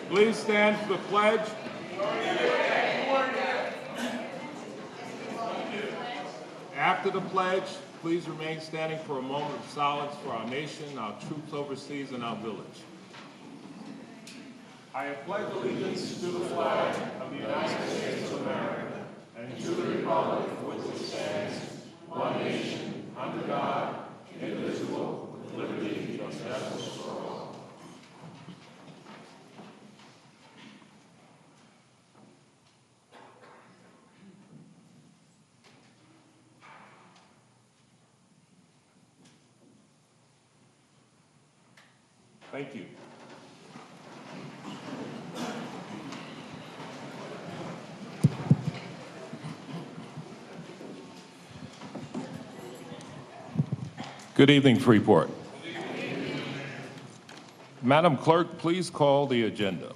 Please stand for the pledge. After the pledge, please remain standing for a moment of silence for our nation, our troops overseas, and our village. I have pledged allegiance to the flag of the United States of America and to the republic for which it stands, one nation, under God, indivisible, with liberty and justice for all. Thank you. Good evening, Freeport. Madam Clerk, please call the agenda.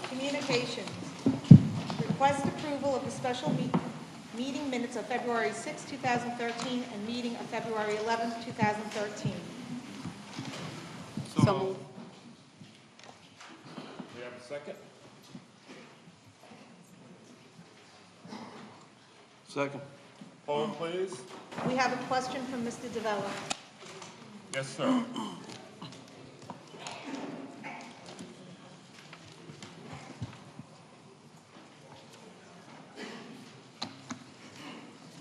Communications. Request approval of the special meeting minutes of February 6, 2013, and meeting of February 11, 2013. So moved. We have a second? Second. Poll, please. We have a question from Mr. Davella. Yes, sir.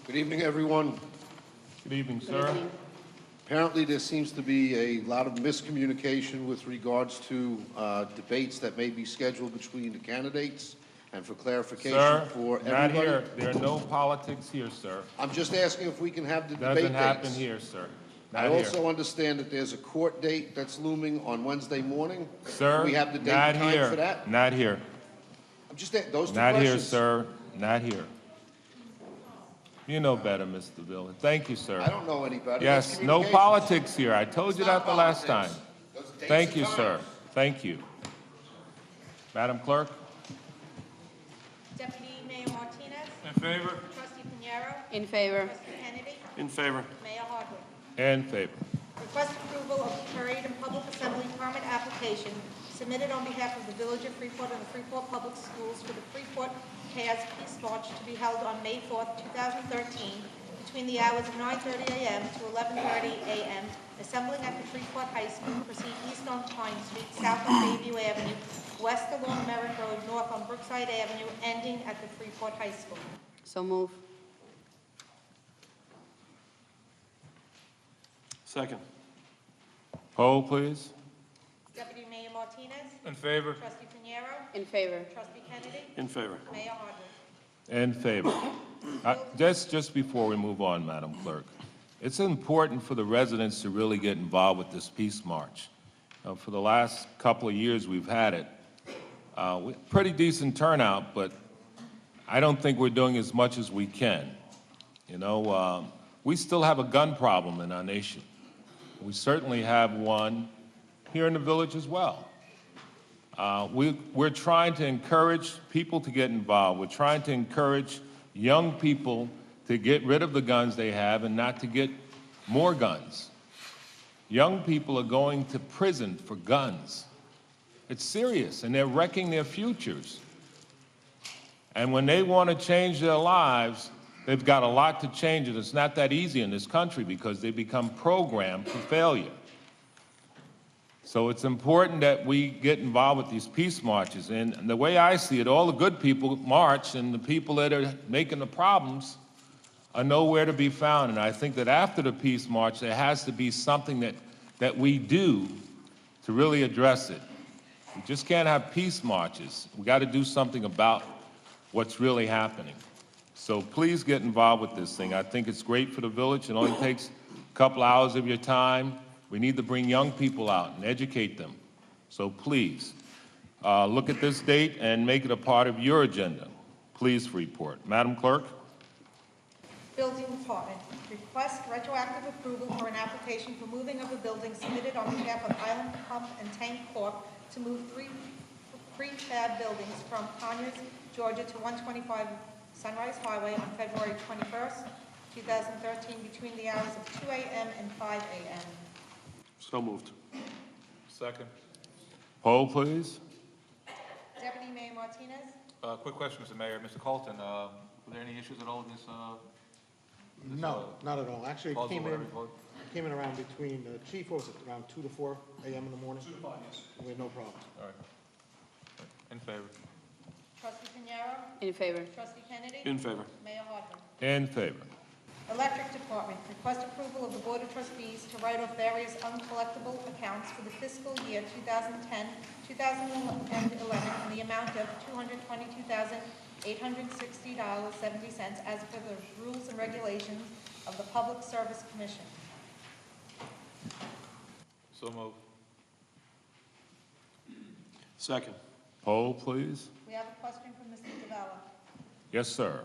Good evening, everyone. Good evening, Good sir. evening. Apparently, there seems to be a lot of miscommunication with regards to debates that may be scheduled between the candidates, and for clarification Sir, for not everybody. here. There are no politics here, sir. I'm just asking if we can have the debate Doesn't dates. happen here, sir. I Not here. also understand that there's a court date that's looming on Wednesday morning. Sir, Do we have the date not and time here. for that? Not here. I'm just those two Not here, questions. sir. Not here. You know better, Mr. Villa. Thank you, sir. I don't know anybody. Yes, That's no communications. politics here. I told It's you not that the last time. politics. Those dates Thank and you, times. sir. Thank you. Madam Clerk? Deputy Mayor Martinez. In favor. Trustee Pinheiro. In favor. Trustee Kennedy. In favor. Mayor Hardwick. In favor. Request approval of parade and public assembly permit application submitted on behalf of the Village of Freeport and the Freeport Public Schools for the Freeport Chaos Peace March to be held on May 4th, 2013, between the hours of 9:30 a.m. to 11:30 a.m., assembling at the Freeport High School, proceed east on Pine Street, south on Bayview Avenue, west along Merritt Road, north on Brookside Avenue, ending at the Freeport High School. So move. Second. Poll, please. Deputy Mayor Martinez. In favor. Trustee Pinheiro. In favor. Trustee Kennedy. In favor. Mayor Hardwick. In favor. Just before we move on, Madam Clerk, it's important for the residents to really get involved with this peace march. For the last couple of years we've had it. Pretty decent turnout, but I don't think we're doing as much as we can. You know, we still have a gun problem in our nation. We certainly have one here in the village as well. We're trying to encourage people to get involved. We're trying to encourage young people to get rid of the guns they have and not to get more guns. Young people are going to prison for guns. It's serious, and they're wrecking their futures. And when they want to change their lives, they've got a lot to change, and it's not that easy in this country because they become programmed for failure. So it's important that we get involved with these peace marches. And the way I see it, all the good people march, and the people that are making the problems are nowhere to be found. And I think that after the peace march, there has to be something that we do to really address it. We just can't have peace marches. We got to do something about what's really happening. So please get involved with this thing. I think it's great for the village. It only takes a couple hours of your time. We need to bring young people out and educate them. So please, look at this date and make it a part of your agenda. Please, Freeport. Madam Clerk? Building Department, request retroactive approval for an application for moving of a building submitted on behalf of Island Pump and Tank Corp. to move three prefab buildings from Conyers, Georgia to 125 Sunrise Highway on February 21st, 2013, between the hours of 2 a.m. and 5 a.m. So moved. Second. Poll, please. Deputy Mayor Martinez? Quick question, Mr. Mayor. Mr. Colton, were there any issues at all with this? No, not at all. Actually, it Pause or came whatever in, you call it? came in around between, Chief, what was it, around 2 to 4 a.m. in the morning? 2 to 5, yes. We had no problem. All right. In favor. Trustee Pinero? In favor. Trustee Kennedy? In favor. Mayor Hardwick? In favor. Electric Department, request approval of the Board of Trustees to write off various uncollectible accounts for the fiscal year 2010, 2011 in the amount of $222,860.70 as per the rules and regulations of the Public Service Commission. So moved. Second. Poll, please. We have a question from Mr. Davella. Yes, sir.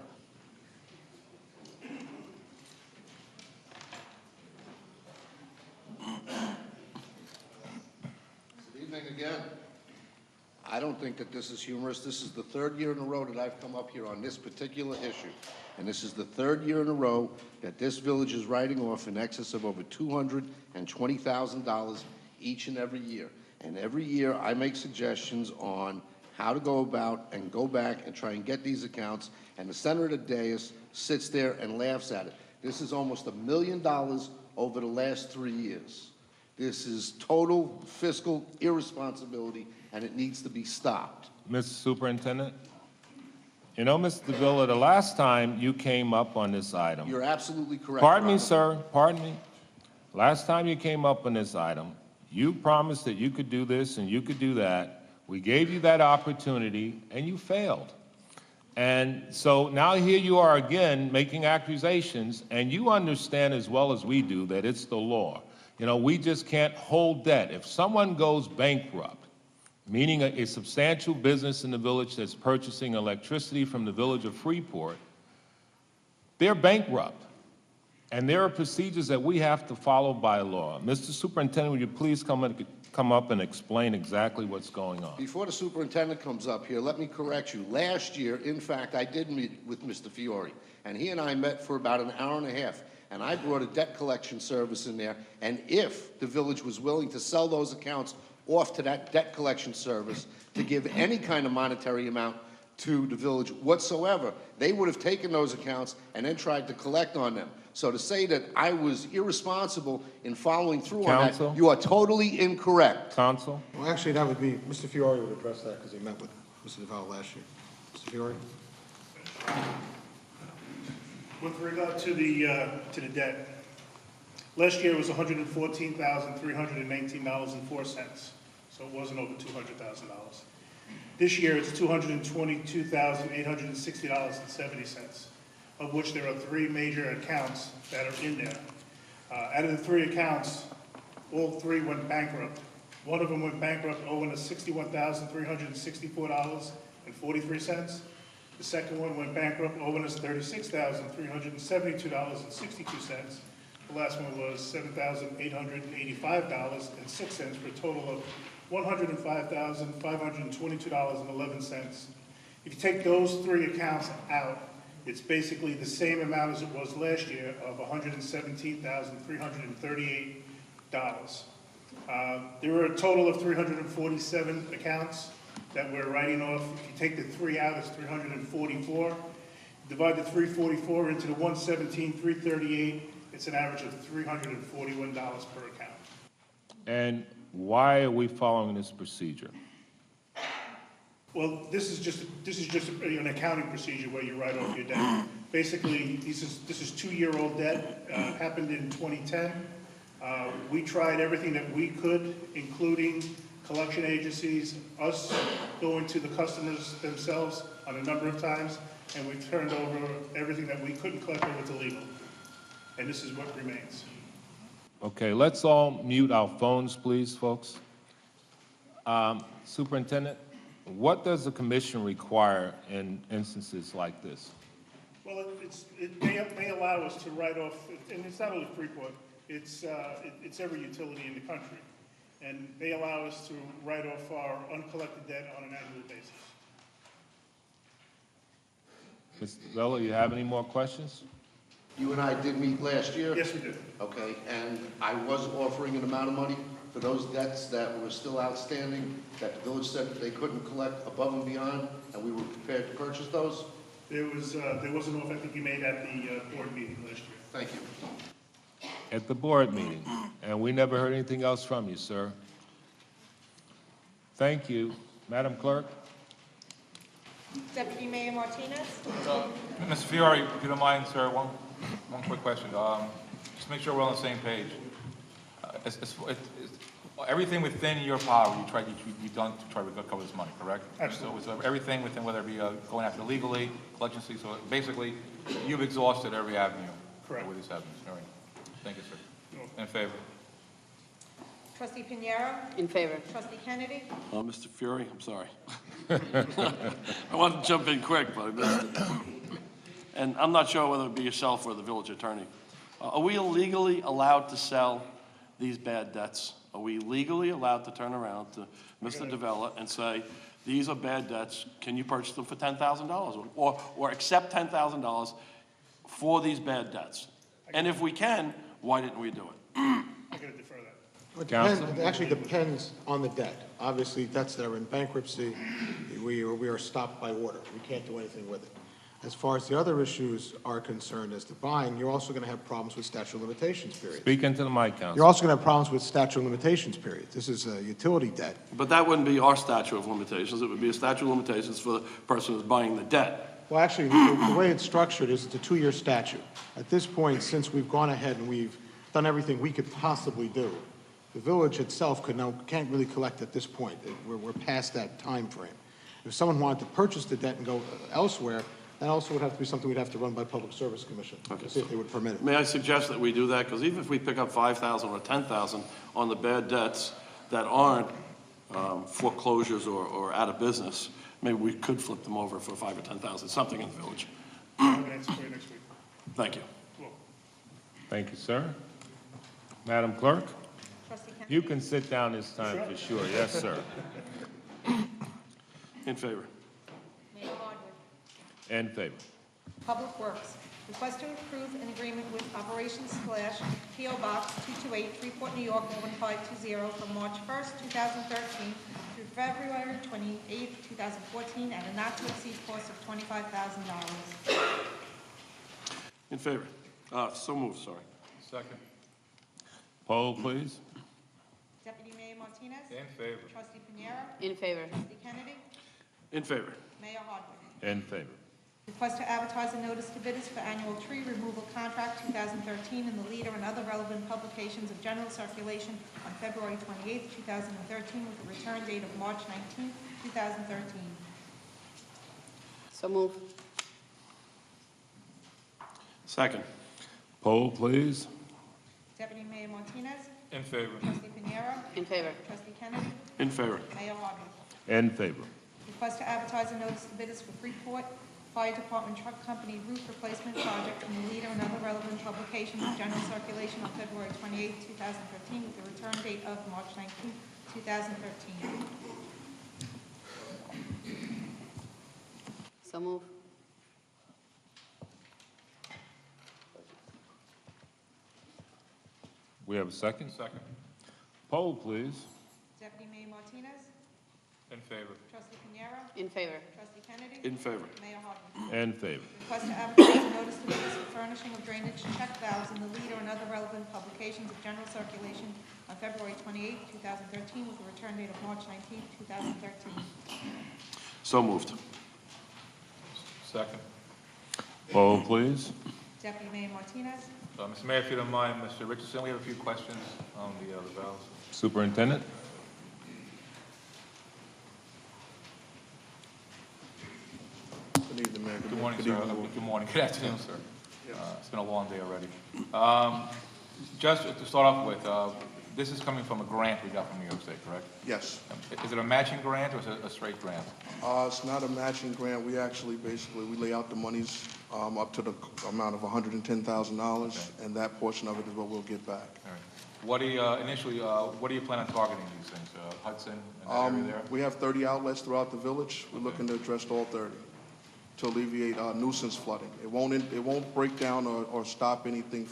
Good evening again. I don't think that this is humorous. This is the third year in a row that I've come up here on this particular issue. And this is the third year in a row that this village is writing off in excess of over $220,000 each and every year. And every year I make suggestions on how to go about and go back and try and get these accounts. And the center of the dais sits there and laughs at it. This is almost $1 million over the last 3 years. This is total fiscal irresponsibility, and it needs to be stopped. Mr. Superintendent? You know, Mr. Davella, the last time you came up on this item, You're absolutely correct. pardon me, Your Honor. sir, pardon me. Last time you came up on this item, you promised that you could do this and you could do that. We gave you that opportunity, and you failed. And so now here you are again making accusations, and you understand as well as we do that it's the law. You know, we just can't hold debt. If someone goes bankrupt, meaning a substantial business in the village that's purchasing electricity from the village of Freeport, they're bankrupt. And there are procedures that we have to follow by law. Mr. Superintendent, would you please come up and explain exactly what's going on? Before the superintendent comes up here, let me correct you. Last year, in fact, I did meet with Mr. Fiore, and he and I met for about an hour and a half, and I brought a debt collection service in there, and if the village was willing to sell those accounts off to that debt collection service to give any kind of monetary amount to the village whatsoever, they would have taken those accounts and then tried to collect on them. So to say that I was irresponsible in following through on Counsel? that, you are totally incorrect. Counsel? Well, actually, that would be, Mr. Fiore would address that because he met with Mr. Davella last year. Mr. Fiore? With regard to the debt, last year it was $114,319.04, so it wasn't over $200,000. This year it's $222,860.70, of which there are 3 major accounts that are in there. Out of the 3 accounts, all 3 went bankrupt. One of them went bankrupt owing us $61,364.43. The second one went bankrupt owing us $36,372.62. The last one was $7,885.06 for a total of $105,522.11. If you take those 3 accounts out, it's basically the same amount as it was last year of $117,338. There were a total of 347 accounts that we're writing off. If you take the 3 out, it's 344. Divide the 344 into the 117,338, it's an average of $341 per account. And why are we following this procedure? Well, this is just an accounting procedure where you write off your debt. Basically, this is 2-year-old debt, happened in 2010. We tried everything that we could, including collection agencies, us going to the customers themselves on a number of times, and we turned over everything that we couldn't collect over to legal. And this is what remains. Okay, let's all mute our phones, please, folks. Superintendent, what does the commission require in instances like this? Well, it may allow us to write off, and it's not only Freeport, it's every utility in the country. And they allow us to write off our uncollected debt on an annual basis. Mr. Vella, you have any more questions? You and I did meet last year? Yes, we did. Okay, and I was offering an amount of money for those debts that were still outstanding, that the village said that they couldn't collect above and beyond, and we were prepared to purchase those. There was an offer I think you made at the board meeting last year. Thank you. At the board meeting, and we never heard anything else from you, sir. Thank you. Madam Clerk? Deputy Mayor Martinez? Mr. Fiore, if you don't mind, sir, one quick question. Just make sure we're on the same page. Everything within your power, you've done to try to recover this money, correct? Absolutely. So everything within, whether it be going after legally, collection, so basically, you've exhausted every avenue. Correct. With these avenues. All right. Thank you, sir. You're welcome. In favor? Trustee Pinero? In favor. Trustee Kennedy? Mr. Fury, I'm sorry. I wanted to jump in quick, but I missed it. And I'm not sure whether it be yourself or the village attorney. Are we legally allowed to sell these bad debts? Are we legally allowed to turn around to Mr. Davella and say, these are bad debts, can you purchase them for $10,000? Or accept $10,000 for these bad debts? And if we can, why didn't we do it? I'm going to defer that. It depends, it actually depends on the debt. Obviously, debts that are in bankruptcy, we are stopped by order. We can't do anything with it. As far as the other issues are concerned, as to buying, you're also going to have problems with statute of limitations periods. Speak into the mic, You're Counsel. also going to have problems with statute of limitations periods. This is a utility debt. But that wouldn't be our statute of limitations. It would be a statute of limitations for the person who's buying the debt. Well, actually, the way it's structured is it's a 2-year statute. At this point, since we've gone ahead and we've done everything we could possibly do, the village itself can't really collect at this point. We're past that time frame. If someone wanted to purchase the debt and go elsewhere, that also would have to be something we'd have to run by Public Service Commission to see if they would permit it. May I suggest that we do that? Because even if we pick up $5,000 or $10,000 on the bad debts that aren't foreclosures or out of business, maybe we could flip them over for $5,000 or $10,000, something in the village. I'm going to answer for you next week. Thank you. Well, Thank you, sir. Madam Clerk? Trustee Kennedy? You can sit down this time for sure. Yes, sir. In favor. Mayor Hardwick? In favor. Public Works, request to approve an agreement with Operations/P.O. Box 228, Freeport, New York 11520 from March 1st, 2013 through February 28th, 2014 at a not to exceed cost of $25,000. In favor. So moved, sorry. Second. Poll, please. Deputy Mayor Martinez? In favor. Trustee Pinero? In favor. Trustee Kennedy? In favor. Mayor Hardwick? In favor. Request to advertise a notice to bidders for annual tree removal contract 2013 in the Leader and other relevant publications of general circulation on February 28th, 2013, with a return date of March 19th, 2013. So move. Second. Poll, please. Deputy Mayor Martinez? In favor. Trustee Pinero? In favor. Trustee Kennedy? In favor. Mayor Hardwick? In favor. Request to advertise a notice to bidders for Freeport Fire Department Truck Company roof replacement project in the Leader and other relevant publications of general circulation on February 28, 2013, with a return date of March 19, 2013. So move. We have a second? Second. Poll, please. Deputy Mayor Martinez? In favor. Trustee Pinero? In favor. Trustee Kennedy? In favor. Mayor Hardwick? In favor. Request to advertise a notice to bidders for furnishing of drainage check valves in the Leader and other relevant publications of general circulation on February 28, 2013, with a return date of March 19, 2013. So moved. Second. Poll, please. Deputy Mayor Martinez? Mr. Mayor, if you don't mind, Mr. Richardson, we have a few questions on the valves. Superintendent? Good evening, Mayor. Good morning, sir. Good morning. Good afternoon, sir. It's been a long day already. Just to start off with, this is coming from a grant we got from New York State, correct? Yes. Is it a matching grant or is it a straight grant? It's not a matching grant. We actually, we lay out the monies up to the amount of $110,000, and that portion of it is what we'll get back. All right. What do you, initially, what do you plan on targeting these things? Hudson and that area there? We have 30 outlets throughout the village. We're looking to address all 30. to alleviate nuisance flooding. It won't break down or stop anything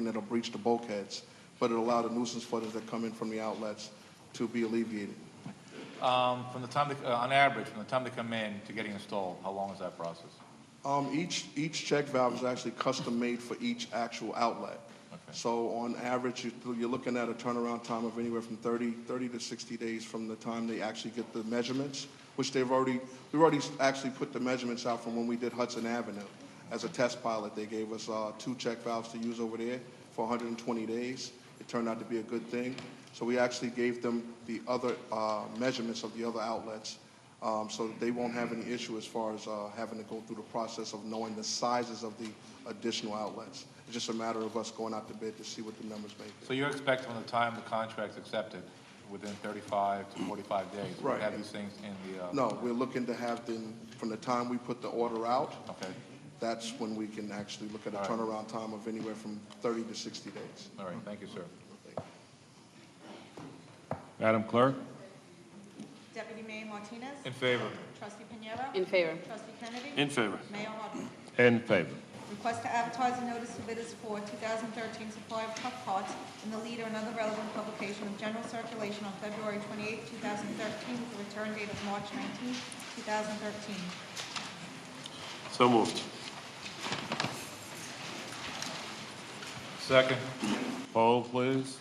that'll breach the bulkheads, but it'll allow the nuisance flooders that come in from the outlets to be alleviated. From the time, on average, from the time they come in to getting installed, how long is that process? Each check valve is actually custom made for each actual outlet. Okay. So on average, you're looking at a turnaround time of anywhere from 30 to 60 days from the time they actually get the measurements, which we've already actually put the measurements out from when we did Hudson Avenue. As a test pilot, they gave us 2 check valves to use over there for 120 days. It turned out to be a good thing. So we actually gave them the other measurements of the other outlets, so that they won't have any issue as far as having to go through the process of knowing the sizes of the additional outlets. It's just a matter of us going out to bid to see what the numbers may be. So you're expecting from the time the contract's accepted, within 35 to 45 days, Right. to have these things in the... No, we're looking to have them, from the time we put the order out, Okay, that's when we can actually look at a All right. turnaround time of anywhere from 30 to 60 days. all right, thank you, sir. Madam Clerk? Deputy Mayor Martinez? In favor. Trustee Pinero? In favor. Trustee Kennedy? In favor. Mayor Hardwick. In favor. Request to advertise a notice to bidders for 2013 supply of truck parts in the Leader and other relevant publication of general circulation on February 28, 2013, with a return date of March 19, 2013. So moved. Second. Poll, please.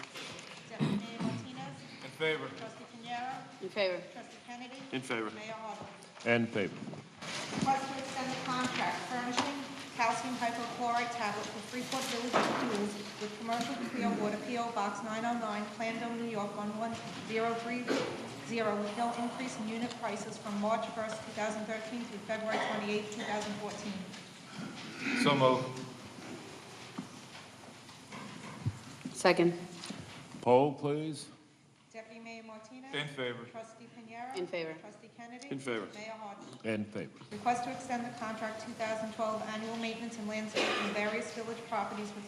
Deputy Mayor Martinez? In favor. Trustee Pinero? In favor. Trustee Kennedy? In favor. Mayor Hardwick. In favor. Request to extend the contract furnishing calcium hypochlorite tablet for Freeport Village Schools with commercial Clear Water, P.O. Box 909, Clandon, New York, 11030, with no increase in unit prices from March 1st, 2013 through February 28, 2014. So moved. Second. Poll, please. Deputy Mayor Martinez? In favor. Trustee Pinero? In favor. Trustee Kennedy? In favor. Mayor Hardwick. In favor. Request to extend the contract 2012 annual maintenance and landscaping in various village properties with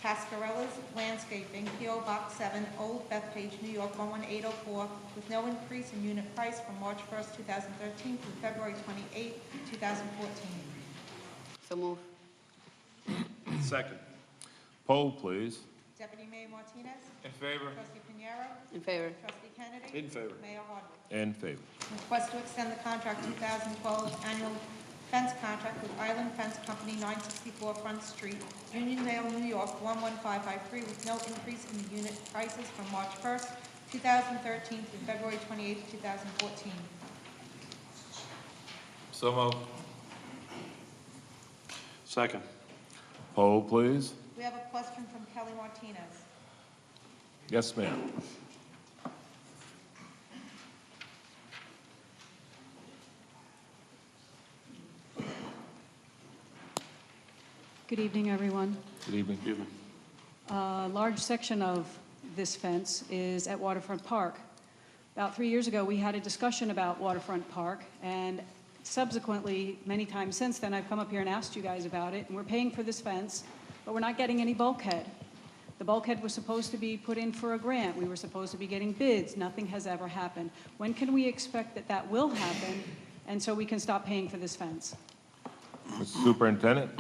Pascarella's Landscaping, P.O. Box 7, Old Bethpage, New York, 11804, with no increase in unit price from March 1st, 2013 through February 28, 2014. So move. Second. Poll, please. Deputy Mayor Martinez? In favor. Trustee Pinero? In favor. Trustee Kennedy? In favor. Mayor Hardwick. In favor. Request to extend the contract 2012 annual fence contract with Island Fence Company, 964 Front Street, Unionville, New York, 11553, with no increase in the unit prices from March 1st, 2013 through February 28th, 2014. So moved. Second. Poll, please. We have a question from Kelly Martinez. Yes, ma'am. Good evening, everyone. Good evening. Excuse me. A large section of this fence is at Waterfront Park. About 3 years ago, we had a discussion about Waterfront Park, and subsequently, many times since then, I've come up here and asked you guys about it, and we're paying for this fence, but we're not getting any bulkhead. The bulkhead was supposed to be put in for a grant. We were supposed to be getting bids. Nothing has ever happened. When can we expect that that will happen, and so we can stop paying for this fence? Mr. Superintendent?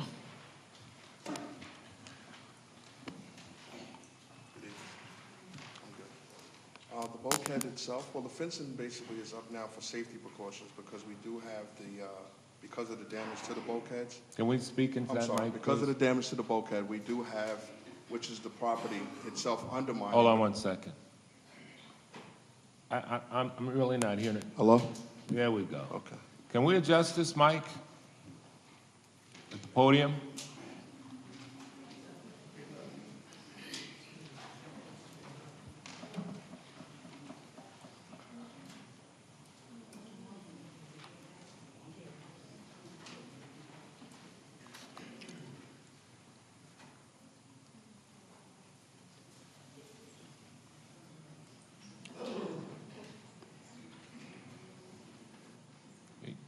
The bulkhead itself, well, the fencing basically is up now for safety precautions because we do have because of the damage to the bulkheads. Can we speak into I'm that sorry, mic, because of the please? damage to the bulkhead, we do have, which is the property itself undermining. Hold on one second. I'm really not hearing it. Hello? There we go. Okay. Can we adjust this mic at the podium?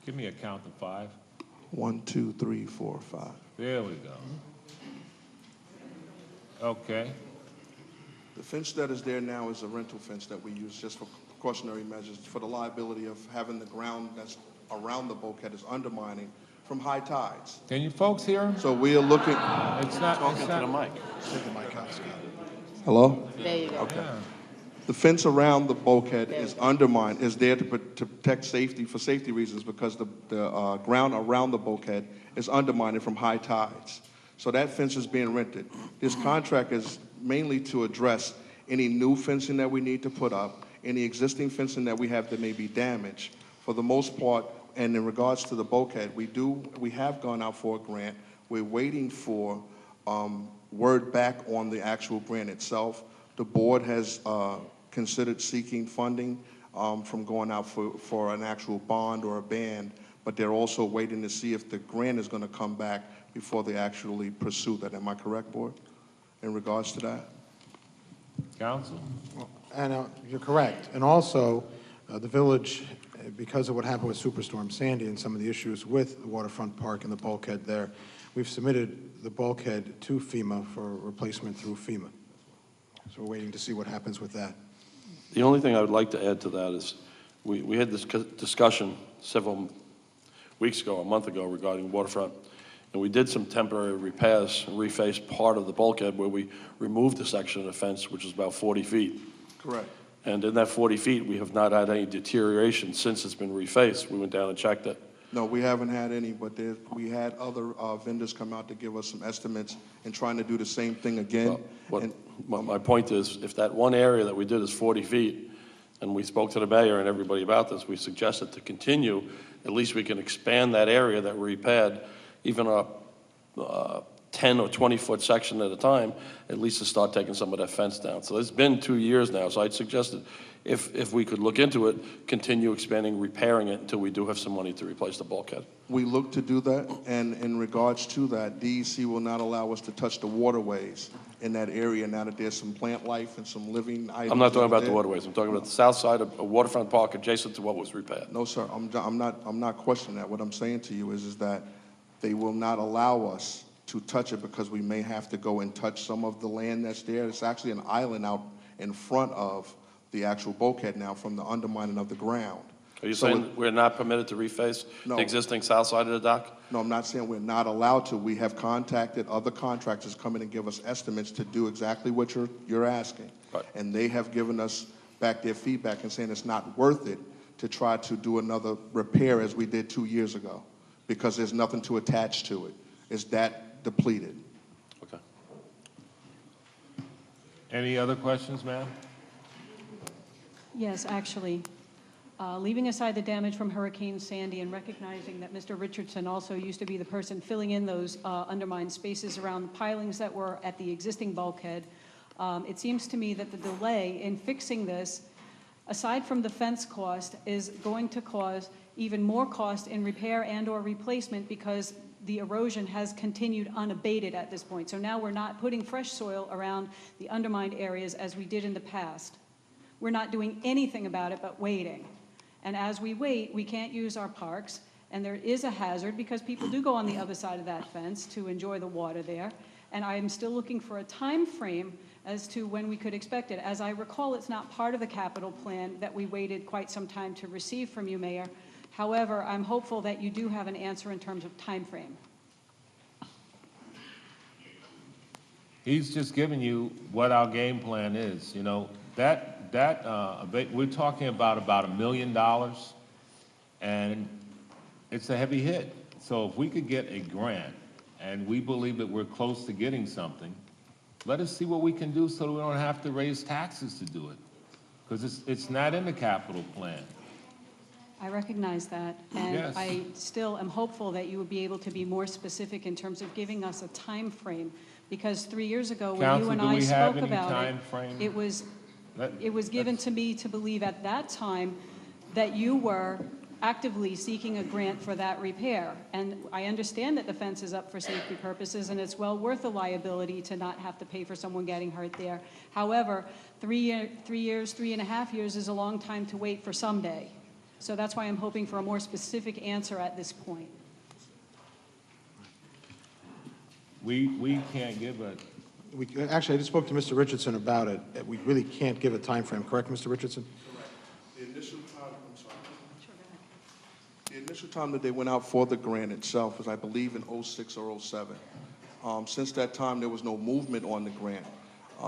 Give me a count of 5. 1, 2, 3, 4, 5. There we go. Okay. The fence that is there now is a rental fence that we use just for precautionary measures, for the liability of having the ground that's around the bulkhead is undermining from high tides. Can you folks hear him? So we are looking, It's not, Talking to the mic. Take the mic out, Scott. hello? There you go. yeah. The fence around the bulkhead is undermined, is there to protect safety, for safety reasons, because the ground around the bulkhead is undermined from high tides. So that fence is being rented. This contract is mainly to address any new fencing that we need to put up, any existing fencing that we have that may be damaged. For the most part, and in regards to the bulkhead, we have gone out for a grant. We're waiting for word back on the actual grant itself. The board has considered seeking funding from going out for an actual bond or a band, but they're also waiting to see if the grant is going to come back before they actually pursue that. Am I correct, board, in regards to that? Counsel? And you're correct. And also, the village, because of what happened with Superstorm Sandy and some of the issues with the waterfront park and the bulkhead there, we've submitted the bulkhead to FEMA for replacement through FEMA. So we're waiting to see what happens with that. The only thing I would like to add to that is, we had this discussion several weeks ago, a month ago, regarding waterfront, and we did some temporary repairs and refaced part of the bulkhead where we removed a section of the fence, which is about 40 feet. Correct. And in that 40 feet, we have not had any deterioration since it's been refaced. We went down and checked it. No, we haven't had any, but we had other vendors come out to give us some estimates and trying to do the same thing again. My point is, if that one area that we did is 40 feet, and we spoke to the mayor and everybody about this, we suggested to continue, at least we can expand that area that we repaired, even a 10 or 20-foot section at a time, at least to start taking some of that fence down. So it's been 2 years now, so I'd suggested if we could look into it, continue expanding, repairing it until we do have some money to replace the bulkhead. We look to do that, and in regards to that, DEC will not allow us to touch the waterways in that area now that there's some plant life and some living items. I'm not talking about there. the waterways. I'm talking about the south side of Waterfront Park adjacent to what was repaired. No, sir, I'm not questioning that. What I'm saying to you is that they will not allow us to touch it because we may have to go and touch some of the land that's there. It's actually an island out in front of the actual bulkhead now from the undermining of the ground. Are you So saying we're not permitted to reface No. the existing south side of the dock? No, I'm not saying we're not allowed to. We have contacted other contractors come in and give us estimates to do exactly what you're asking. Right. And they have given us back their feedback and saying it's not worth it to try to do another repair as we did 2 years ago because there's nothing to attach to it. It's that depleted. Okay. Any other questions, ma'am? Yes, actually. Leaving aside the damage from Hurricane Sandy and recognizing that Mr. Richardson also used to be the person filling in those undermined spaces around the pilings that were at the existing bulkhead, it seems to me that the delay in fixing this, aside from the fence cost, is going to cause even more cost in repair and or replacement because the erosion has continued unabated at this point. So now we're not putting fresh soil around the undermined areas as we did in the past. We're not doing anything about it but waiting. And as we wait, we can't use our parks, and there is a hazard because people do go on the other side of that fence to enjoy the water there. And I am still looking for a time frame as to when we could expect it. As I recall, it's not part of the capital plan that we waited quite some time to receive from you, Mayor. However, I'm hopeful that you do have an answer in terms of time frame. He's just giving you what our game plan is, you know. We're talking about $1 million, and it's a heavy hit. So if we could get a grant, and we believe that we're close to getting something, let us see what we can do so that we don't have to raise taxes to do it, because it's not in the capital plan. I recognize that, and Yes. I still am hopeful that you would be able to be more specific in terms of giving us a time frame, because 3 years ago, when you Counsel, and do I we have spoke any about time frame? it was given to me to believe at that time that you were actively seeking a grant for that repair. And I understand that the fence is up for safety purposes, and it's well worth the liability to not have to pay for someone getting hurt there. However, 3.5 years is a long time to wait for someday. So that's why I'm hoping for a more specific answer at this point. We can't give a, Actually, I just spoke to Mr. Richardson about it. We really can't give a time frame, correct, Mr. Richardson? The initial time, I'm sorry. The initial time that they went out for the grant itself was, I believe, in '06 or '07. Since that time, there was no movement on the grant.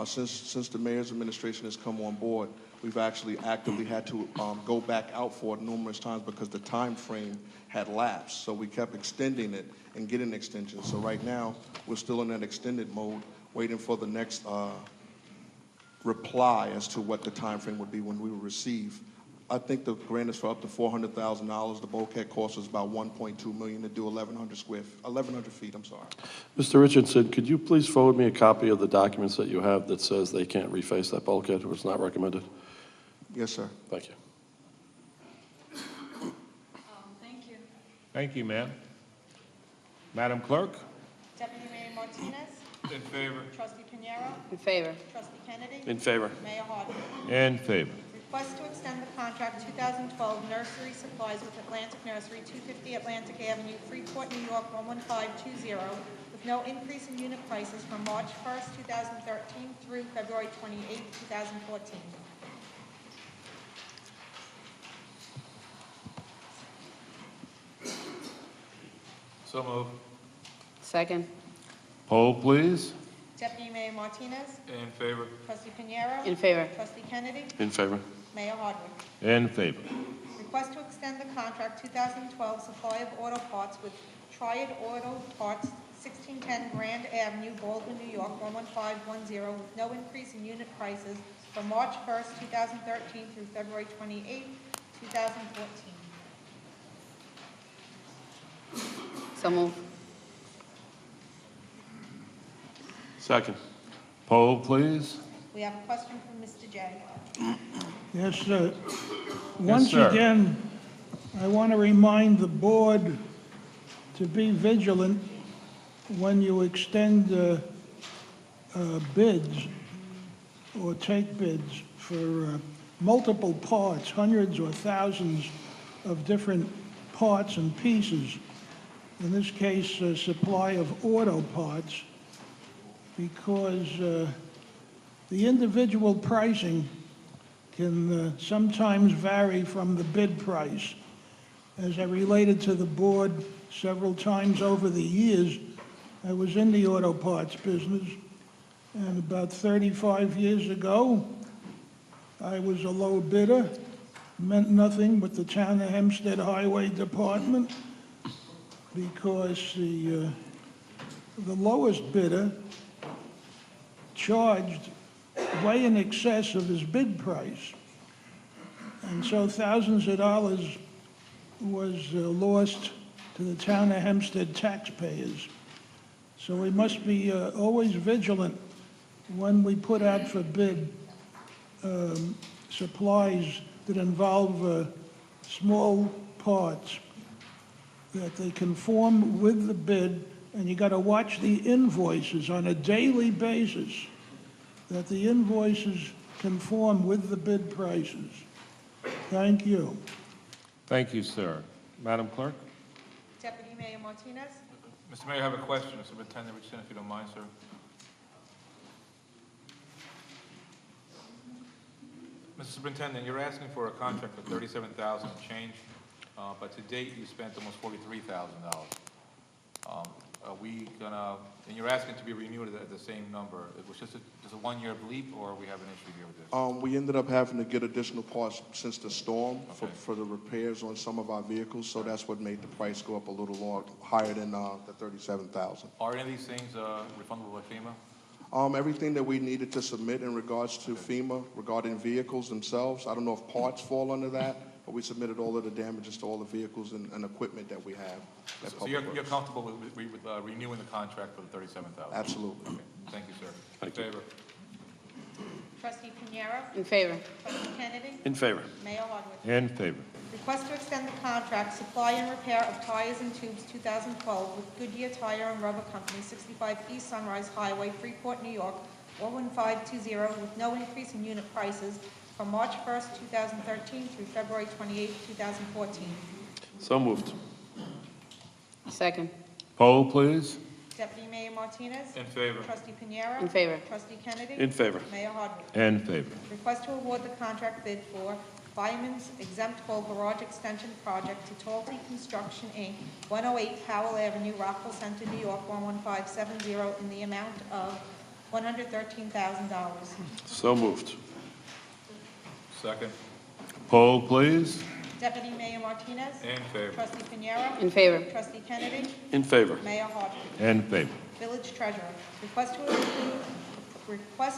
Since the mayor's administration has come on board, we've actually actively had to go back out for it numerous times because the time frame had lapsed. So we kept extending it and getting extensions. So right now, we're still in that extended mode, waiting for the next reply as to what the time frame would be when we will receive. I think the grant is for up to $400,000. The bulkhead cost is about $1.2 million to do 1,100 feet, I'm sorry. Mr. Richardson, could you please forward me a copy of the documents that you have that says they can't reface that bulkhead or it's not recommended? Yes, sir. Thank you. Thank you. Thank you, ma'am. Madam Clerk? Deputy Mayor Martinez? In favor. Trustee Pinero? In favor. Trustee Kennedy? In favor. Mayor Hardwick. In favor. Request to extend the contract 2012 nursery supplies with Atlantic Nursery, 250 Atlantic Avenue, Freeport, New York, 11520, with no increase in unit prices from March 1st, 2013 through February 28th, 2014. So move. Second. Poll, please. Deputy Mayor Martinez? In favor. Trustee Pinero? In favor. Trustee Kennedy? In favor. Mayor Hardwick. In favor. Request to extend the contract 2012 supply of auto parts with Triad Auto Parts, 1610 Grand Avenue, Baldwin, New York, 11510, with no increase in unit prices from March 1st, 2013 through February 28th, 2014. So move. Second. Poll, please. We have a question from Mr. J. Yes, sir. Once sir. again, I want to remind the board to be vigilant when you extend bids or take bids for multiple parts, hundreds or thousands of different parts and pieces. In this case, supply of auto parts, because the individual pricing can sometimes vary from the bid price. As I related to the board several times over the years, I was in the auto parts business, and about 35 years ago, I was a low bidder, meant nothing but the town of Hempstead Highway Department, because the lowest bidder charged way in excess of his bid price. And so thousands of dollars was lost to the town of Hempstead taxpayers. So we must be always vigilant when we put out for bid supplies that involve small parts, that they conform with the bid, and you got to watch the invoices on a daily basis, that the invoices conform with the bid prices. Thank you. Thank you, sir. Madam Clerk? Deputy Mayor Martinez? Mr. Mayor, I have a question. Superintendent Richardson, if you don't mind, sir. Mr. Superintendent, you're asking for a contract for $37,000 and change, but to date, you spent almost $43,000. Are we gonna, and you're asking to be renewed at the same number. It was just a one-year bleep, or we have an issue here with this? We ended up having to get additional parts since the storm for the repairs on some of our vehicles, so that's what made the price go up a little more higher than the $37,000. Are any of these things refundable by FEMA? Everything that we needed to submit in regards to FEMA regarding vehicles themselves, I don't know if parts fall under that, but we submitted all of the damages to all the vehicles and equipment that we have. at So Public you're Works. comfortable with renewing the contract for the $37,000? Absolutely. Okay. Thank you, sir. In Thank you. favor? Trustee Pinero? In favor. Trustee Kennedy? In favor. Mayor Hardwick. In favor. Request to extend the contract, supply and repair of tires and tubes 2012 with Goodyear Tire and Rubber Company, 65 East Sunrise Highway, Freeport, New York, 11520, with no increase in unit prices from March 1st, 2013 through February 28th, 2014. So moved. Second. Poll, please. Deputy Mayor Martinez? In favor? Trustee Pinero? In favor. Trustee Kennedy? In favor. Mayor Hardwick. In favor. Request to award the contract bid for Fireman's Exempt Hole Garage Extension Project to Talty Construction, Inc., 108 Powell Avenue, Rockville Center, New York, 11570, in the amount of $113,000. So moved. Second. Poll, please. Deputy Mayor Martinez? In favor. Trustee Pinero? In favor. Trustee Kennedy? In favor. Mayor Hardwick? In favor. Village Treasurer, request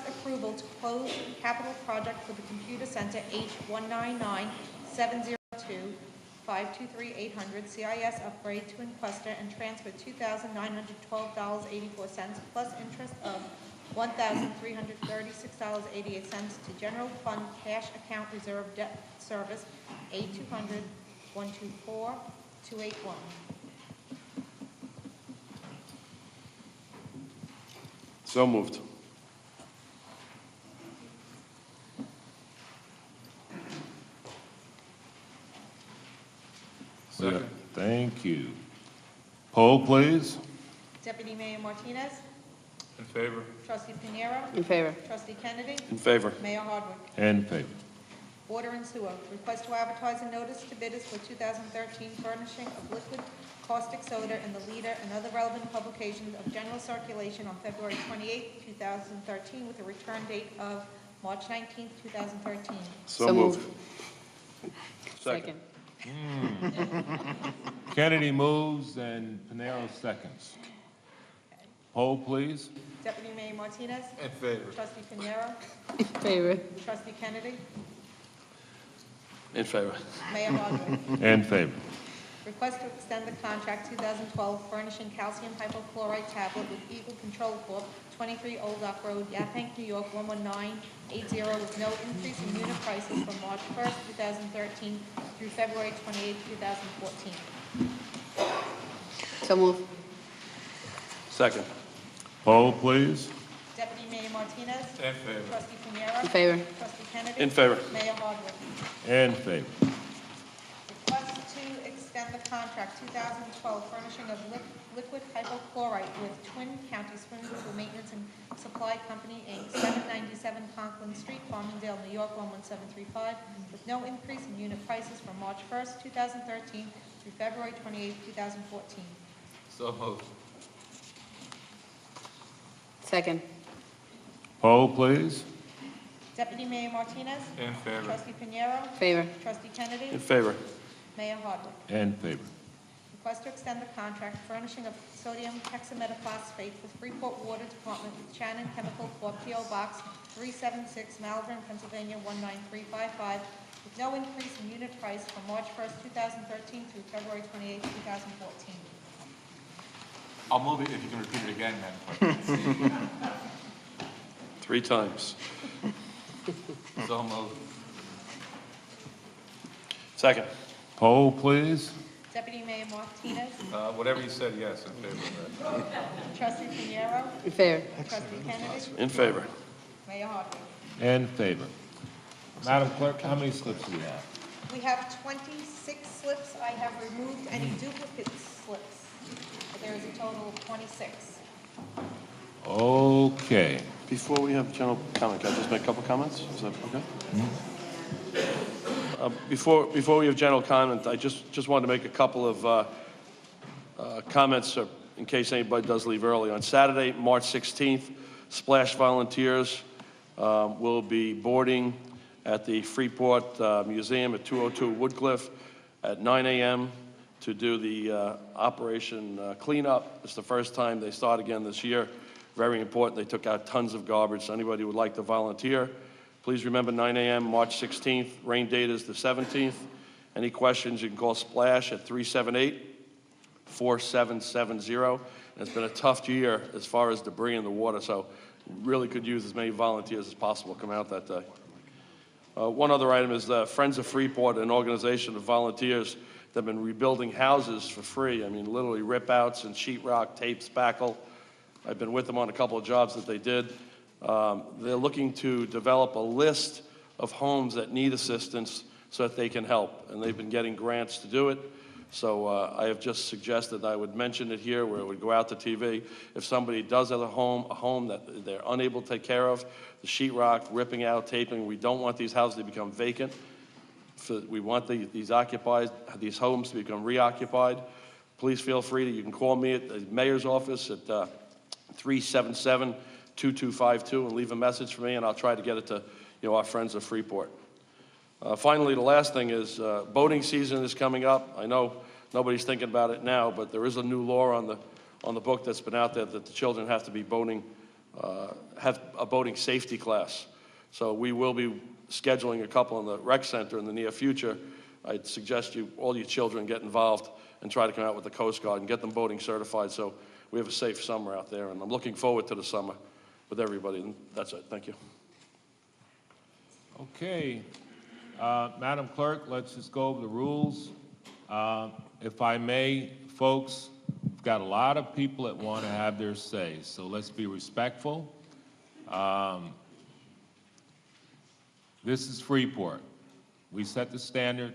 approval to close capital project for the computer center H199-702-523-800 CIS upgrade to Enquester and transfer $2,912.84 plus interest of $1,336.88 to general fund cash account reserve debt service 800-124-281. So moved. Second. Thank you. Poll, please. Deputy Mayor Martinez? In favor. Trustee Pinero? In favor. Trustee Kennedy? In favor. Mayor Hardwick? In favor. Water and sewer, request to advertise a notice to bidders for 2013 furnishing of liquid caustic soda in the Leader and other relevant publications of general circulation on February 28, 2013, with a return date of March 19, 2013. So moved. Second. Kennedy moves and Panero seconds. Poll, please. Deputy Mayor Martinez? In favor. Trustee Pinero? In favor. Trustee Kennedy? In favor. Mayor Hardwick? In favor. Request to extend the contract 2012 furnishing calcium hypochlorite tablet with Eagle Control Corp., 23 Old Dock Road, Yaphank, New York, 11980, with no increase in unit prices from March 1st, 2013 through February 28, 2014. So moved. Second. Poll, please. Deputy Mayor Martinez? In favor. Trustee Pinero? In favor. Trustee Kennedy? In favor. Mayor Hardwick? In favor. Request to extend the contract 2012 furnishing of liquid hypochlorite with Twin County Springfield Maintenance and Supply Company, Inc., 797 Conklin Street, Farmingdale, New York, 11735, with no increase in unit prices from March 1st, 2013 through February 28, 2014. So moved. Second. Poll, please. Deputy Mayor Martinez? In favor. Trustee Pinero? Favor. Trustee Kennedy? In favor. Mayor Hardwick? In favor. Request to extend the contract furnishing of sodium hexametaphosphate with Freeport Water Department with Shannon Chemical Corp. P.O. Box 376, Malvern, Pennsylvania 19355, with no increase in unit price from March 1st, 2013 through February 28, 2014. I'll move it if you can repeat it again, Madam Clerk. 3 times. So moved. Second. Poll, please. Deputy Mayor Martinez? Whatever you said, yes, in favor of that. Trustee Pinero? In favor. Trustee Kennedy? In favor. Mayor Hardwick? In favor. Madam Clerk, how many slips do we have? We have 26 slips. I have removed any duplicate slips. There is a total of 26. Okay. Before we have general comment, can I just make a couple comments? Is that okay? Before we have general comment, I just wanted to make a couple of comments in case anybody does leave early. On Saturday, March 16th, Splash volunteers will be boarding at the Freeport Museum at 202 Woodcliff at 9 a.m. to do the Operation Cleanup. It's the first time they start again this year. Very important. They took out tons of garbage. So anybody who would like to volunteer, please remember 9 a.m. March 16th. Rain date is the 17th. Any questions, you can call Splash at 378-4770. And it's been a tough year as far as debris in the water, so really could use as many volunteers as possible come out that day. One other item is Friends of Freeport, an organization of volunteers that have been rebuilding houses for free. I mean, literally rip-outs and sheetrock, tape, spackle. I've been with them on a couple of jobs that they did. They're looking to develop a list of homes that need assistance so that they can help, and they've been getting grants to do it. So I have just suggested I would mention it here where it would go out to TV. If somebody does have a home that they're unable to take care of, the sheetrock, ripping out, taping, we don't want these houses to become vacant. we want these occupied, these homes to become reoccupied, please feel free to, you can call me at the mayor's office at 377-2252 and leave a message for me, and I'll try to get it to, our friends of Freeport. Finally, the last thing is boating season is coming up. I know nobody's thinking about it now, but there is a new law on the book that's been out there that the children have to be boating, have a boating safety class. So we will be scheduling a couple in the rec center in the near future. I'd suggest all you children get involved and try to come out with the Coast Guard and get them boating certified so we have a safe summer out there. And I'm looking forward to the summer with everybody. And that's it. Thank you. Okay. Madam Clerk, let's just go over the rules. If I may, folks, we've got a lot of people that want to have their say, so let's be respectful. This is Freeport. We set the standard,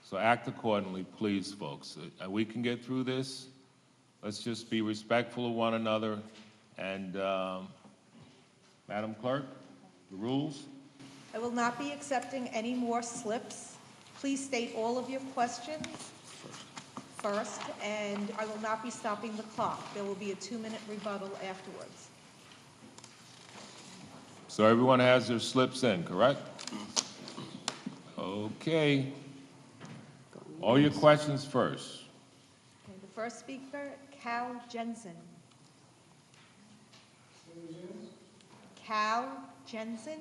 so act accordingly, please, folks. We can get through this. Let's just be respectful of one another. And Madam Clerk, the rules? I will not be accepting any more slips. Please state all of your questions first, and I will not be stopping the clock. There will be a 2-minute rebuttal afterwards. So everyone has their slips in, correct? Okay. All your questions first. Okay, the first speaker, Cal Jensen. Cal Jensen?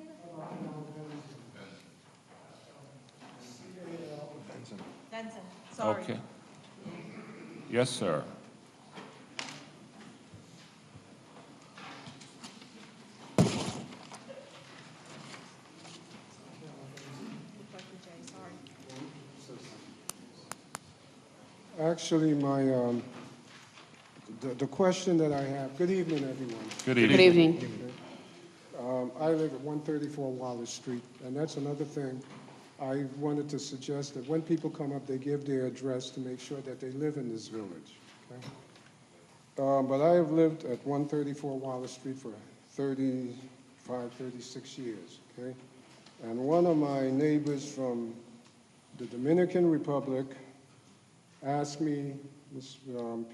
Jensen, sorry. Okay. Yes, sir. Actually, the question that I have, good evening, everyone. Good Good evening. evening. I live at 134 Wallace Street, and that's another thing I wanted to suggest, that when people come up, they give their address to make sure that they live in this village. Okay? But I have lived at 134 Wallace Street for 35, 36 years. Okay? And one of my neighbors from the Dominican Republic asked me, Ms.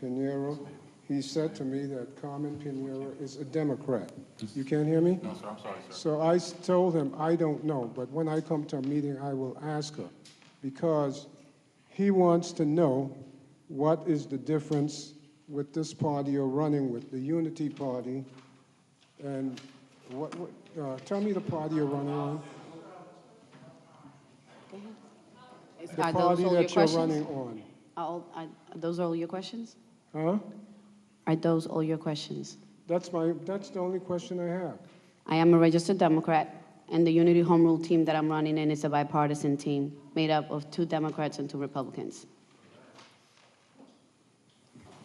Pinheiro, he said to me that Carmen Pinheiro is a Democrat. You can't hear me? No, sir, I'm sorry, sir. So I told him, I don't know, but when I come to a meeting, I will ask her, because he wants to know what is the difference with this party you're running with, the Unity Party, and tell me the party you're running on. The Are those party all your that you're questions? running on. Are those all your questions? Huh? Are those all your questions? That's the only question I have. I am a registered Democrat, and the Unity Home Rule team that I'm running in is a bipartisan team made up of 2 Democrats and 2 Republicans.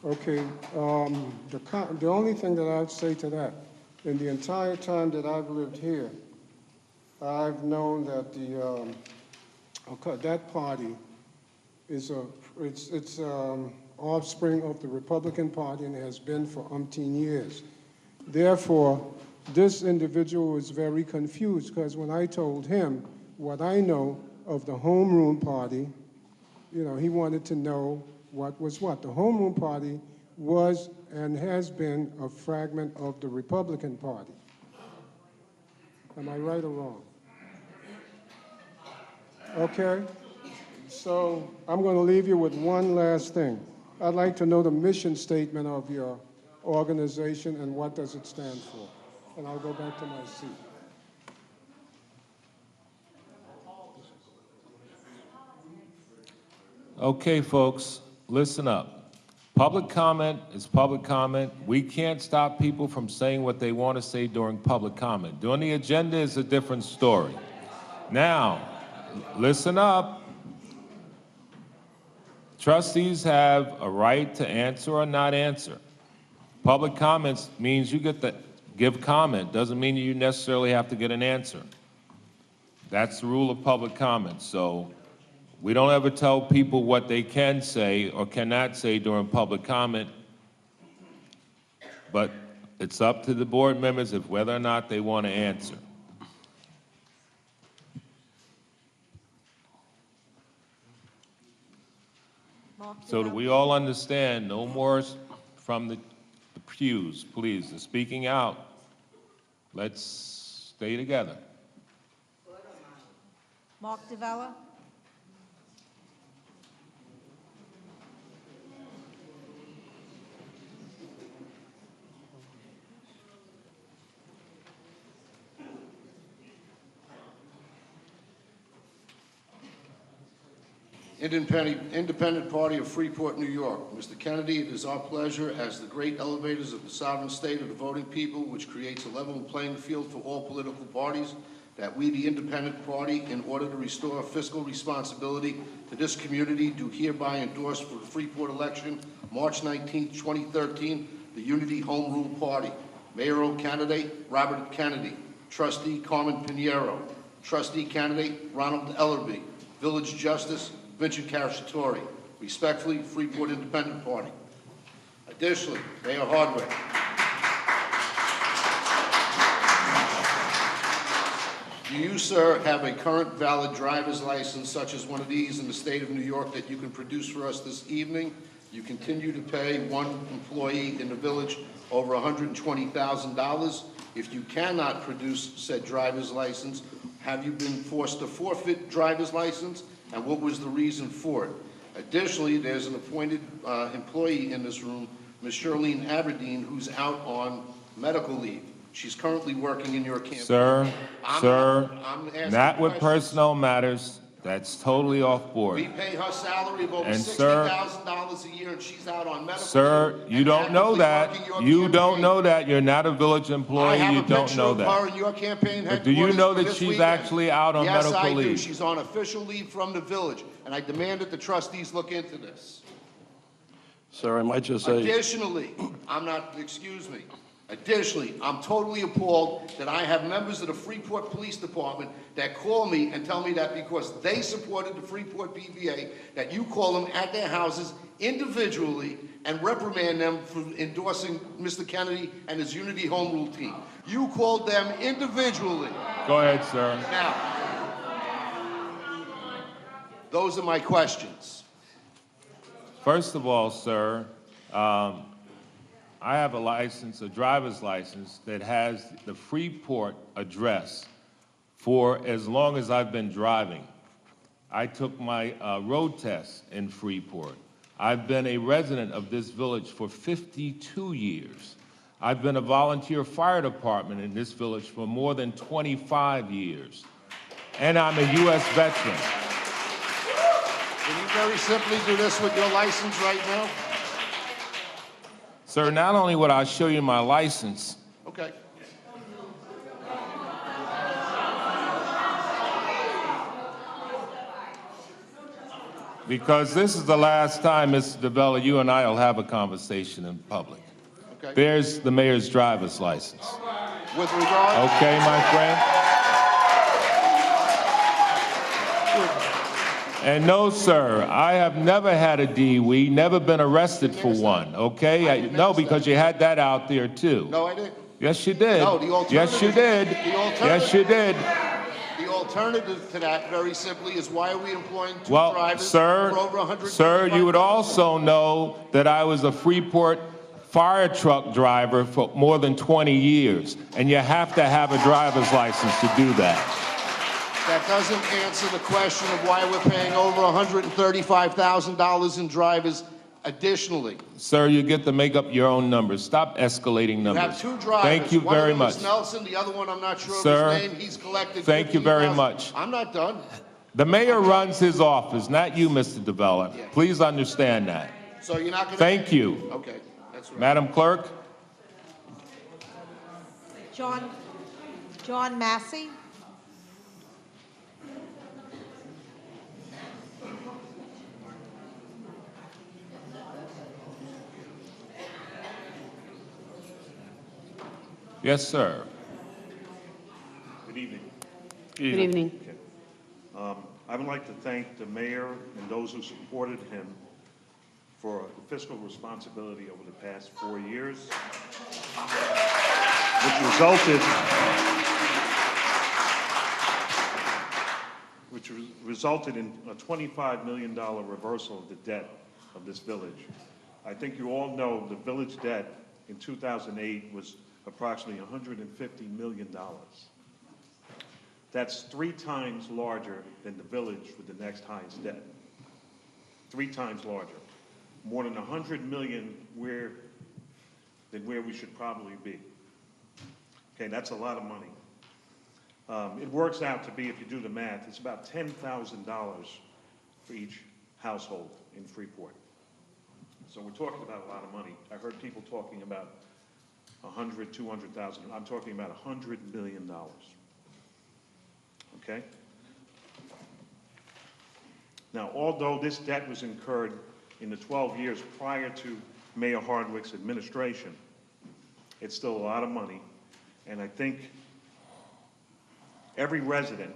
Okay, the only thing that I'd say to that, in the entire time that I've lived here, I've known that that party is it's offspring of the Republican Party and has been for umpteen years. Therefore, this individual was very confused, because when I told him what I know of the Home Rule Party, he wanted to know what was what. The Home Rule Party was and has been a fragment of the Republican Party. Am I right or wrong? Okay, so I'm going to leave you with one last thing. I'd like to know the mission statement of your organization and what does it stand for. And I'll go back to my seat. Okay, folks, listen up. Public comment is public comment. We can't stop people from saying what they want to say during public comment. During the agenda is a different story. Now, listen up. Trustees have a right to answer or not answer. Public comments means you get to give comment. Doesn't mean you necessarily have to get an answer. That's the rule of public comment. So we don't ever tell people what they can say or cannot say during public comment, but it's up to the board members if whether or not they want to answer. So that we all understand, no more from the pews, please. The speaking out. Let's stay together. Mark Davella. Independent Party of Freeport, New York. Mr. Kennedy, it is our pleasure as the great elevators of the sovereign state of the voting people, which creates a level playing field for all political parties, that we, the Independent Party, in order to restore fiscal responsibility to this community, do hereby endorse for the Freeport election, March 19, 2013, the Unity Home Rule Party. Mayoral candidate, Robert Kennedy. Trustee, Carmen Pinheiro. Trustee candidate, Ronald Ellerby. Village Justice, Vincent Carasciatore. Respectfully, Freeport Independent Party. Additionally, Mayor Hardwick. Do you, sir, have a current valid driver's license such as one of these in the state of New York that you can produce for us this evening? You continue to pay one employee in the village over $120,000. If you cannot produce said driver's license, have you been forced to forfeit driver's license? And what was the reason for it? Additionally, there's an appointed employee in this room, Ms. Shirlene Aberdeen, who's out on medical leave. She's currently working in your campaign. Sir, I'm asking not with questions. personnel matters. That's totally off board. We pay her salary of over And sir, $60,000 a year, and she's out on medical Sir, leave you and don't know actively that. working your You don't campaign. know that. You're not a village I employee. have You a don't picture know of her that. in your campaign But do you headquarters know for that this she's weekend. actually out on medical Yes, I do. leave? She's on official leave from the village, and I demand that the trustees look into this. Sir, I might just say, Additionally, Additionally, I'm totally appalled that I have members of the Freeport Police Department that call me and tell me that because they supported the Freeport PVA, that you call them at their houses individually and reprimand them for endorsing Mr. Kennedy and his Unity Home Rule team. You called them individually. Go ahead, sir. Now, those are my questions. First of all, sir, I have a license, a driver's license, that has the Freeport address for as long as I've been driving. I took my road test in Freeport. I've been a resident of this village for 52 years. I've been a volunteer fire department in this village for more than 25 years. And I'm a U.S. veteran. Can you very simply do this with your license right now? Sir, not only would I show you my license, Okay. because this is the last time, Mr. Davella, you and I will have a conversation in public. Okay. There's the mayor's driver's license. With regard, Okay, my friend? And no, sir, I have never had a DWI, never been arrested for one, okay? I didn't No, ask because that. you had that out there, too. no, I didn't. Yes, you did. No, the alternative- Yes, you did. the alternative- Yes, you did. The alternative to that, very simply, is why are we employing two Well, drivers sir, for over 100? sir, you would also know that I was a Freeport fire truck driver for more than 20 years, and you have to have a driver's license to do that. That doesn't answer the question of why we're paying over $135,000 in drivers additionally. Sir, you get to make up your own numbers. Stop escalating You numbers. have two drivers. Thank you One of very them much. is Nelson, the other one, I'm not sure Sir, of his name. He's collected thank you very 15,000. much. I'm not done. The mayor runs his office, not you, Mr. Davella. Yeah. Please understand that. So you're not going to... Thank you. Okay, that's right. Madam Clerk? John Massey. Yes, sir. Good evening. Good evening. I would like to thank the mayor and those who supported him for fiscal responsibility over the past 4 years, which resulted in a $25 million reversal of the debt of this village. I think you all know the village debt in 2008 was approximately $150 million. That's 3 times larger than the village with the next highest debt. 3 times larger. More than 100 million than where we should probably be. Okay, that's a lot of money. It works out to be, if you do the math, it's about $10,000 for each household in Freeport. So we're talking about a lot of money. I heard people talking about 100, 200,000. I'm talking about $100 million. Okay? Now, although this debt was incurred in the 12 years prior to Mayor Hardwick's administration, it's still a lot of money, and I think every resident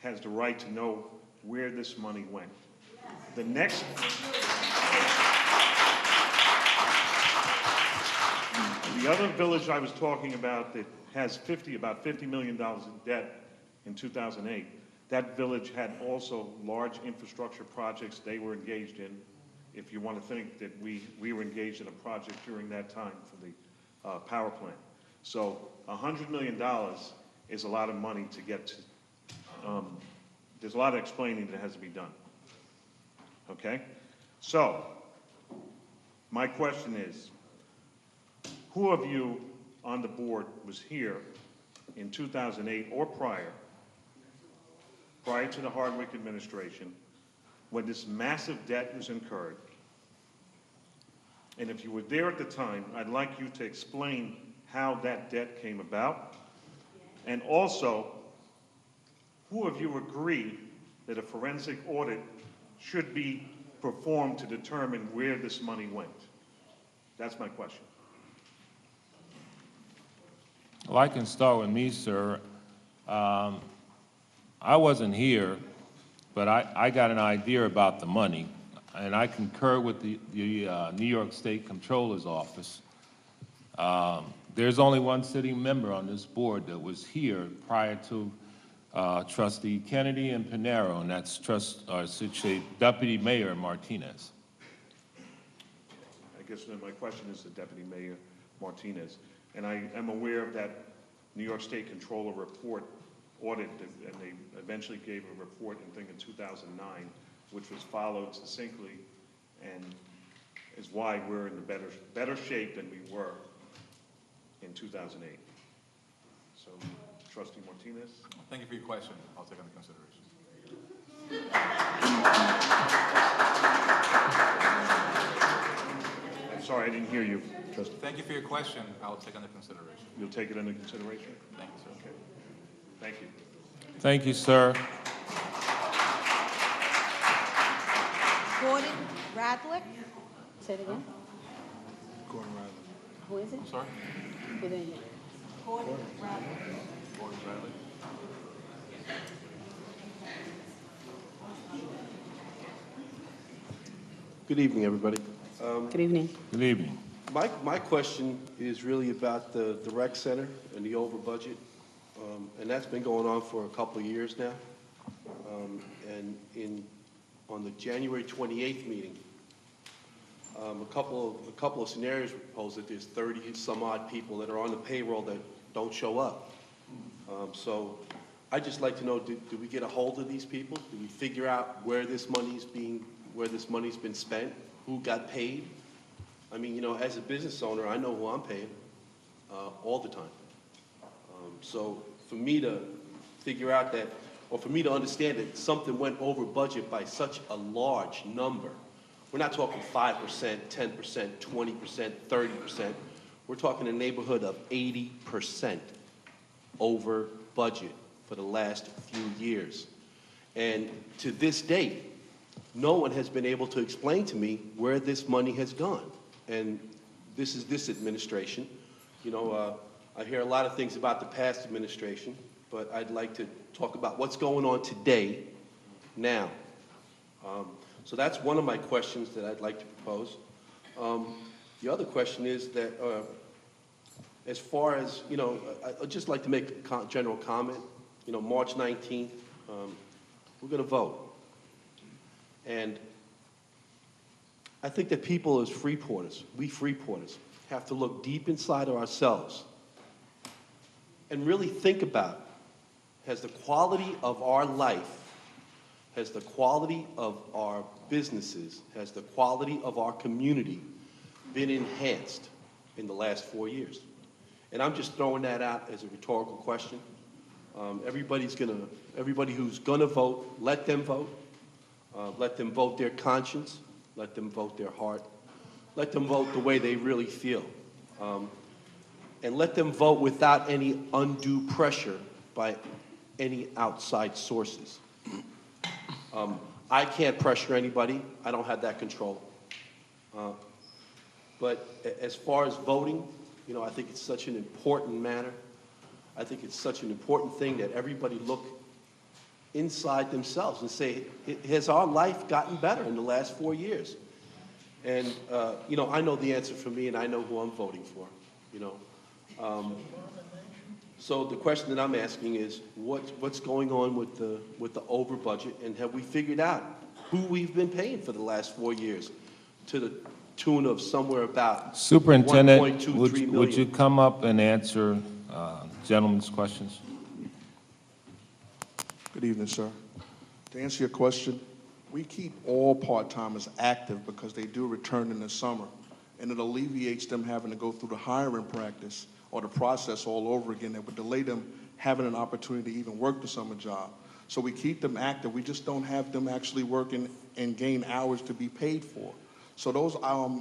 has the right to know where this money went. The next... The other village I was talking about that has about $50 million in debt in 2008, that village had also large infrastructure projects they were engaged in. If you want to think that we were engaged in a project during that time for the power plant. So $100 million is a lot of money to get to. There's a lot of explaining that has to be done. Okay? So, my question is, who of you on the board was here in 2008 or prior to the Hardwick administration, when this massive debt was incurred? And if you were there at the time, I'd like you to explain how that debt came about. And also, who of you agree that a forensic audit should be performed to determine where this money went? That's my question. Well, I can start with me, sir. I wasn't here, but I got an idea about the money, and I concur with the New York State Comptroller's Office. There's only one sitting member on this board that was here prior to Trustee Kennedy and Pinero, and that's Deputy Mayor Martinez. I guess then my question is to Deputy Mayor Martinez. And I am aware of that New York State Comptroller report audit, and they eventually gave a report, I think, in 2009, which was followed succinctly, and is why we're in the better shape than we were in 2008. So, Trustee Martinez. Thank you for your question. I'll take under consideration. I'm sorry, I didn't hear you, Trustee. Thank you for your question. I'll take under consideration. You'll take it under consideration? Thank you, sir. Okay. Thank you. Thank you, sir. Gordon Radlick. Say it again. Gordon Radley. Who is it? I'm sorry? Who didn't hear? Gordon Radlick. Gordon Bradley. Good evening, everybody. Good evening. Good evening. My question is really about the rec center and the over budget. And that's been going on for a couple of years now. And on the January 28th meeting, a couple of scenarios were proposed that there's 30 some odd people that are on the payroll that don't show up. So I'd just like to know, do we get a hold of these people? Do we figure out where this money's been spent? Who got paid? I mean, you know, as a business owner, I know who I'm paying all the time. So for me to figure out that, or for me to understand that something went over budget by such a large number, we're not talking 5%, 10%, 20%, 30%. We're talking a neighborhood of 80% over budget for the last few years. And to this date, no one has been able to explain to me where this money has gone. And this is this administration. You know, I hear a lot of things about the past administration, but I'd like to talk about what's going on today, now. So that's one of my questions that I'd like to propose. The other question is that as far as, you know, I'd just like to make a general comment. You know, March 19th, we're going to vote. And I think that people as Freeporters, we Freeporters, have to look deep inside of ourselves and really think about, has the quality of our life, has the quality of our businesses, has the quality of our community been enhanced in the last 4 years? And I'm just throwing that out as a rhetorical question. Everybody who's gonna vote, let them vote. Let them vote their conscience. Let them vote their heart. Let them vote the way they really feel. And let them vote without any undue pressure by any outside sources. I can't pressure anybody. I don't have that control. But as far as voting, you know, I think it's such an important matter. I think it's such an important thing that everybody look inside themselves and say, has our life gotten better in the last 4 years? And, you know, I know the answer for me, and I know who I'm voting for, you know. So the question that I'm asking is, what's going on with the over budget, and have we figured out who we've been paying for the last 4 years to the tune of somewhere about Superintendent, 1.23 would you million? come up and answer gentlemen's questions? Good evening, sir. To answer your question, we keep all part-timers active because they do return in the summer, and it alleviates them having to go through the hiring practice or the process all over again that would delay them having an opportunity to even work the summer job. So we keep them active. We just don't have them actually working and gain hours to be paid for. So those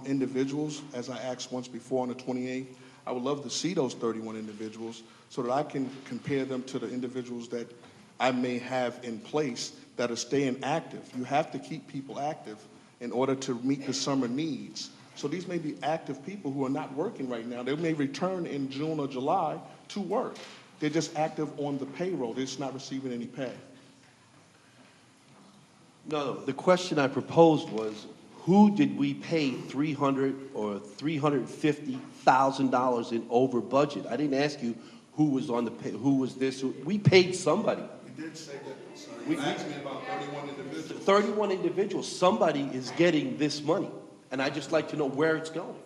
individuals, as I asked once before on the 28th, I would love to see those 31 individuals so that I can compare them to the individuals that I may have in place that are staying active. You have to keep people active in order to meet the summer needs. So these may be active people who are not working right now. They may return in June or July to work. They're just active on the payroll. They're just not receiving any pay. No, the question I proposed was, who did we pay $300,000 or $350,000 in over budget? I didn't ask you who was on the pay, who was this. We paid somebody. You did say that, sir. You asked me about 31 individuals. 31 individuals. Somebody is getting this money, and I'd just like to know where it's going.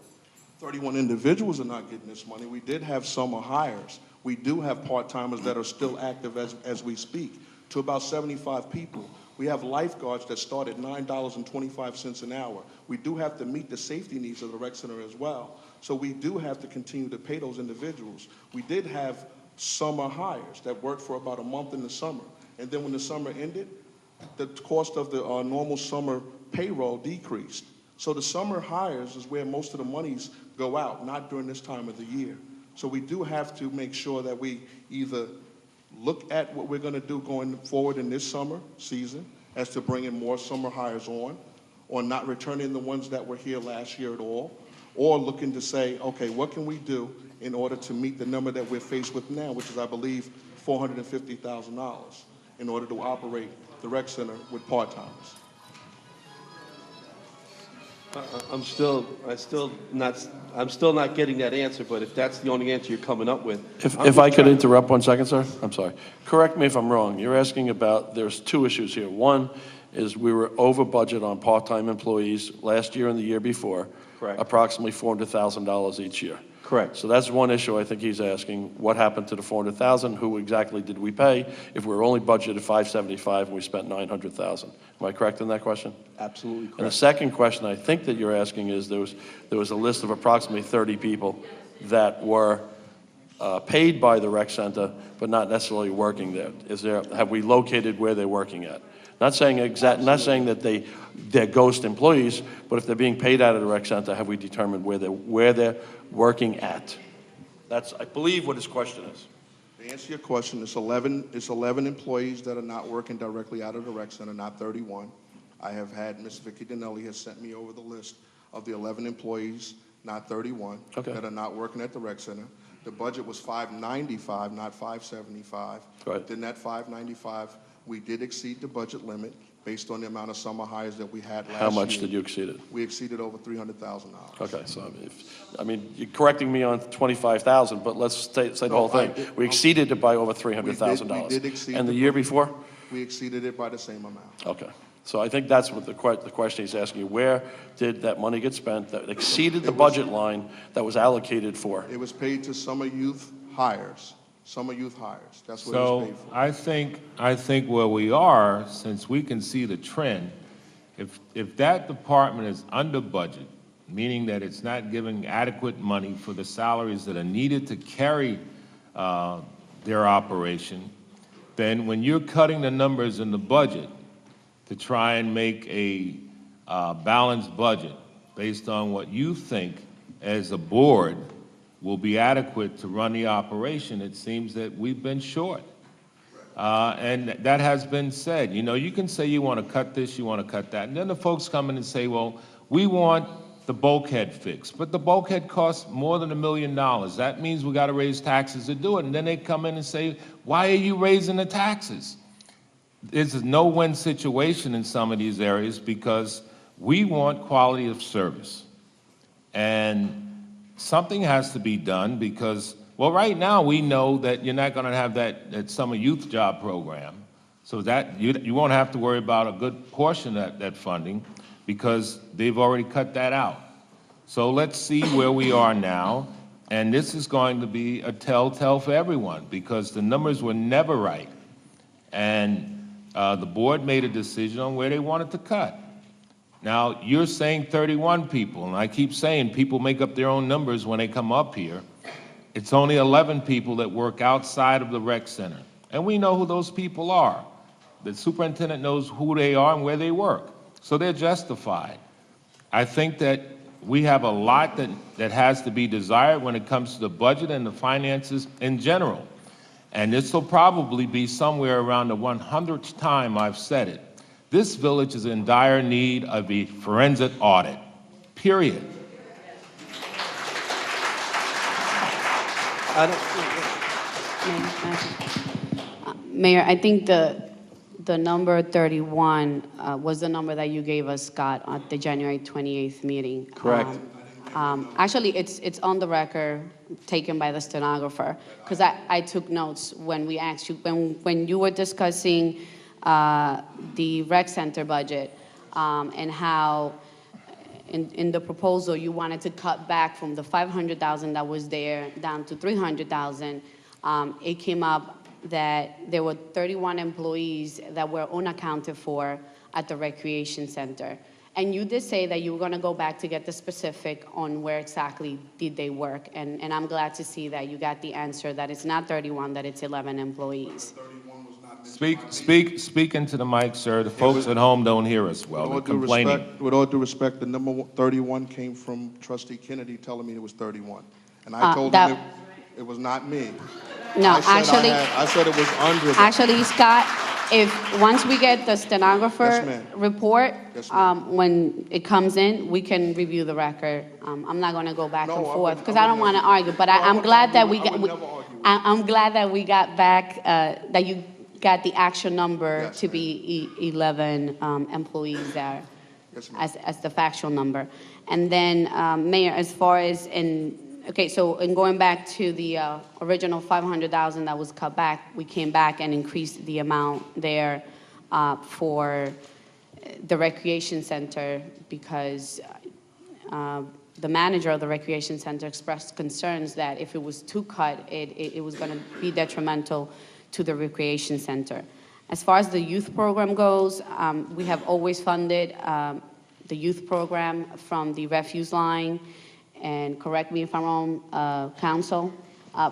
31 individuals are not getting this money. We did have summer hires. We do have part-timers that are still active as we speak, to about 75 people. We have lifeguards that start at $9.25 an hour. We do have to meet the safety needs of the rec center as well. So we do have to continue to pay those individuals. We did have summer hires that worked for about a month in the summer. And then when the summer ended, the cost of the normal summer payroll decreased. So the summer hires is where most of the monies go out, not during this time of the year. So we do have to make sure that we either look at what we're going to do going forward in this summer season as to bringing more summer hires on, or not returning the ones that were here last year at all, or looking to say, okay, what can we do in order to meet the number that we're faced with now, which is, I believe, $450,000 in order to operate the rec center with part-timers. I'm still not getting that answer, but if that's the only answer you're coming up with. If I could interrupt 1 second, sir? I'm sorry. Correct me if I'm wrong. You're asking about, there's 2 issues here. One is we were over budget on part-time employees last year and the year before. Correct. Approximately $400,000 each year. Correct. So that's one issue I think he's asking. What happened to the $400,000? Who exactly did we pay if we were only budgeted $575 and we spent $900,000? Am I correct in that question? Absolutely correct. And the second question I think that you're asking is there was a list of approximately 30 people that were paid by the rec center but not necessarily working there. Have we located where they're working at? Not saying that they're ghost employees, but if they're being paid out of the rec center, have we determined where they're working at? That's, I believe, what his question is. To answer your question, it's 11 employees that are not working directly out of the rec center, not 31. I have had, Ms. Vicki Dinelli has sent me over the list of the 11 employees, not 31, that are not working at the rec center. The budget was $595, not $575. Right. Then that $595, we did exceed the budget limit based on the amount of summer hires that we had last year. How much did you exceed it? We exceeded over $300,000. Okay, so you're correcting me on 25,000, but let's say the whole thing. We exceeded it by over $300,000. We did exceed And the year before? We exceeded it by the same amount. Okay. So I think that's what the question he's asking you. Where did that money get spent that exceeded the budget line that was allocated for? It was paid to summer youth hires. Summer youth hires. That's what it was So paid for. I think where we are, since we can see the trend, if that department is under budget, meaning that it's not giving adequate money for the salaries that are needed to carry their operation, then when you're cutting the numbers in the budget to try and make a balanced budget based on what you think as a board will be adequate to run the operation, it seems that we've been short. And that has been said. You know, you can say you want to cut this, you want to cut that, and then the folks come in and say, well, we want the bulkhead fixed, but the bulkhead costs more than $1 million. That means we got to raise taxes to do it. And then they come in and say, why are you raising the taxes? It's a no-win situation in some of these areas because we want quality of service. And something has to be done because, well, right now we know that you're not going to have that summer youth job program. So that you won't have to worry about a good portion of that funding because they've already cut that out. So let's see where we are now. And this is going to be a telltale for everyone because the numbers were never right. And the board made a decision on where they wanted to cut. Now, you're saying 31 people, and I keep saying people make up their own numbers when they come up here. It's only 11 people that work outside of the rec center. And we know who those people are. The superintendent knows who they are and where they work. So they're justified. I think that we have a lot that has to be desired when it comes to the budget and the finances in general. And this will probably be somewhere around the 100th time I've said it. This village is in dire need of a forensic audit, period. Mayor, I think the number 31 was the number that you gave us, Scott, at the January 28th meeting. Correct. Actually, it's on the record, taken by the stenographer, because I took notes when we asked you, when you were discussing the rec center budget and how in the proposal you wanted to cut back from the $500,000 that was there down to $300,000. It came up that there were 31 employees that were unaccounted for at the recreation center. And you did say that you were going to go back to get the specific on where exactly did they work. And I'm glad to see that you got the answer that it's not 31, that it's 11 employees. Speak into the mic, sir. The folks at home don't hear us well. They're complaining. With all due respect, the number 31 came from Trustee Kennedy telling me it was 31. And I told him it was not me. No, I said it was under that. Actually, Scott, once we get the stenographer Yes, report, Yes, ma'am. when it comes in, we can review the record. I'm not going to go back No, and I forth would- because I I don't would want to never- argue. But No, I I'm would glad that argue. we I got. would never argue. I'm glad that we got back that you got the actual number Yes, to ma'am. be 11 employees there Yes, ma'am. as the factual number. And then, Mayor, as far as okay, so in going back to the original $500,000 that was cut back, we came back and increased the amount there for the recreation center because the manager of the recreation center expressed concerns that if it was too cut, it was going to be detrimental to the recreation center. As far as the youth program goes, we have always funded the youth program from the refuse line, and correct me if I'm wrong, Council,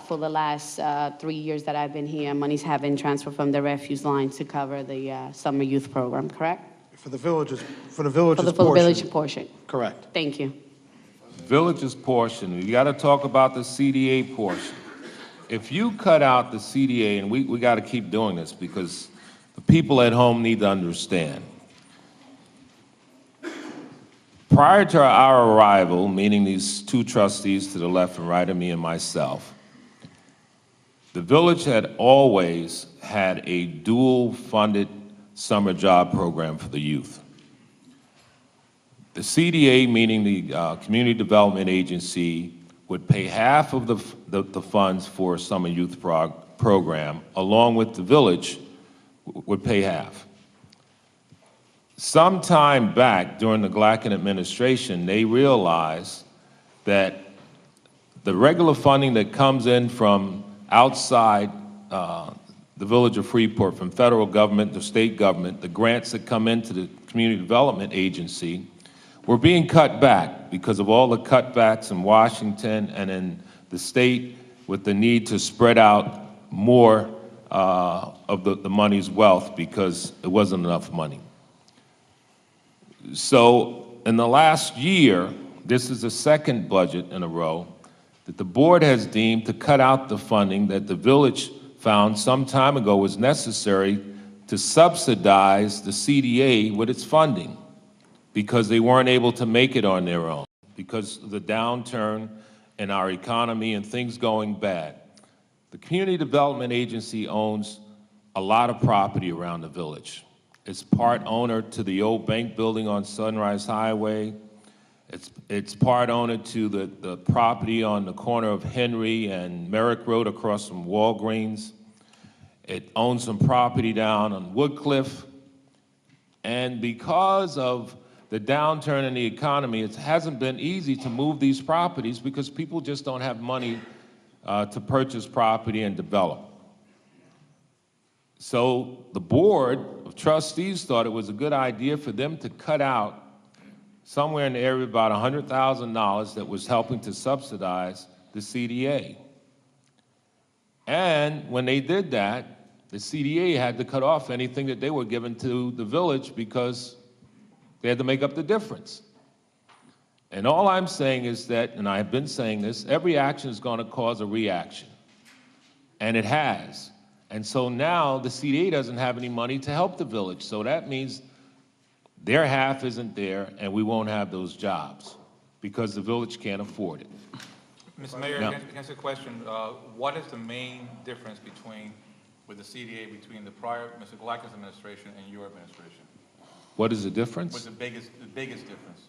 for the last 3 years that I've been here, monies have been transferred from the refuse line to cover the summer youth program, correct? For the village's For the portion. village portion. Correct. Thank you. Village's portion, you got to talk about the CDA portion. If you cut out the CDA, and we got to keep doing this because the people at home need to understand. Prior to our arrival, meaning these two trustees to the left and right of me and myself, the village had always had a dual-funded summer job program for the youth. The CDA, meaning the Community Development Agency, would pay half of the funds for a summer youth program, along with the village would pay half. some time back during the Glacken administration, they realized that the regular funding that comes in from outside the village of Freeport, from federal government, the state government, the grants that come into the community development agency, were being cut back because of all the cutbacks in Washington and in the state, with the need to spread out more of the money's wealth because it wasn't enough money. So in the last year, this is the second budget in a row that the board has deemed to cut out the funding that the village found some time ago was necessary to subsidize the CDA with its funding, because they weren't able to make it on their own, because of the downturn in our economy and things going bad. The Community Development Agency owns a lot of property around the village. It's part owner to the old bank building on Sunrise Highway. It's part owner to the property on the corner of Henry and Merrick Road across from Walgreens. It owns some property down on Woodcliff. And because of the downturn in the economy, it hasn't been easy to move these properties because people just don't have money to purchase property and develop. So the board of trustees thought it was a good idea for them to cut out somewhere in the area of about $100,000 that was helping to subsidize the CDA. And when they did that, the CDA had to cut off anything that they were giving to the village because they had to make up the difference. And all I'm saying is that, and I've been saying this, every action is going to cause a reaction. And it has. And so now the CDA doesn't have any money to help the village. So that means their half isn't there, and we won't have those jobs because the village can't afford it. Mr. Mayor, No. can I ask a question? What is the main difference with the CDA between the prior, Mr. Galactus administration and your administration? What is the difference? What's the biggest difference?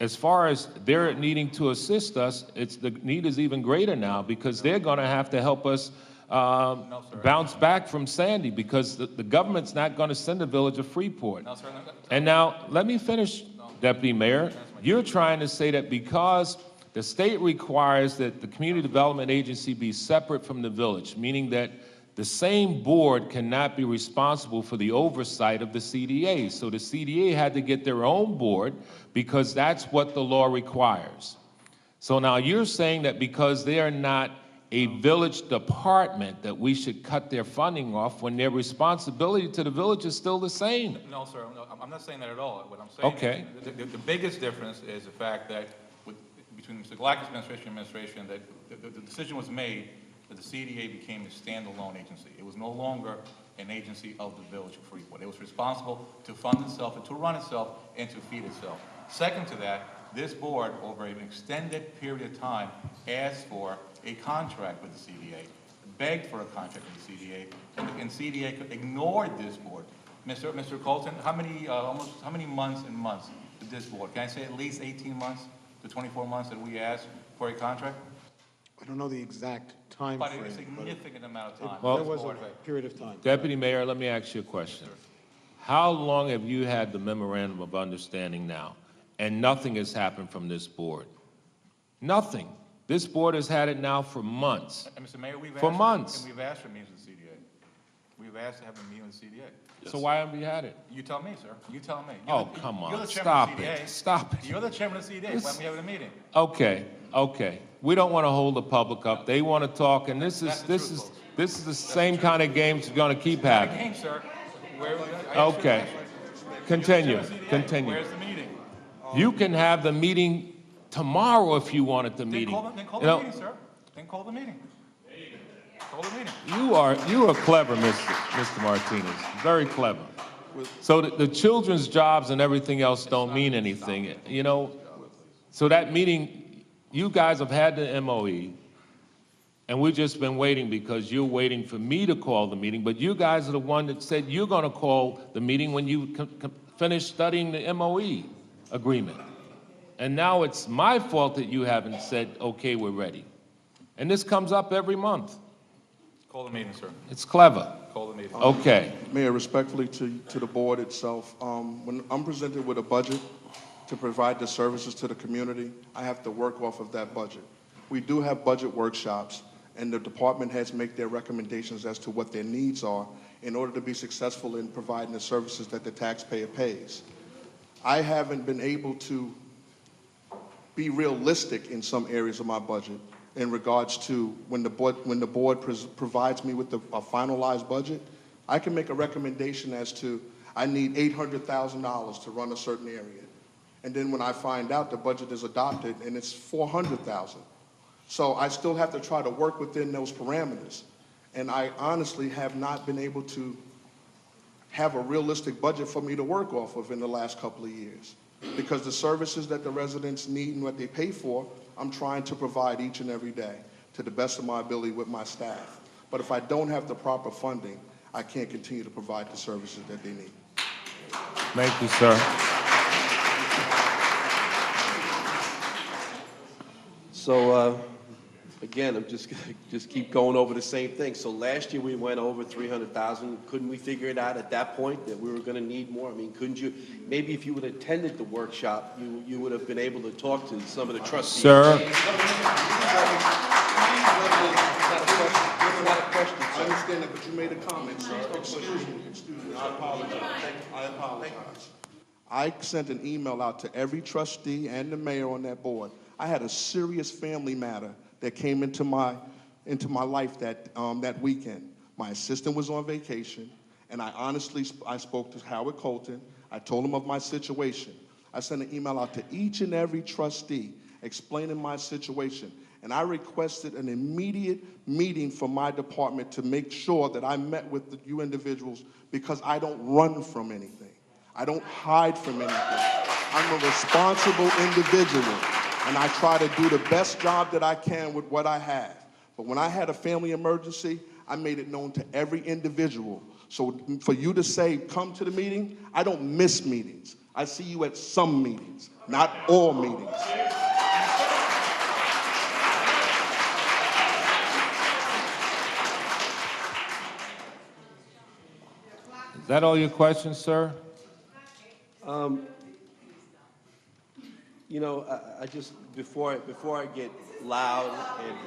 As far as they're needing to assist us, the need is even greater now because they're going to have to help us bounce back from Sandy, because the government's not going to send the village of Freeport. No, sir, no. And now, let me finish, Deputy Mayor. You're trying to say that because the state requires that the Community Development Agency be separate from the village, meaning that the same board cannot be responsible for the oversight of the CDA. So the CDA had to get their own board because that's what the law requires. So now you're saying that because they are not a village department that we should cut their funding off when their responsibility to the village is still the same. No, sir, no, I'm not saying that at all. What I'm saying Okay. is the biggest difference is the fact that between Mr. Galactus administration, that the decision was made that the CDA became a standalone agency. It was no longer an agency of the village of Freeport. It was responsible to fund itself and to run itself and to feed itself. Second to that, this board, over an extended period of time, asked for a contract with the CDA, begged for a contract with the CDA, and CDA ignored this board. Mr. Colton, how many months and months did this board? Can I say at least 18 months to 24 months that we asked for a contract? I don't know the exact time But frame. a significant amount of time. Well- There was a period of time. Deputy Mayor, let me ask you a question. How long have you had the memorandum of understanding now? And nothing has happened from this board. Nothing. This board has had it now for months. And Mr. Mayor, we've For asked months. and we've asked for meetings with the CDA. We've asked to have a meeting with the CDA. So why haven't we had it? You tell me, sir. You tell me. Oh, come You're on. the chairman Stop of the CDA. it. Stop it. You're the chairman of the CDA. Why aren't we having a meeting? Okay. We don't want to hold the public up. They want to talk, and this That's is the truth, folks. the same kind of games we're going to keep Not a having. game, sir. I asked you Okay. a question. Continue. You're the chairman of the CDA. Continue. Where's the meeting? You can have the meeting tomorrow if you wanted the Then meeting. call You the know, meeting, sir. Then call the meeting. Call the meeting. you are clever, Mr. Martinez. Very clever. So the children's jobs and everything else don't mean anything, you know. So that meeting, you guys have had the MOE, and we've just been waiting because you're waiting for me to call the meeting, but you guys are the one that said you're going to call the meeting when you finish studying the MOE agreement. And now it's my fault that you haven't said, okay, we're ready. And this comes up every month. Call the meeting, sir. It's clever. Call the meeting. Okay. Mayor, respectfully to the board itself, when I'm presented with a budget to provide the services to the community, I have to work off of that budget. We do have budget workshops, and the department heads make their recommendations as to what their needs are in order to be successful in providing the services that the taxpayer pays. I haven't been able to be realistic in some areas of my budget in regards to when the board provides me with a finalized budget. I can make a recommendation as to I need $800,000 to run a certain area. And then when I find out the budget is adopted and it's $400,000. So I still have to try to work within those parameters. And I honestly have not been able to have a realistic budget for me to work off of in the last couple of years. Because the services that the residents need and what they pay for, I'm trying to provide each and every day to the best of my ability with my staff. But if I don't have the proper funding, I can't continue to provide the services that they need. Thank you, sir. So, again, I'm just keep going over the same thing. So last year we went over 300,000. Couldn't we figure it out at that point that we were going to need more? I mean, couldn't you, maybe if you would have attended the workshop, you would have been able to talk to some of the trustees. Sir. I understand that, but you made a comment, sir. Excuse me. I apologize. I apologize. I sent an email out to every trustee and the mayor on that board. I had a serious family matter that came into my life that weekend. My assistant was on vacation, and I spoke to Howard Colton. I told him of my situation. I sent an email out to each and every trustee explaining my situation. And I requested an immediate meeting for my department to make sure that I met with you individuals, because I don't run from anything. I don't hide from anything. I'm a responsible individual, and I try to do the best job that I can with what I have. But when I had a family emergency, I made it known to every individual. So for you to say, come to the meeting, I don't miss meetings. I see you at some meetings, not all meetings. Is that all your questions, sir? You know, I just, before I get loud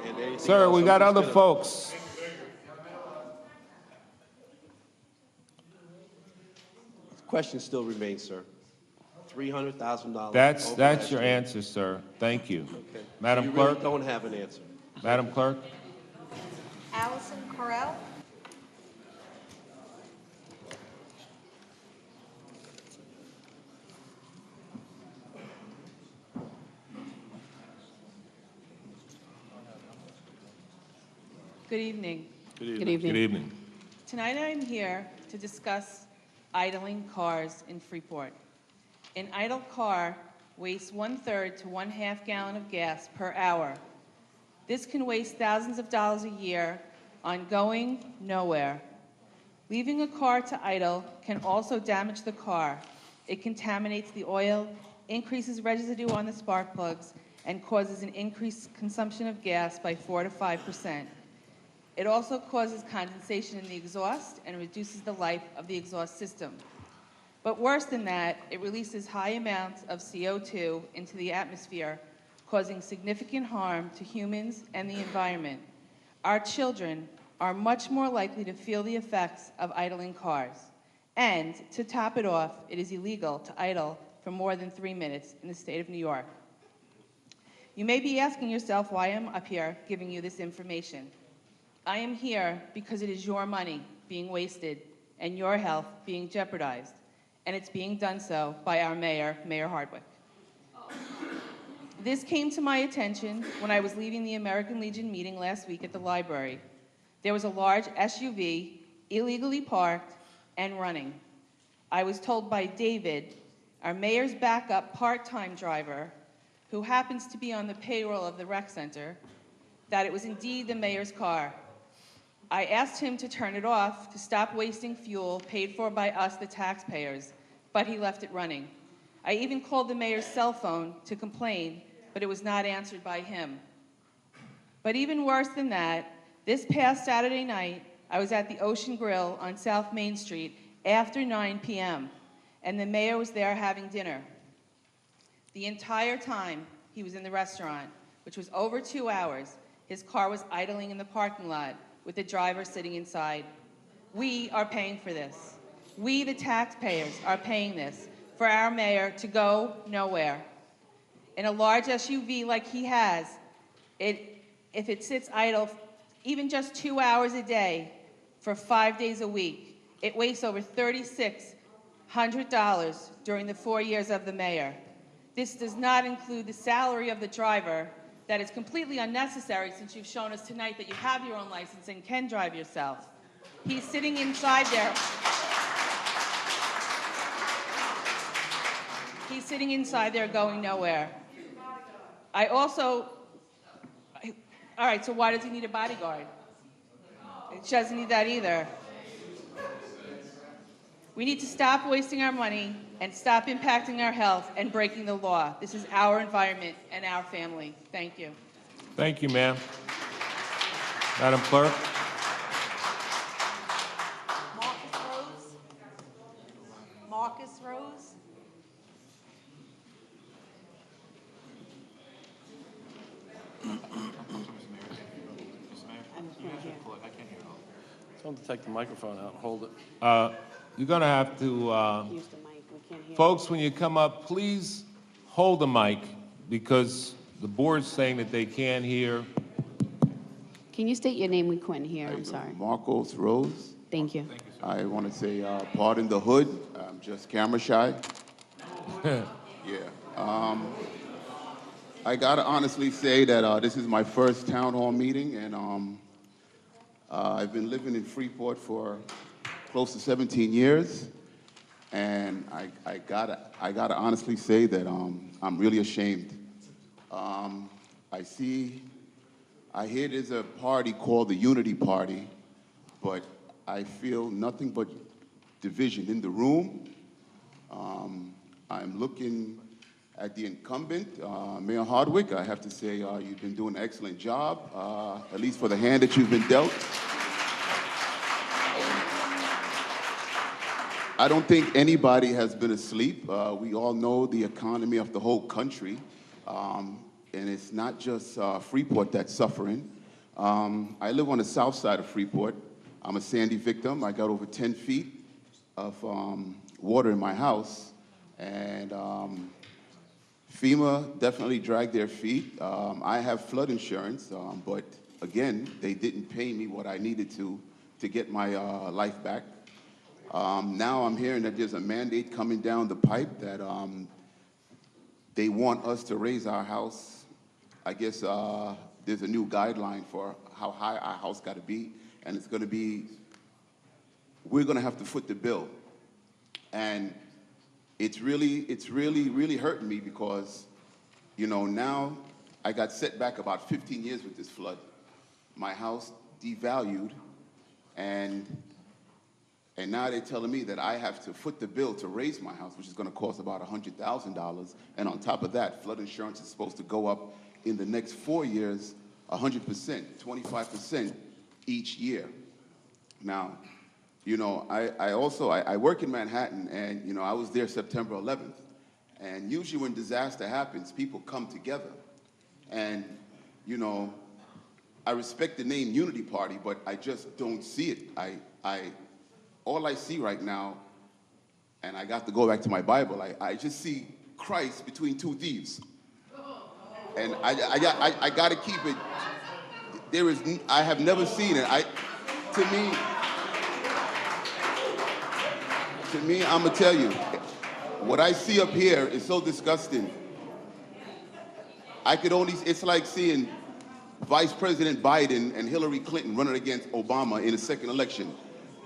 and anything Sir, else, we I'm got just other gonna- folks. The question still remains, sir. $300,000. That's your answer, sir. Thank you. Okay. Madam So you really Clerk? don't have an answer. Madam Clerk? Allison Correll. Good evening. Good evening. Good evening. Tonight I'm here to discuss idling cars in Freeport. An idle car wastes 1/3 to 1/2 gallon of gas per hour. This can waste thousands of dollars a year on going nowhere. Leaving a car to idle can also damage the car. It contaminates the oil, increases residue on the spark plugs, and causes an increased consumption of gas by 4 to 5%. It also causes condensation in the exhaust and reduces the life of the exhaust system. But worse than that, it releases high amounts of CO2 into the atmosphere, causing significant harm to humans and the environment. Our children are much more likely to feel the effects of idling cars. And to top it off, it is illegal to idle for more than 3 minutes in the state of New York. You may be asking yourself why I'm up here giving you this information. I am here because it is your money being wasted and your health being jeopardized, and it's being done so by our mayor, Mayor Hardwick. This came to my attention when I was leaving the American Legion meeting last week at the library. There was a large SUV illegally parked and running. I was told by David, our mayor's backup part-time driver, who happens to be on the payroll of the rec center, that it was indeed the mayor's car. I asked him to turn it off to stop wasting fuel paid for by us, the taxpayers, but he left it running. I even called the mayor's cell phone to complain, but it was not answered by him. But even worse than that, this past Saturday night, I was at the Ocean Grill on South Main Street after 9 p.m., and the mayor was there having dinner. The entire time he was in the restaurant, which was over 2 hours, his car was idling in the parking lot with the driver sitting inside. We are paying for this. We, the taxpayers, are paying this for our mayor to go nowhere. In a large SUV like he has, if it sits idle even just 2 hours a day for 5 days a week, it wastes over $3,600 during the 4 years of the mayor. This does not include the salary of the driver that is completely unnecessary since you've shown us tonight that you have your own license and can drive yourself. He's sitting inside there. He's sitting inside there going nowhere. All right, so why does he need a bodyguard? She doesn't need that either. We need to stop wasting our money and stop impacting our health and breaking the law. This is our environment and our family. Thank you. Thank you, ma'am. Madam Clerk? Marcus Rose? Tell them to take the microphone out and hold it. You're going to have to, Use the mic, we can't hear. folks, when you come up, please hold the mic because the board's saying that they can't hear. Can you state your name? We couldn't hear, I'm sorry. Marcos Rose. Thank you. I want to say, pardon the hood. I'm just camera shy. Yeah. I got to honestly say that this is my first town hall meeting, and I've been living in Freeport for close to 17 years, and I gotta honestly say that I'm really ashamed. I hear there's a party called the Unity Party, but I feel nothing but division in the room. I'm looking at the incumbent, Mayor Hardwick. I have to say you've been doing an excellent job, at least for the hand that you've been dealt. I don't think anybody has been asleep. We all know the economy of the whole country, and it's not just Freeport that's suffering. I live on the south side of Freeport. I'm a Sandy victim. I got over 10 feet of water in my house, and FEMA definitely dragged their feet. I have flood insurance, but again, they didn't pay me what I needed to get my life back. Now I'm hearing that there's a mandate coming down the pipe that they want us to raise our house. I guess there's a new guideline for how high our house got to be, and it's going to be, we're going to have to foot the bill. And it's really hurting me because, you know, now I got set back about 15 years with this flood. My house devalued, and now they're telling me that I have to foot the bill to raise my house, which is going to cost about $100,000. And on top of that, flood insurance is supposed to go up in the next 4 years, 100%, 25% each year. Now, you know, I work in Manhattan, and, you know, I was there September 11th. And usually when disaster happens, people come together. And, you know, I respect the name Unity Party, but I just don't see it. All I see right now, and I got to go back to my Bible, I just see Christ between two thieves. And I got to keep it. I have never seen it. To me, I'm gonna tell you, what I see up here is so disgusting. It's like seeing Vice President Biden and Hillary Clinton running against Obama in a second election.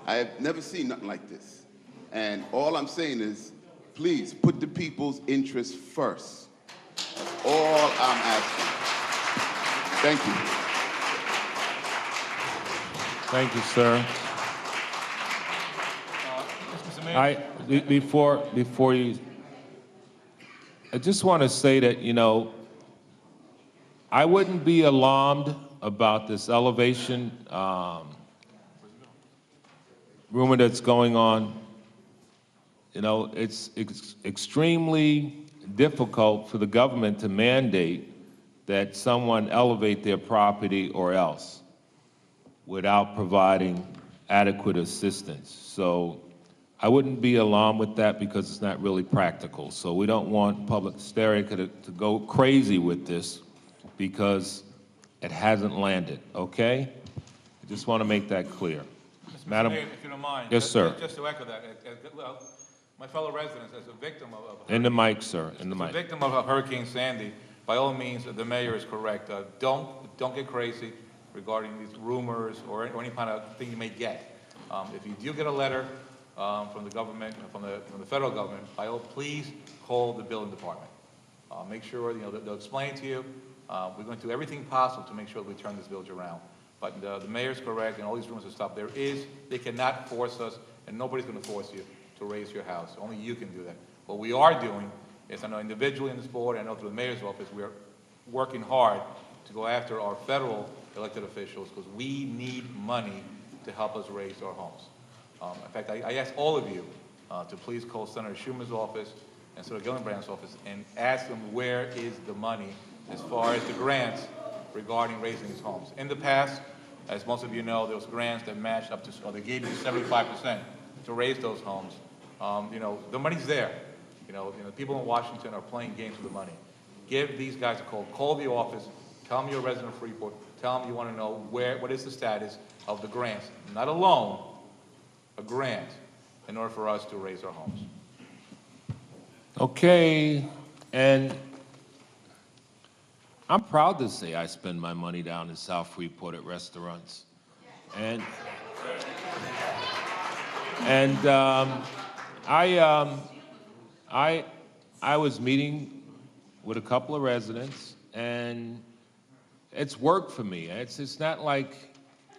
I have never seen nothing like this. And all I'm saying is, please put the people's interests first. That's all I'm asking. Thank you. Thank you, sir. Before you, I just want to say that, you know, I wouldn't be alarmed about this elevation rumor that's going on. It's extremely difficult for the government to mandate that someone elevate their property or else without providing adequate assistance. So I wouldn't be alarmed with that because it's not really practical. So we don't want public hysteria to go crazy with this because it hasn't landed, okay? I just want to make that clear. Mr. Madam, Mayor, if you don't mind. Yes, sir. Just to echo that, well, my fellow residents, as a victim of In the mic, sir, in the as a mic. victim of Hurricane Sandy, by all means, the mayor is correct. Don't get crazy regarding these rumors or any kind of thing you may get. If you do get a letter from the government, from the federal government, please call the building department. Make sure they'll explain to you. We're going to do everything possible to make sure that we turn this village around. But the mayor's correct, and all these rumors and stuff. They cannot force us, and nobody's going to force you to raise your house. Only you can do that. What we are doing is, I know individually in this board, I know through the mayor's office, we are working hard to go after our federal elected officials because we need money to help us raise our homes. In fact, I ask all of you to please call Senator Schumer's office and Senator Gillibrand's office and ask them where is the money as far as the grants regarding raising these homes. In the past, as most of you know, there was grants that matched up to, or they gave you 75% to raise those homes. The money's there. People in Washington are playing games with the money. Give these guys a call. Call the office. Tell them you're a resident of Freeport. Tell them you want to know what is the status of the grants. Not a loan, a grant, in order for us to raise our homes. Okay, and I'm proud to say I spend my money down in South Freeport at restaurants. And I was meeting with a couple of residents, and it's work for me. It's not like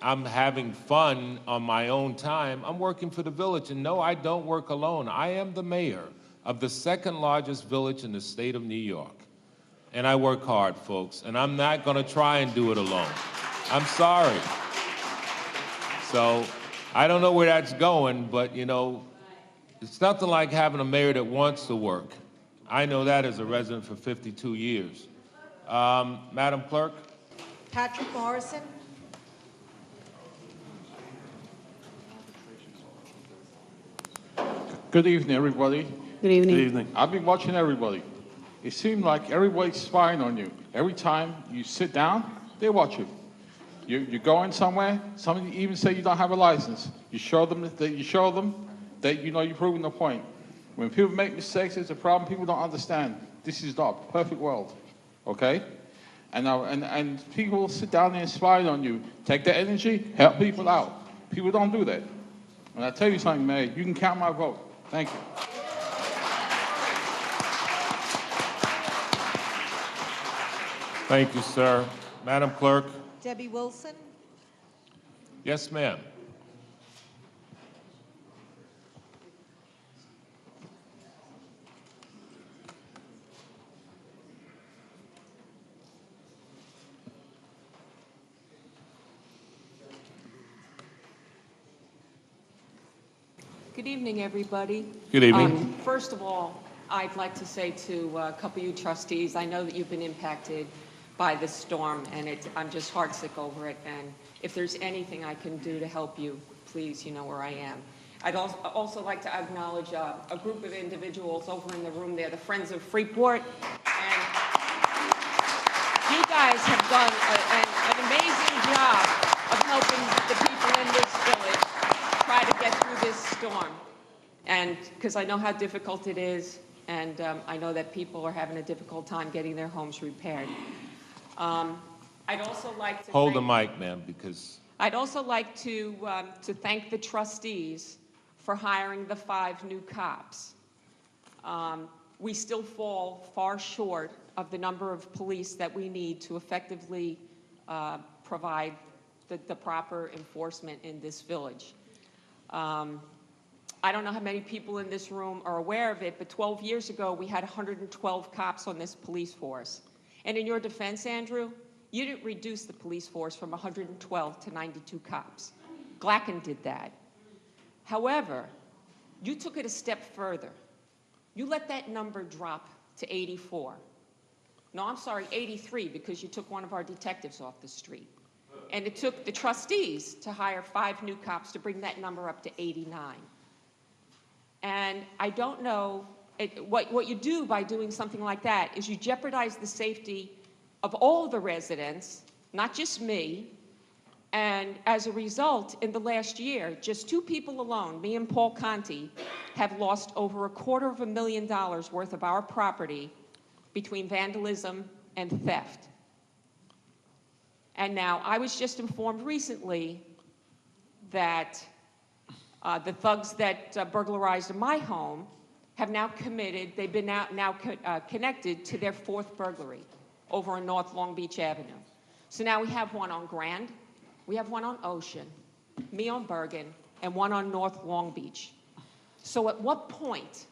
I'm having fun on my own time. I'm working for the village, and no, I don't work alone. I am the mayor of the second largest village in the state of New York. And I work hard, folks, and I'm not gonna try and do it alone. I'm sorry. So I don't know where that's going, but it's nothing like having a mayor that wants to work. I know that as a resident for 52 years. Madam Clerk? Patrick Morrison. Good evening, everybody. Good evening. Good evening. I've been watching everybody. It seems like everybody's spying on you. Every time you sit down, they watch you. You're going somewhere, somebody even say you don't have a license. You show them that you're proving the point. When people make mistakes, it's a problem people don't understand. This is not a perfect world, okay? And people sit down there and spy on you. Take that energy, help people out. People don't do that. And I tell you something, Mayor, you can count my vote. Thank you. Thank you, sir. Madam Clerk? Debbie Wilson. Yes, ma'am. Good evening, everybody. Good evening. First of all, I'd like to say to a couple of you trustees, I know that you've been impacted by this storm, and I'm just heartsick over it. And if there's anything I can do to help you, please, you know where I am. I'd also like to acknowledge a group of individuals over in the room there, the Friends of Freeport. And you guys have done an amazing job of helping the people in this village try to get through this storm. And because I know how difficult it is, and I know that people are having a difficult time getting their homes repaired. I'd also like to Hold the mic, ma'am, because... I'd also like to thank the trustees for hiring the 5 new cops. We still fall far short of the number of police that we need to effectively provide the proper enforcement in this village. I don't know how many people in this room are aware of it, but 12 years ago, we had 112 cops on this police force. And in your defense, Andrew, you didn't reduce the police force from 112 to 92 cops. Glacken did that. However, you took it a step further. You let that number drop to 84. No, I'm sorry, 83, because you took one of our detectives off the street. And it took the trustees to hire 5 new cops to bring that number up to 89. And I don't know, what you do by doing something like that is you jeopardize the safety of all the residents, not just me. And as a result, in the last year, just 2 people alone, me and Paul Conti, have lost over $250,000 worth of our property between vandalism and theft. And now, I was just informed recently that the thugs that burglarized my home have now committed, they've been now connected to their 4th burglary over on North Long Beach Avenue. So now we have one on Grand, we have one on Ocean, me on Bergen, and one on North Long Beach. So at what point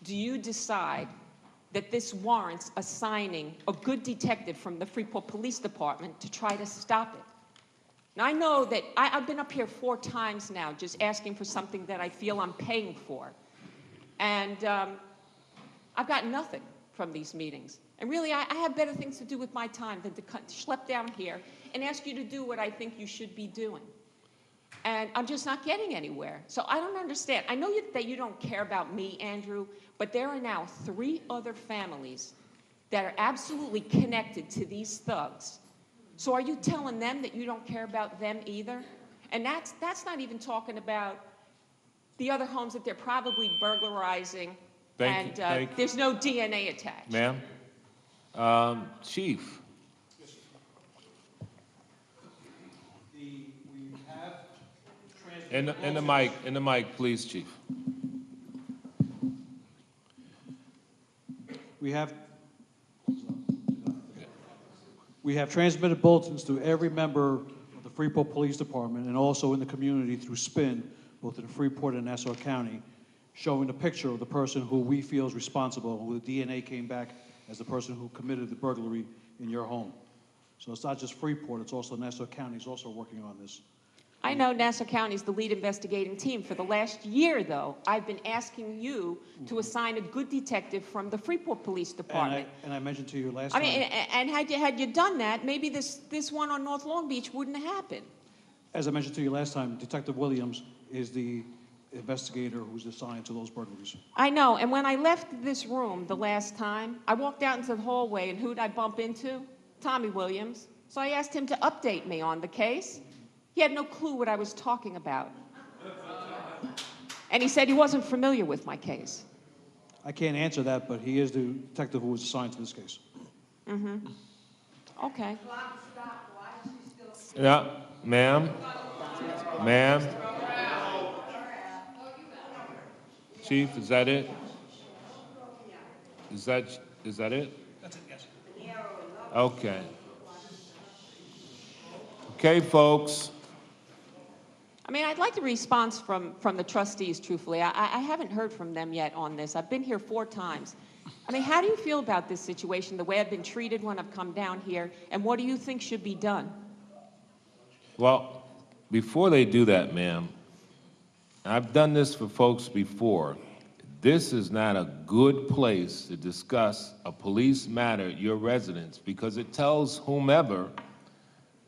do you decide that this warrants assigning a good detective from the Freeport Police Department to try to stop it? Now, I know that I've been up here 4 times now just asking for something that I feel I'm paying for. And I've got nothing from these meetings. And really, I have better things to do with my time than to schlep down here and ask you to do what I think you should be doing. And I'm just not getting anywhere. So I don't understand. I know that you don't care about me, Andrew, but there are now 3 other families that are absolutely connected to these thugs. So are you telling them that you don't care about them either? And that's not even talking about the other homes that they're probably burglarizing, Thank you. There's no DNA attached. Ma'am? Chief? In the mic, please, Chief. We have transmitted bulletins to every member of the Freeport Police Department and also in the community through SPIN, both in Freeport and Nassau County, showing a picture of the person who we feel is responsible, who the DNA came back as the person who committed the burglary in your home. So it's not just Freeport, it's also Nassau County is also working on this. I know Nassau County is the lead investigating team. For the last year, though, I've been asking you to assign a good detective from the Freeport Police Department. And I mentioned to you last I time. mean, and had you done that, maybe this one on North Long Beach wouldn't have happened. As I mentioned to you last time, Detective Williams is the investigator who's assigned to those burglaries. I know, and when I left this room the last time, I walked out into the hallway, and who'd I bump into? Tommy Williams. So I asked him to update me on the case. He had no clue what I was talking about. And he said he wasn't familiar with my case. I can't answer that, but he is the detective who was assigned to this case. Mm-hmm. Okay. Yeah, ma'am? Ma'am? Chief, is that it? Is that it? That's it, yes. Okay. Okay, folks. I mean, I'd like the response from the trustees, truthfully. I haven't heard from them yet on this. I've been here 4 times. I mean, how do you feel about this situation, the way I've been treated when I've come down here, and what do you think should be done? Well, before they do that, ma'am, I've done this for folks before. This is not a good place to discuss a police matter at your residence because it tells whomever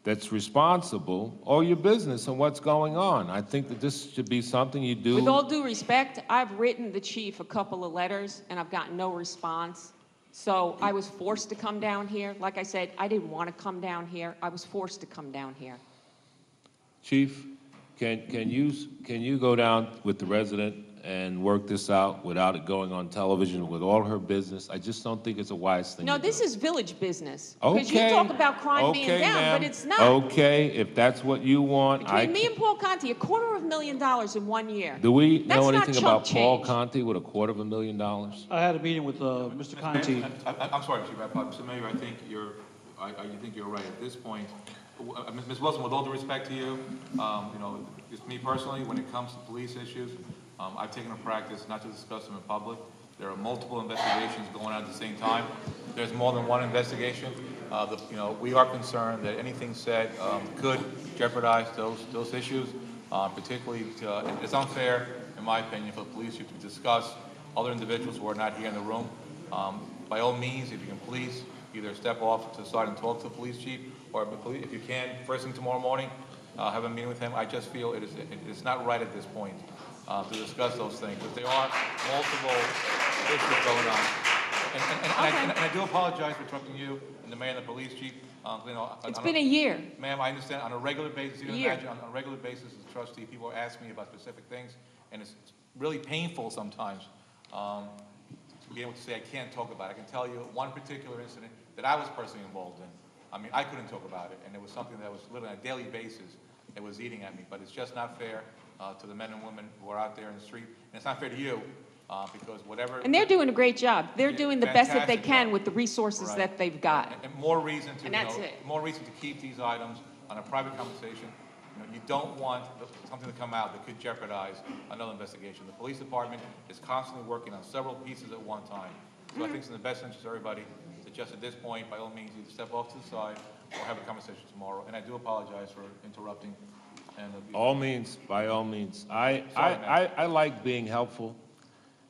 that's responsible or your business and what's going on. I think that this should be something you do. With all due respect, I've written the chief a couple of letters, and I've gotten no response. So I was forced to come down here. Like I said, I didn't want to come down here. I was forced to come down here. Chief, can you go down with the resident and work this out without it going on television with all her business? I just don't think it's a wise thing. No, to this do. is village business. Okay. Because you talk about crime being down, ma'am. but it's not. Okay, if that's what you want, Between me and Paul Conti, $250,000 in 1 year. Do we That's know not anything chump about Paul change. Conti with $250,000? I had a meeting with Mr. Conti. I'm sorry, Chief, I apologize. Mr. Mayor, I think you're right. At this point, Ms. Wilson, with all due respect to you, just me personally, when it comes to police issues, I've taken a practice not to discuss them in public. There are multiple investigations going on at the same time. There's more than one investigation. We are concerned that anything said could jeopardize those issues. Particularly, it's unfair, in my opinion, for the police chief to discuss other individuals who are not here in the room. By all means, if you can please, either step off to the side and talk to the police chief, or if you can, first thing tomorrow morning, have a meeting with him. I just feel it's not right at this point to discuss those things, because there are multiple issues going on. And I do apologize for interrupting you and the mayor and the police chief. It's been a year. Ma'am, I understand on a regular basis, you can Year. imagine, on a regular basis as a trustee, people are asking me about specific things, and it's really painful sometimes to be able to say I can't talk about it. I can tell you one particular incident that I was personally involved in. I mean, I couldn't talk about it, and it was something that was literally on a daily basis. It was eating at me, but it's just not fair to the men and women who are out there in the street, and it's not fair to you, because whatever... And they're doing a great job. They're doing the best that they Fantastic can job. with the resources Right. that they've got. And more reason to, And that's it. more reason to keep these items on a private conversation. You don't want something to come out that could jeopardize another investigation. The police department is constantly working on several pieces at one time. So I think it's in the best interest of everybody to just at this point, by all means, either step off to the side or have a conversation tomorrow. And I do apologize for interrupting. And All means, by all means. Sorry, ma'am. I like being helpful,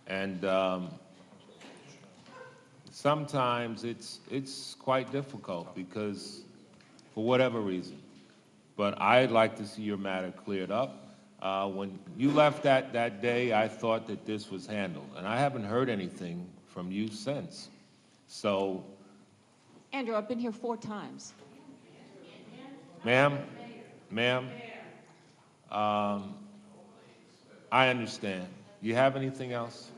and sometimes it's quite difficult because, for whatever reason. But I'd like to see your matter cleared up. When you left that day, I thought that this was handled, and I haven't heard anything from you since. So, Andrew, I've been here 4 times. ma'am, I understand. You have anything else?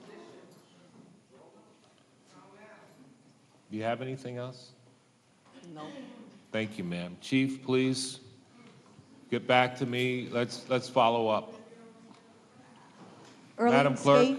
Do you have anything else? No. Thank you, ma'am. Chief, please get back to me. Let's follow up. Madam Clerk.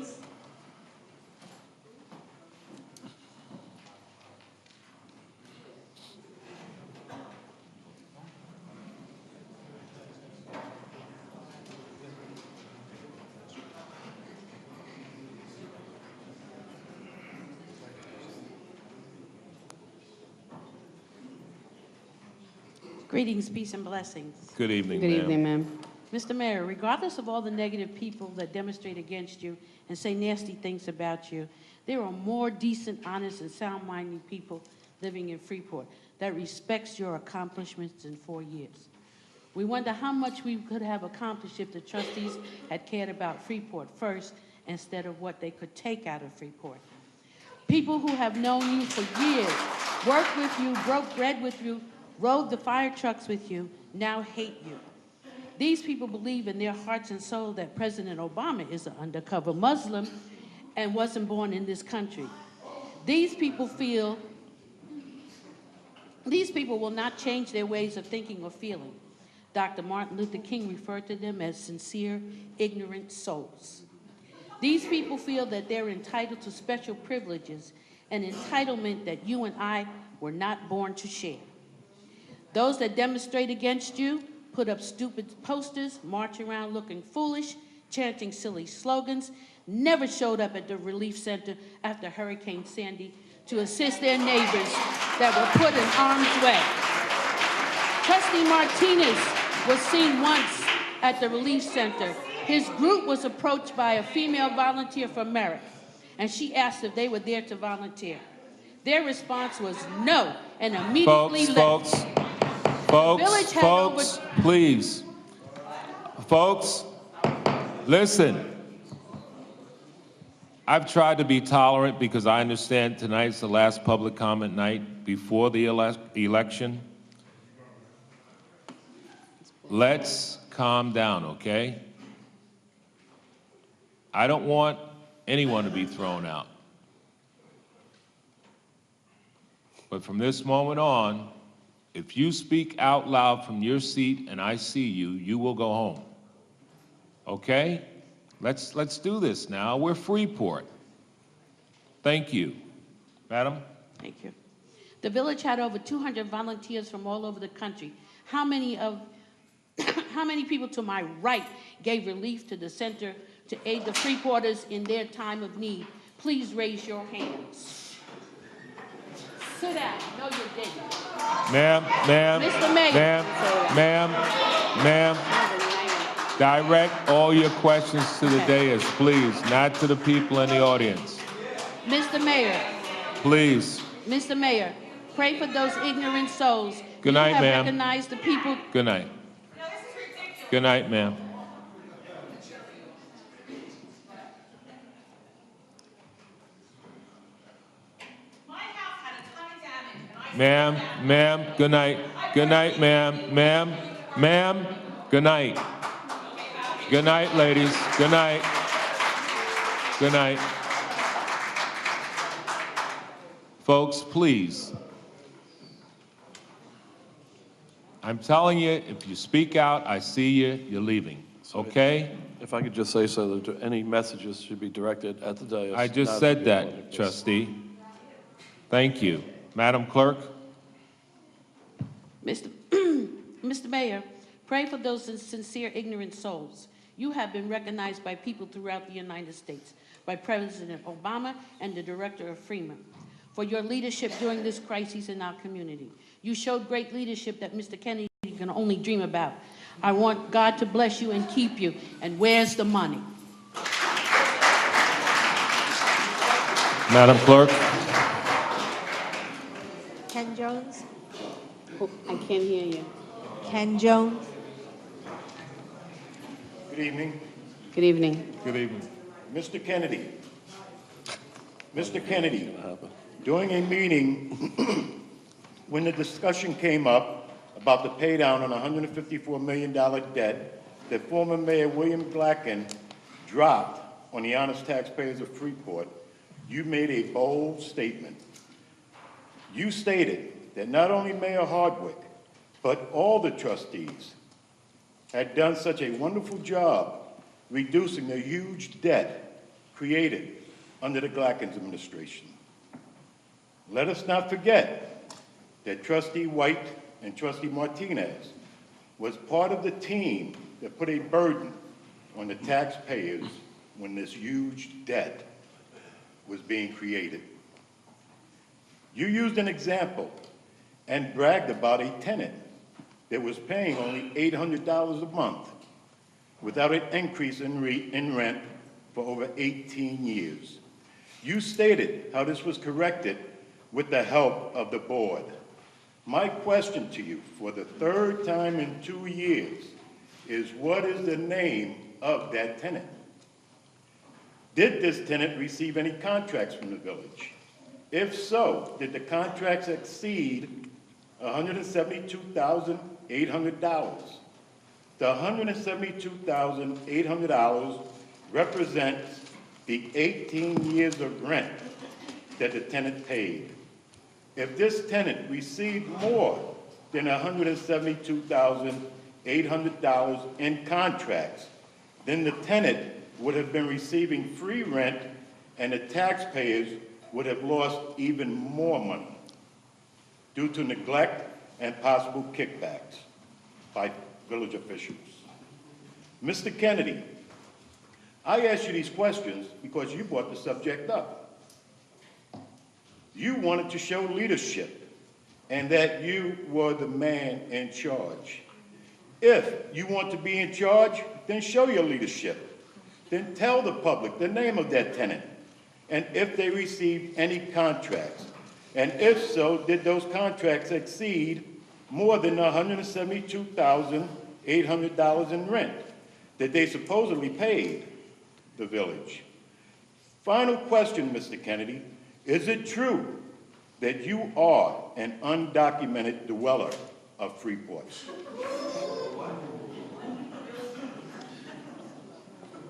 Greetings, peace, and blessings. Good evening, Good ma'am. evening, ma'am. Mr. Mayor, regardless of all the negative people that demonstrate against you and say nasty things about you, there are more decent, honest, and sound-minded people living in Freeport that respects your accomplishments in 4 years. We wonder how much we could have accomplished if the trustees had cared about Freeport first instead of what they could take out of Freeport. People who have known you for years, worked with you, broke bread with you, rode the fire trucks with you, now hate you. These people believe in their hearts and soul that President Obama is an undercover Muslim and wasn't born in this country. These people will not change their ways of thinking or feeling. Dr. Martin Luther King referred to them as sincere, ignorant souls. These people feel that they're entitled to special privileges, an entitlement that you and I were not born to share. Those that demonstrate against you, put up stupid posters, march around looking foolish, chanting silly slogans, never showed up at the relief center after Hurricane Sandy to assist their neighbors that were put in harm's way. Trustee Martinez was seen once at the relief center. His group was approached by a female volunteer from Merrick, and she asked if they were there to volunteer. Their response was no, and immediately left. Folks, please. Folks, listen. I've tried to be tolerant because I understand tonight's the last public comment night before the election. Let's calm down, okay? I don't want anyone to be thrown out. But from this moment on, if you speak out loud from your seat and I see you, you will go home. Okay? Let's do this now. We're Freeport. Thank you. Madam? Thank you. The village had over 200 volunteers from all over the country. How many people to my right gave relief to the center to aid the Freeporters in their time of need? Please raise your hands. Sit down. No, you didn't. Ma'am, Mr. Mayor. ma'am. Direct all your questions to the dais, please, not to the people in the audience. Mr. Mayor, Please. Mr. Mayor, pray for those ignorant souls. Good night, You have ma'am. recognized the people. Good night. Good night, ma'am. Ma'am, good night. Good night, ma'am, good night. Good night, ladies. Good night. Good night. Folks, please. I'm telling you, if you speak out, I see you, you're leaving, okay? If I could just say so, that any messages should be directed at the dais. I just not said to the that, audience. trustee. Thank you. Madam Clerk? Mr. Mayor, pray for those sincere, ignorant souls. You have been recognized by people throughout the United States, by President Obama and the Director of FEMA, for your leadership during this crisis in our community. You showed great leadership that Mr. Kennedy can only dream about. I want God to bless you and keep you. And where's the money? Madam Clerk? Ken Jones? Oh, I can't hear you. Ken Jones? Good evening. Good evening. Good evening. Mr. Kennedy. Mr. Kennedy, during a meeting, when the discussion came up about the pay down on a $154 million debt that former Mayor William Glacken dropped on the honest taxpayers of Freeport, you made a bold statement. You stated that not only Mayor Hardwick, but all the trustees had done such a wonderful job reducing the huge debt created under the Glackens administration. Let us not forget that Trustee White and Trustee Martinez was part of the team that put a burden on the taxpayers when this huge debt was being created. You used an example and bragged about a tenant that was paying only $800 a month without an increase in rent for over 18 years. You stated how this was corrected with the help of the board. My question to you for the third time in 2 years is, what is the name of that tenant? Did this tenant receive any contracts from the village? If so, did the contracts exceed $172,800? The $172,800 represents the 18 years of rent that the tenant paid. If this tenant received more than $172,800 in contracts, then the tenant would have been receiving free rent and the taxpayers would have lost even more money due to neglect and possible kickbacks by village officials. Mr. Kennedy, I asked you these questions because you brought the subject up. You wanted to show leadership and that you were the man in charge. If you want to be in charge, then show your leadership. Then tell the public the name of that tenant and if they received any contracts. And if so, did those contracts exceed more than $172,800 in rent that they supposedly paid the village? Final question, Mr. Kennedy. Is it true that you are an undocumented dweller of Freeport?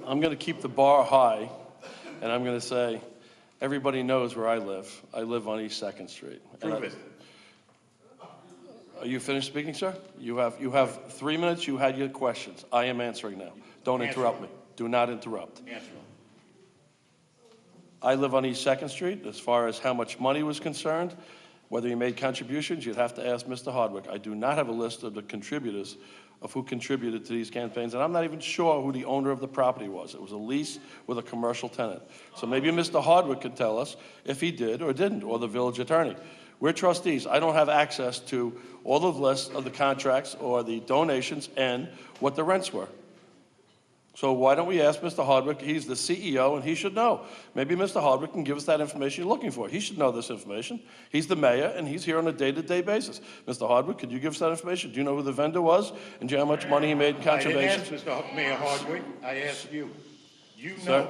I'm going to keep the bar high, and I'm going to say, everybody knows where I live. I live on East 2nd Street. Prove it. Are you finished speaking, sir? You have 3 minutes. You had your questions. I am answering now. Don't interrupt me. Do not interrupt. Answer them. I live on East 2nd Street. As far as how much money was concerned, whether you made contributions, you'd have to ask Mr. Hardwick. I do not have a list of the contributors of who contributed to these campaigns, and I'm not even sure who the owner of the property was. It was a lease with a commercial tenant. So maybe Mr. Hardwick could tell us if he did or didn't, or the village attorney. We're trustees. I don't have access to all the lists of the contracts or the donations and what the rents were. So why don't we ask Mr. Hardwick? He's the CEO and he should know. Maybe Mr. Hardwick can give us that information you're looking for. He should know this information. He's the mayor and he's here on a day-to-day basis. Mr. Hardwick, could you give us that information? Do you know who the vendor was? And do you know how much money he made in conservation? I didn't ask Mr. Mayor Hardwick, I asked you. You Sir? know.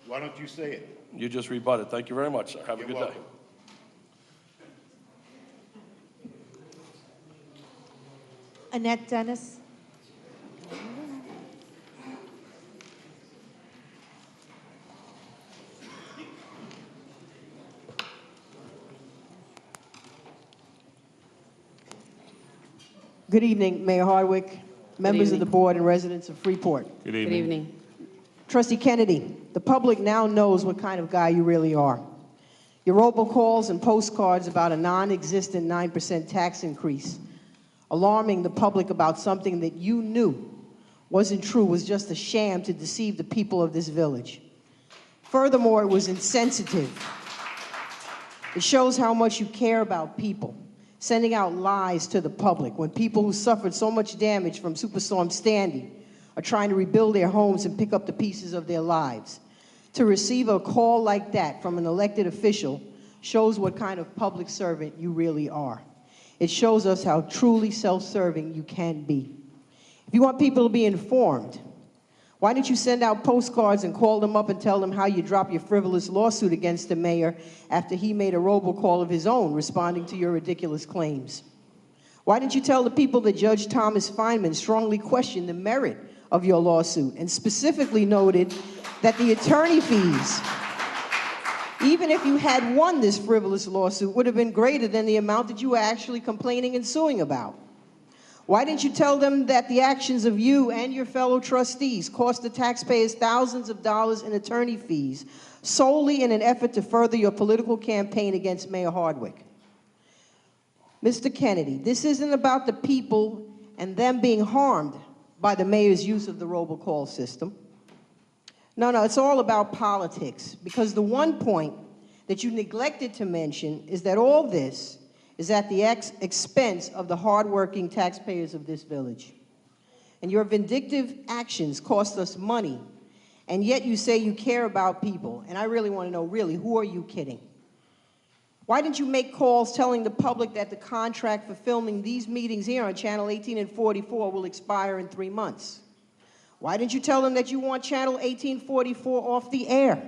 Why don't you say it? You just rebutted. Thank you very much, sir. Have a You're good day. welcome. Annette Dennis. Good evening, Mayor Hardwick, members of the board, and residents of Freeport. Good Good evening. Trustee Kennedy, the public now knows what kind of guy you really are. Your robocalls and postcards about a non-existent 9% tax increase, alarming the public about something that you knew wasn't true, was just a sham to deceive the people of this village. Furthermore, it was insensitive. It shows how much you care about people, sending out lies to the public when people who suffered so much damage from Superstorm Sandy are trying to rebuild their homes and pick up the pieces of their lives. To receive a call like that from an elected official shows what kind of public servant you really are. It shows us how truly self-serving you can be. If you want people to be informed, why didn't you send out postcards and call them up and tell them how you dropped your frivolous lawsuit against the mayor after he made a robocall of his own responding to your ridiculous claims? Why didn't you tell the people that Judge Thomas Feinman strongly questioned the merit of your lawsuit and specifically noted that the attorney fees, even if you had won this frivolous lawsuit, would have been greater than the amount that you were actually complaining and suing about? Why didn't you tell them that the actions of you and your fellow trustees cost the taxpayers thousands of dollars in attorney fees solely in an effort to further your political campaign against Mayor Hardwick? Mr. Kennedy, this isn't about the people and them being harmed by the mayor's use of the robocall system. No, it's all about politics, because the one point that you neglected to mention is that all this is at the expense of the hardworking taxpayers of this village. And your vindictive actions cost us money, and yet you say you care about people. And I really want to know, really, who are you kidding? Why didn't you make calls telling the public that the contract for filming these meetings here on Channel 18 and 44 will expire in 3 months? Why didn't you tell them that you want Channel 1844 off the air?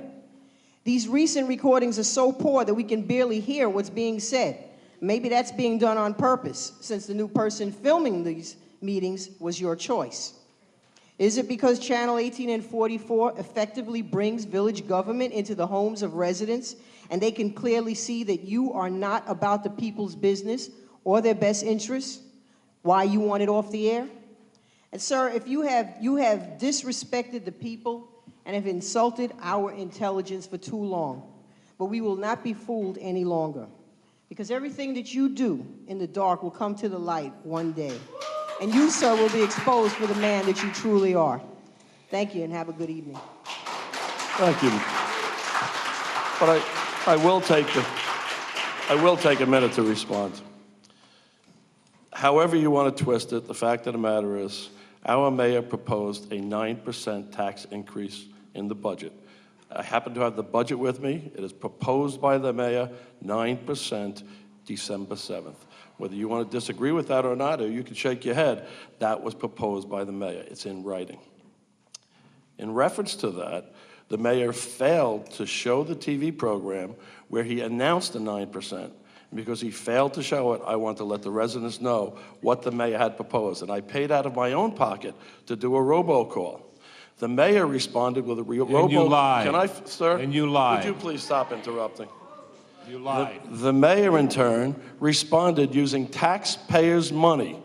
These recent recordings are so poor that we can barely hear what's being said. Maybe that's being done on purpose, since the new person filming these meetings was your choice. Is it because Channel 18 and 44 effectively brings village government into the homes of residents, and they can clearly see that you are not about the people's business or their best interests? Why you want it off the air? And sir, if you have disrespected the people and have insulted our intelligence for too long, but we will not be fooled any longer. Because everything that you do in the dark will come to the light one day. And you, sir, will be exposed for the man that you truly are. Thank you, and have a good evening. Thank you. But I will take a minute to respond. However you want to twist it, the fact of the matter is, our mayor proposed a 9% tax increase in the budget. I happen to have the budget with me. It is proposed by the mayor, 9%, December 7th. Whether you want to disagree with that or not, or you can shake your head, that was proposed by the mayor. It's in writing. In reference to that, the mayor failed to show the TV program where he announced the 9%. Because he failed to show it, I want to let the residents know what the mayor had proposed. And I paid out of my own pocket to do a robocall. The mayor responded with a robocall. And you lied. Can I, sir? And you lied. Would you please stop interrupting? You lied. The mayor, in turn, responded using taxpayers' money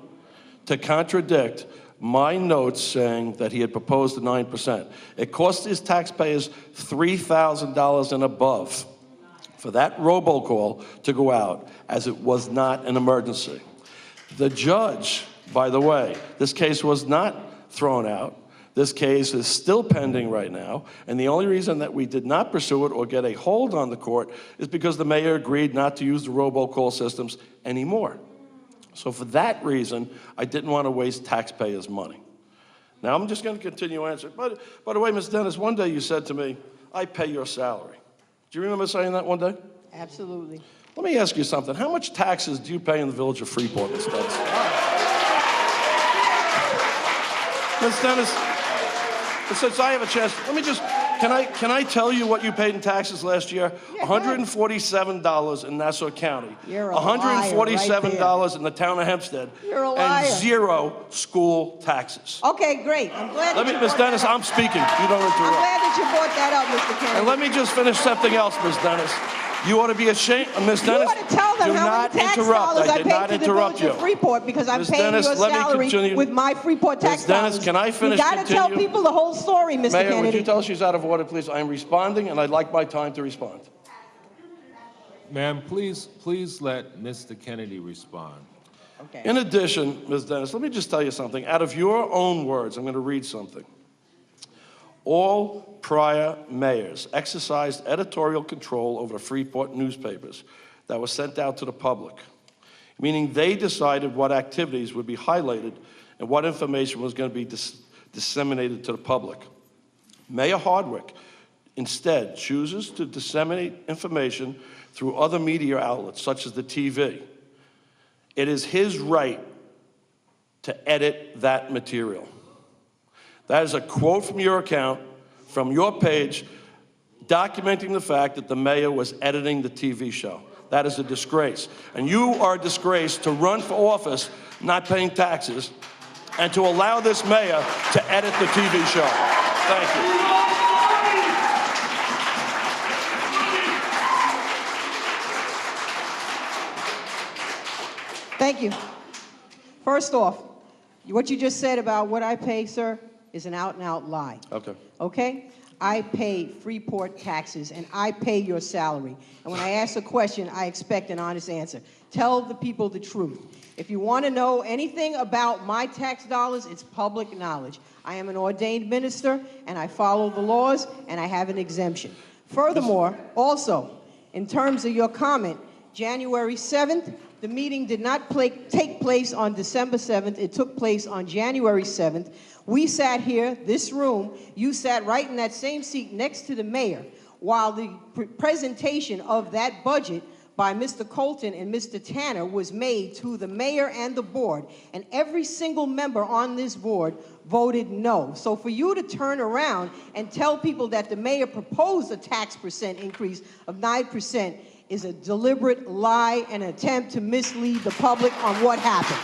to contradict my notes saying that he had proposed the 9%. It cost his taxpayers $3,000 and above for that robocall to go out, as it was not an emergency. The judge, by the way, this case was not thrown out. This case is still pending right now, and the only reason that we did not pursue it or get a hold on the court is because the mayor agreed not to use the robocall systems anymore. So for that reason, I didn't want to waste taxpayers' money. Now, I'm just going to continue answering. But by the way, Ms. Dennis, one day you said to me, I pay your salary. Do you remember saying that one day? Absolutely. Let me ask you something. How much taxes do you pay in the village of Freeport, Ms. Dennis? Ms. Dennis, since I have a chance, let me just, can I tell you what you paid in taxes last year? Yeah, $147 in Nassau County. You're a liar $147 in the town of Hempstead. You're a liar. And 0 school taxes. Okay, great. I'm glad that you Ms. brought Dennis, that up. I'm speaking. You don't I'm interrupt. glad that you brought that up, Mr. Kennedy. And let me just finish something else, Ms. Dennis. You ought to be ashamed, Ms. Dennis. You ought to tell them do how not many tax interrupt. dollars I I did paid not to the interrupt village you. of Freeport because I'm Ms. paying Dennis, your let me salary continue. with my Freeport tax Ms. Dennis, dollars. can I finish? You got to tell continue? people the whole story, Mr. Mayor, Kennedy. would you tell her she's out of order, please? I am responding, and I'd like my time to respond. Ma'am, please let Mr. Kennedy respond. Okay. In addition, Ms. Dennis, let me just tell you something. Out of your own words, I'm going to read something. All prior mayors exercised editorial control over the Freeport newspapers that were sent out to the public, meaning they decided what activities would be highlighted and what information was going to be disseminated to the public. Mayor Hardwick instead chooses to disseminate information through other media outlets, such as the TV. It is his right to edit that material. That is a quote from your account, from your page, documenting the fact that the mayor was editing the TV show. That is a disgrace. And you are a disgrace to run for office not paying taxes and to allow this mayor to edit the TV show. Thank you. Thank you. First off, what you just said about what I pay, sir, is an out-and-out lie. Okay. Okay? I pay Freeport taxes, and I pay your salary. And when I ask a question, I expect an honest answer. Tell the people the truth. If you want to know anything about my tax dollars, it's public knowledge. I am an ordained minister, and I follow the laws, and I have an exemption. Furthermore, also, in terms of your comment, January 7th, the meeting did not take place on December 7th. It took place on January 7th. We sat here, this room, you sat right in that same seat next to the mayor while the presentation of that budget by Mr. Colton and Mr. Tanner was made to the mayor and the board, and every single member on this board voted no. So for you to turn around and tell people that the mayor proposed a tax percent increase of 9% is a deliberate lie and an attempt to mislead the public on what happened.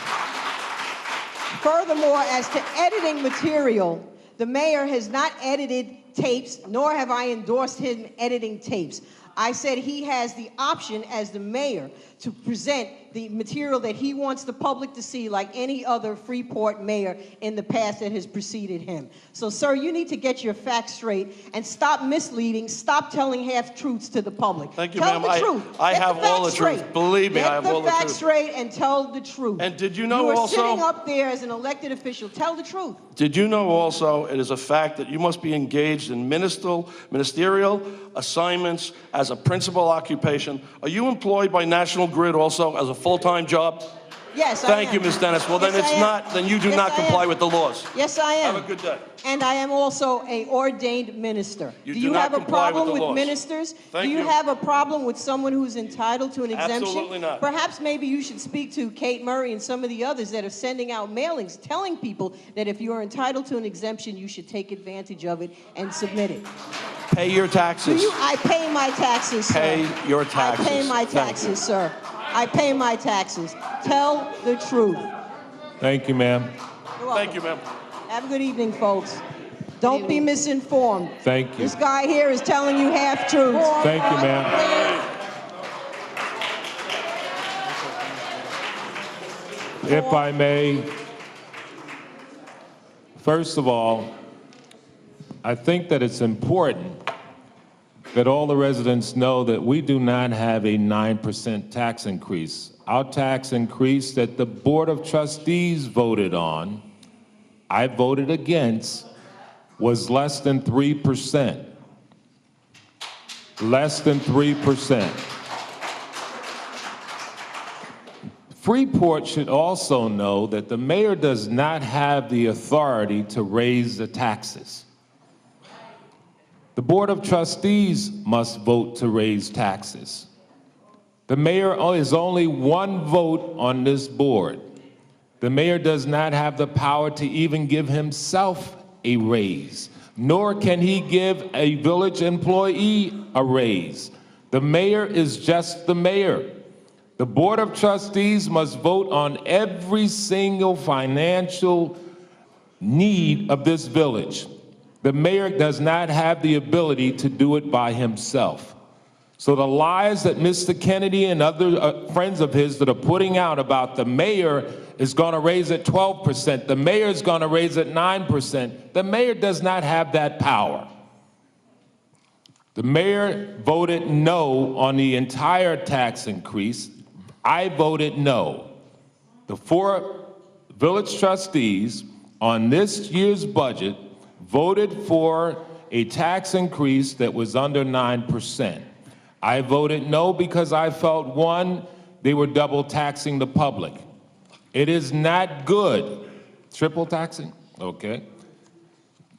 Furthermore, as to editing material, the mayor has not edited tapes, nor have I endorsed him editing tapes. I said he has the option as the mayor to present the material that he wants the public to see, like any other Freeport mayor in the past that has preceded him. So, sir, you need to get your facts straight and stop misleading, stop telling half-truths to the public. Thank you, tell ma'am. the truth. I Get have all the facts truth. straight. Believe me, I have all the Get the facts truth. straight and tell the truth. And did you know You are also- sitting up there as an elected official. Tell the truth. Did you know also it is a fact that you must be engaged in ministerial assignments as a principal occupation? Are you employed by National Grid also as a full-time job? Yes, I Thank am. you, Ms. Dennis. Well, then Yes, I it's am. not, then you do Yes, not I comply am. with the laws. Yes, I am. Have a good day. And I am also an ordained minister. You do do you not have a comply with problem the with laws. ministers? Thank do you you. have a problem with someone who's entitled to an exemption? Absolutely not. Perhaps maybe you should speak to Kate Murray and some of the others that are sending out mailings telling people that if you are entitled to an exemption, you should take advantage of it and submit it. Pay your taxes. I pay my taxes, sir. Pay your taxes. I pay my Thank taxes, sir. I pay my taxes. Tell the truth. Thank you, ma'am. You're welcome. Thank you, ma'am. Have a good evening, folks. Don't be misinformed. Thank you. This guy here is telling you half-truths. Thank you, ma'am. If I may, first of all, I think that it's important that all the residents know that we do not have a 9% tax increase. Our tax increase that the Board of Trustees voted on, I voted against, was less than 3%. Less than 3%. Freeport should also know that the mayor does not have the authority to raise the taxes. The Board of Trustees must vote to raise taxes. The mayor is only one vote on this board. The mayor does not have the power to even give himself a raise, nor can he give a village employee a raise. The mayor is just the mayor. The Board of Trustees must vote on every single financial need of this village. The mayor does not have the ability to do it by himself. So the lies that Mr. Kennedy and other friends of his that are putting out about the mayor is going to raise it 12%, the mayor is going to raise it 9%, the mayor does not have that power. The mayor voted no on the entire tax increase. I voted no. The 4 village trustees on this year's budget voted for a tax increase that was under 9%. I voted no because I felt, one, they were double taxing the public. It is not good. Triple taxing? Okay.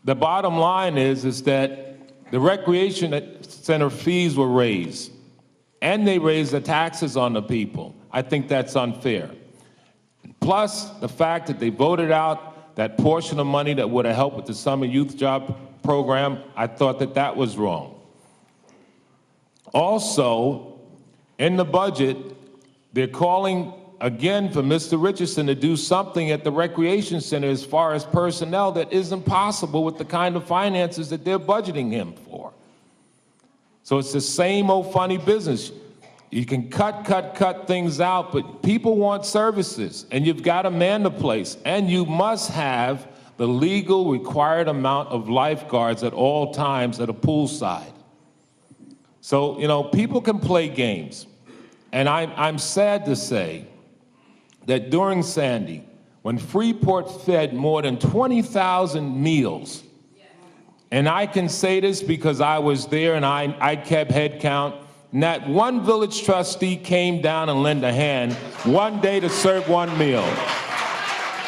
The bottom line is that the recreation center fees were raised, and they raised the taxes on the people. I think that's unfair. Plus, the fact that they voted out that portion of money that would have helped with the summer youth job program, I thought that that was wrong. Also, in the budget, they're calling again for Mr. Richardson to do something at the recreation center as far as personnel that isn't possible with the kind of finances that they're budgeting him for. So it's the same old funny business. You can cut things out, but people want services, and you've got to man the place, and you must have the legal required amount of lifeguards at all times at a poolside. So, you know, people can play games, and I'm sad to say that during Sandy, when Freeport fed more than 20,000 meals, and I can say this because I was there and I kept head count, not one village trustee came down and lent a hand one day to serve one meal.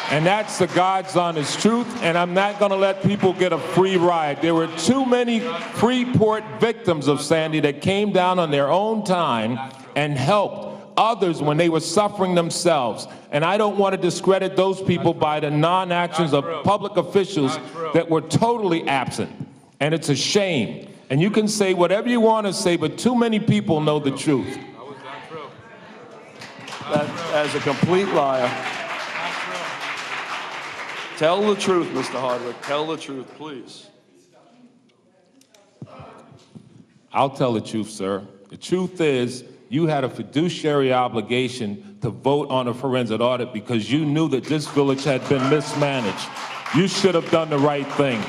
And that's the God's honest truth, and I'm not going to let people get a free ride. There were too many Freeport victims of Sandy that came down on their own time and helped others when they were suffering themselves. And I don't want to discredit those people by the non-actions of public officials that were totally absent. And it's a shame. And you can say whatever you want to say, but too many people know the truth. That is a complete liar. Tell the truth, Mr. Hardwick. Tell the truth, please. I'll tell the truth, sir. The truth is, you had a fiduciary obligation to vote on a forensic audit because you knew that this village had been mismanaged. You should have done the right thing.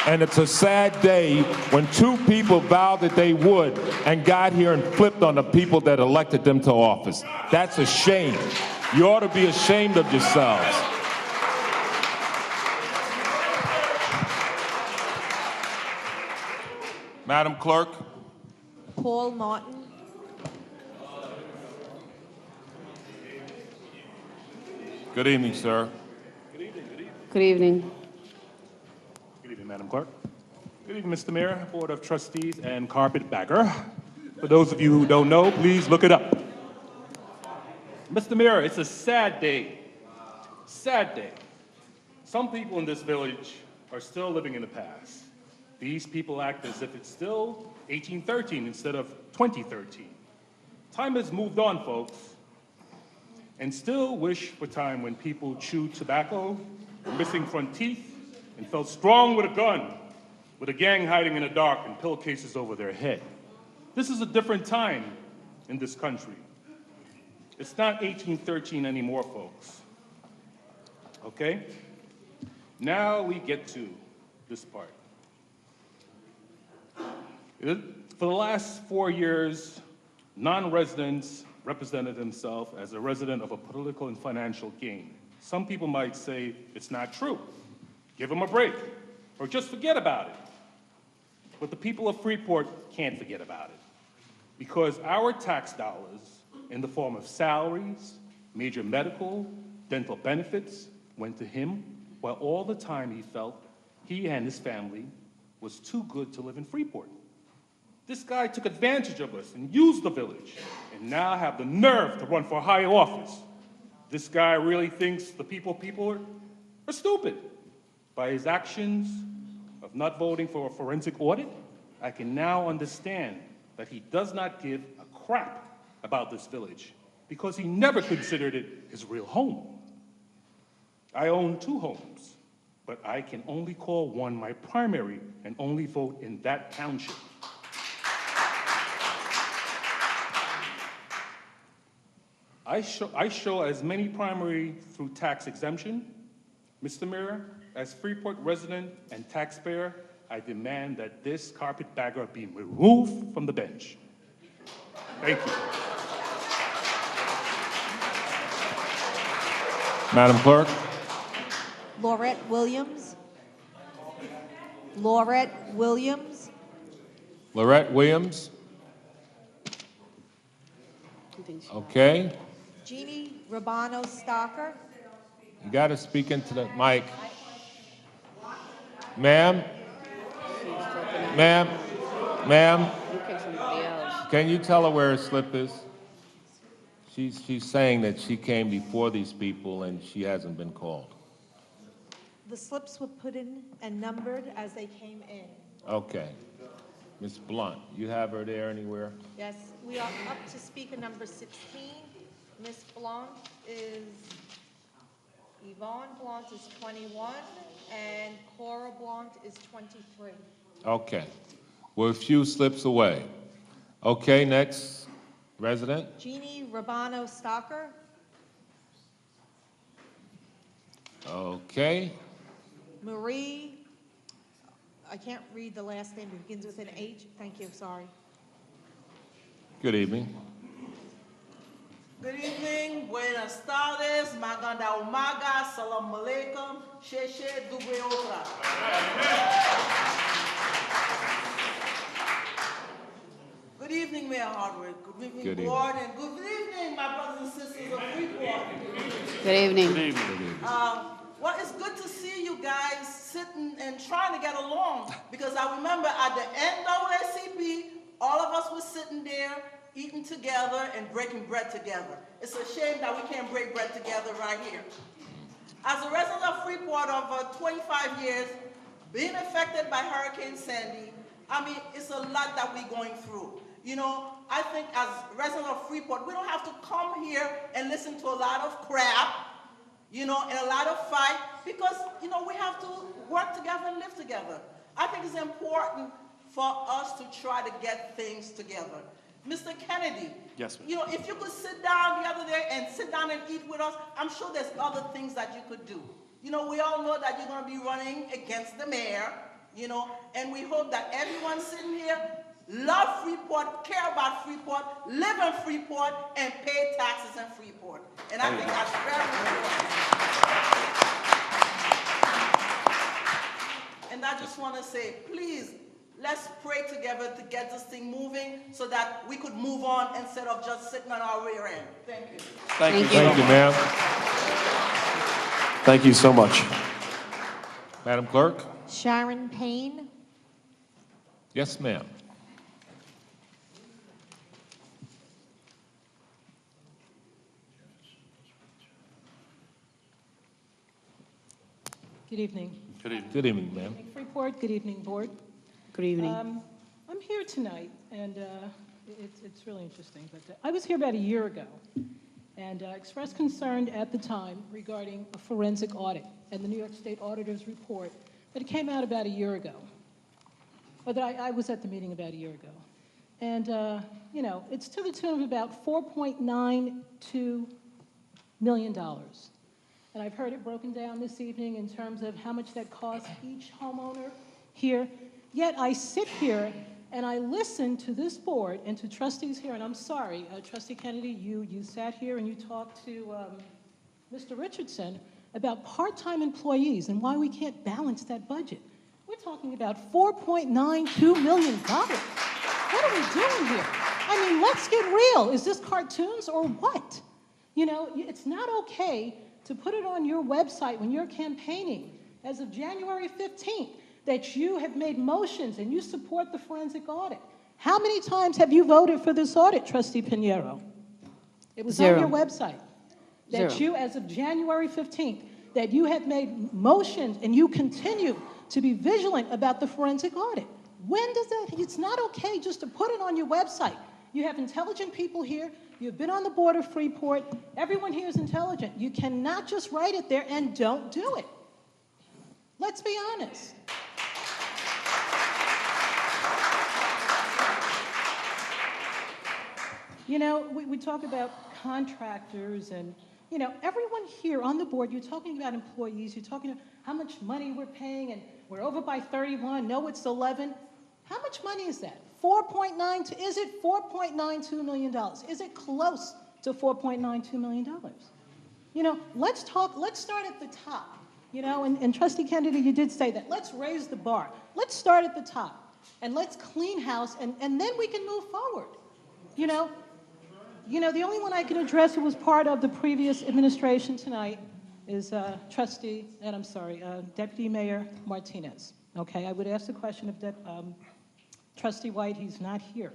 And it's a sad day when 2 people vowed that they would and got here and flipped on the people that elected them to office. That's a shame. You ought to be ashamed of yourselves. Madam Clerk. Paul Martin. Good evening, sir. Good evening. Good evening, Madam Clerk. Good evening, Mr. Mayor, Board of Trustees, and Carpetbagger. For those of you who don't know, please look it up. Mr. Mayor, it's a sad day. Sad day. Some people in this village are still living in the past. These people act as if it's still 1813 instead of 2013. Time has moved on, folks, and still wish for time when people chewed tobacco, were missing front teeth, and felt strong with a gun, with a gang hiding in the dark and pillowcases over their head. This is a different time in this country. It's not 1813 anymore, folks. Okay? Now we get to this part. For the last 4 years, non-residents represented themselves as a resident of a political and financial gain. Some people might say it's not true. Give them a break, or just forget about it. But the people of Freeport can't forget about it, because our tax dollars, in the form of salaries, Major medical, dental benefits went to him, while all the time he felt he and his family was too good to live in Freeport. This guy took advantage of us and used the village, and now have the nerve to run for high office. This guy really thinks the people are stupid. By his actions of not voting for a forensic audit, I can now understand that he does not give a crap about this village because he never considered it his real home. I own 2 homes, but I can only call one my primary and only vote in that township. I show as many primary through tax exemption. Mr. Mayor, as Freeport resident and taxpayer, I demand that this carpetbagger be removed from the bench. Thank you. Madam Clerk? Laurette Williams. Laurette Williams. Laurette Williams? Okay. Jeannie Rabano Stocker. You got to speak into the mic. Ma'am? Ma'am? Ma'am? Can you tell her where her slip is? She's saying that she came before these people and she hasn't been called. The slips were put in and numbered as they came in. Okay. Ms. Blunt, you have her there anywhere? Yes, we are up to speaker number 16. Ms. Blunt is, Yvonne Blunt is 21, and Cora Blunt is 23. Okay. We're a few slips away. Okay, next resident. Jeannie Rabano Stocker. Okay. Marie, I can't read the last name, it begins with an H. Thank you, sorry. Good evening. Good evening, buenas tardes, maganda umaga, salam alaikum, sheshe dubre otra. Good evening, Mayor Hardwick. Good evening, Good board, and good evening, my brothers and sisters of Freeport. Good evening. Good evening. Well, it's good to see you guys sitting and trying to get along, because I remember at the NAACP, all of us were sitting there eating together and breaking bread together. It's a shame that we can't break bread together right here. As a resident of Freeport over 25 years, being affected by Hurricane Sandy, I mean, it's a lot that we're going through. You know, I think as residents of Freeport, we don't have to come here and listen to a lot of crap, you know, and a lot of fight, because, you know, we have to work together and live together. I think it's important for us to try to get things together. Mr. Kennedy, Yes, ma'am. you know, if you could sit down the other day and sit down and eat with us, I'm sure there's other things that you could do. You know, we all know that you're going to be running against the mayor, you know, and we hope that everyone sitting here love Freeport, care about Freeport, live in Freeport, and pay taxes in Freeport. And I think that's very important. And I just want to say, please, let's pray together to get this thing moving so that we could move on instead of just sitting on our rear end. Thank you. Thank you. Thank you, ma'am. Thank you so much. Madam Clerk? Sharon Payne. Yes, ma'am. Good evening. Good evening. Good evening, ma'am. Freeport, good evening, Board. Good evening. I'm here tonight, and it's really interesting, but I was here about a year ago and expressed concern at the time regarding a forensic audit and the New York State Auditor's report that it came out about a year ago. But I was at the meeting about a year ago. And, you know, it's to the tune of about $4.92 million. And I've heard it broken down this evening in terms of how much that costs each homeowner here. Yet I sit here and I listen to this board and to trustees here, and I'm sorry, Trustee Kennedy, you sat here and you talked to Mr. Richardson about part-time employees and why we can't balance that budget. We're talking about $4.92 million. What are we doing here? I mean, let's get real. Is this cartoons or what? You know, it's not okay to put it on your website when you're campaigning as of January 15th that you have made motions and you support the forensic audit. How many times have you voted for this audit, Trustee Pinheiro? It was Zero. on your website. That Zero. you, as of January 15th, that you have made motions and you continue to be vigilant about the forensic audit. When does that, it's not okay just to put it on your website. You have intelligent people here. You've been on the board of Freeport. Everyone here is intelligent. You cannot just write it there and don't do it. Let's be honest. You know, we talk about contractors and, you know, everyone here on the board, you're talking about employees, you're talking about how much money we're paying, and we're over by 31, no, it's 11. How much money is that? 4.92, is it $4.92 million? Is it close to $4.92 million? You know, let's start at the top. You know, and Trustee Kennedy, you did say that. Let's raise the bar. Let's start at the top, and let's clean house, and then we can move forward. You know, the only one I can address who was part of the previous administration tonight is Deputy Mayor Martinez. Okay, I would ask the question of Trustee White. He's not here.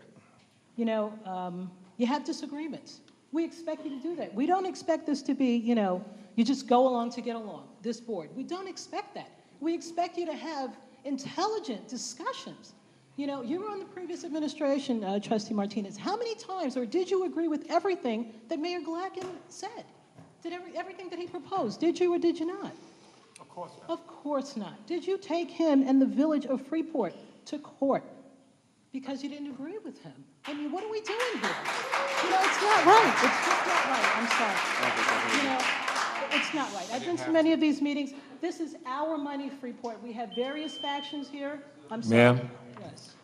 You know, you have disagreements. We expect you to do that. We don't expect this to be, you know, you just go along to get along, this board. We don't expect that. We expect you to have intelligent discussions. You know, you were on the previous administration, Trustee Martinez. How many times, or did you agree with everything that Mayor Glacken said? Did everything that he proposed? Did you or did you not? Of course not. Of course not. Did you take him and the village of Freeport to court because you didn't agree with him? I mean, what are we doing here? You know, it's not right. It's just not right. I'm sorry. You know, it's not right. I've been to many of these meetings. This is our money, Freeport. We have various factions here. I'm sorry. Ma'am? Yes.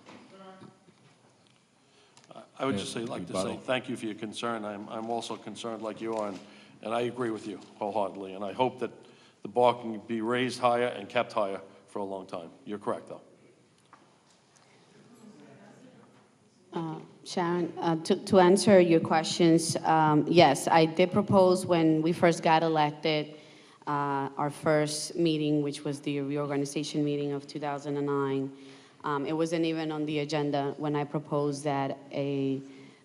I would just like to say Rebuttal. thank you for your concern. I'm also concerned like you are, and I agree with you wholeheartedly. And I hope that the bar can be raised higher and kept higher for a long time. You're correct, though. Sharon, to answer your questions, yes, I did propose when we first got elected, our first meeting, which was the reorganization meeting of 2009. It wasn't even on the agenda when I proposed that the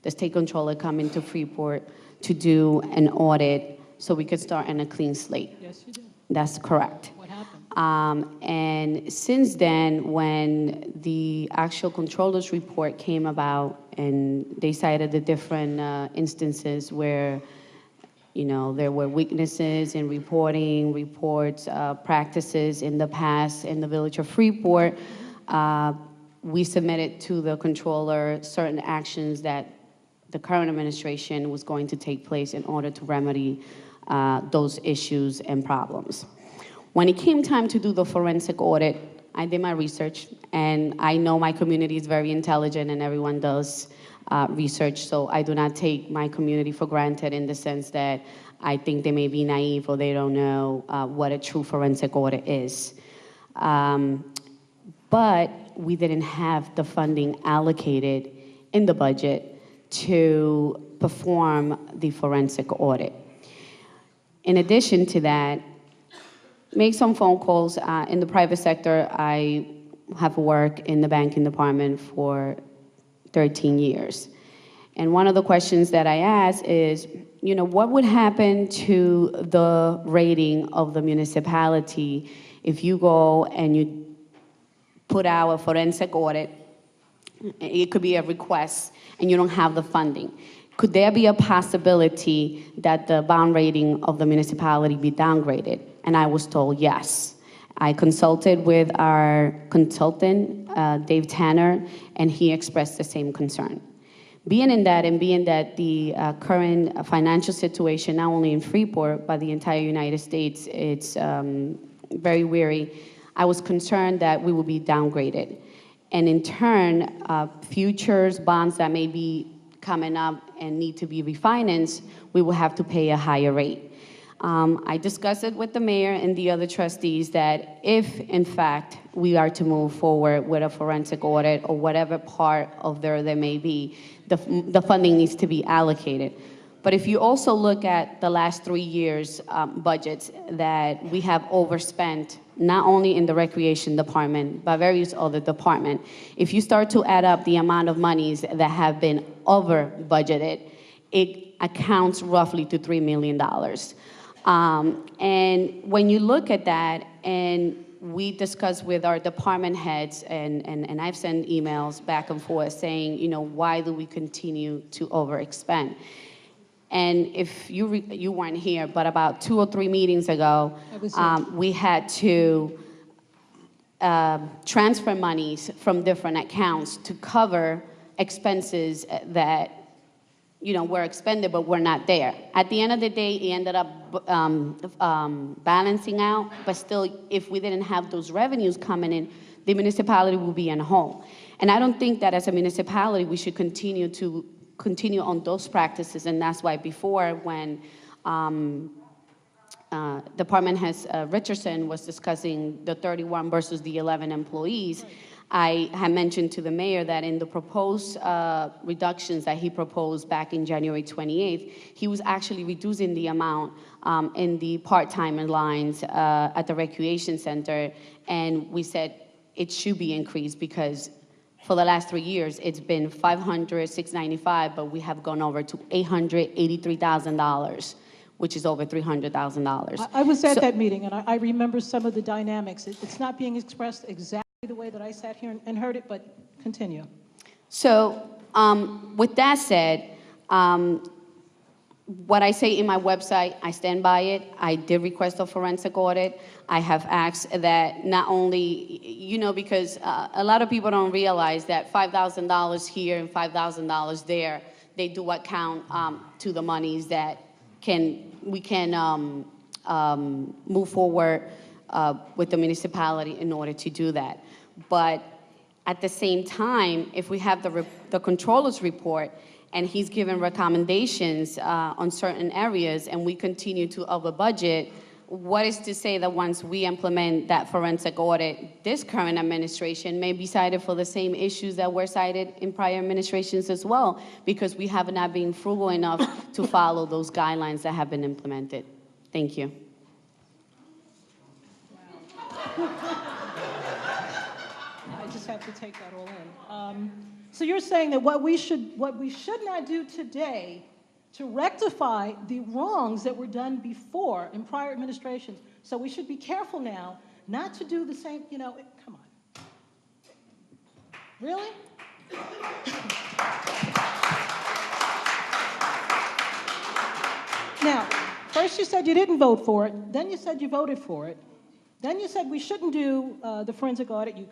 state controller come into Freeport to do an audit so we could start on a clean slate. Yes, you did. That's correct. What happened? And since then, when the actual controller's report came about and they cited the different instances where, you know, there were weaknesses in reports, practices in the past in the village of Freeport, we submitted to the controller certain actions that the current administration was going to take place in order to remedy those issues and problems. When it came time to do the forensic audit, I did my research, and I know my community is very intelligent and everyone does research, so I do not take my community for granted in the sense that I think they may be naive or they don't know what a true forensic audit is. But we didn't have the funding allocated in the budget to perform the forensic audit. In addition to that, make some phone calls. In the private sector, I have worked in the banking department for 13 years. And one of the questions that I ask is, you know, what would happen to the rating of the municipality if you go and you put out a forensic audit? It could be a request, and you don't have the funding. Could there be a possibility that the bond rating of the municipality be downgraded? And I was told yes. I consulted with our consultant, Dave Tanner, and he expressed the same concern. Being that the current financial situation, not only in Freeport, but the entire United States, it's very weary, I was concerned that we would be downgraded. And in turn, futures bonds that may be coming up and need to be refinanced, we will have to pay a higher rate. I discussed it with the mayor and the other trustees that if, in fact, we are to move forward with a forensic audit or whatever part of there may be, the funding needs to be allocated. But if you also look at the last 3 years' budgets that we have overspent, not only in the recreation department, but various other departments, if you start to add up the amount of monies that have been over budgeted, it accounts roughly to $3 million. And when you look at that, and we discuss with our department heads, and I've sent emails back and forth saying, you know, why do we continue to overexpend? And if you weren't here, but about 2 or 3 meetings ago, we had to transfer monies from different accounts to cover expenses that, you know, were expended but were not there. At the end of the day, it ended up balancing out, but still, if we didn't have those revenues coming in, the municipality would be in a hole. And I don't think that as a municipality, we should continue on those practices, and that's why before, when Department Head Richardson was discussing the 31 versus the 11 employees, I had mentioned to the mayor that in the proposed reductions that he proposed back in January 28th, he was actually reducing the amount in the part-time lines at the recreation center, and we said it should be increased because for the last 3 years, it's been $500, $695, but we have gone over to $883,000, which is over $300,000. I was at that meeting, and I remember some of the dynamics. It's not being expressed exactly the way that I sat here and heard it, but continue. So with that said, what I say in my website, I stand by it. I did request a forensic audit. I have asked that not only, you know, because a lot of people don't realize that $5,000 here and $5,000 there, they do account to the monies that we can move forward with the municipality in order to do that. But at the same time, if we have the controller's report, and he's given recommendations on certain areas, and we continue to over budget, what is to say that once we implement that forensic audit, this current administration may be cited for the same issues that were cited in prior administrations as well, because we have not been frugal enough to follow those guidelines that have been implemented. Thank you. I just have to take that all in. So you're saying that what we should not do today to rectify the wrongs that were done before in prior administrations, so we should be careful now not to do the same, you know, come on. Really? Now, first you said you didn't vote for it, then you said you voted for it, then you said we shouldn't do the forensic audit. You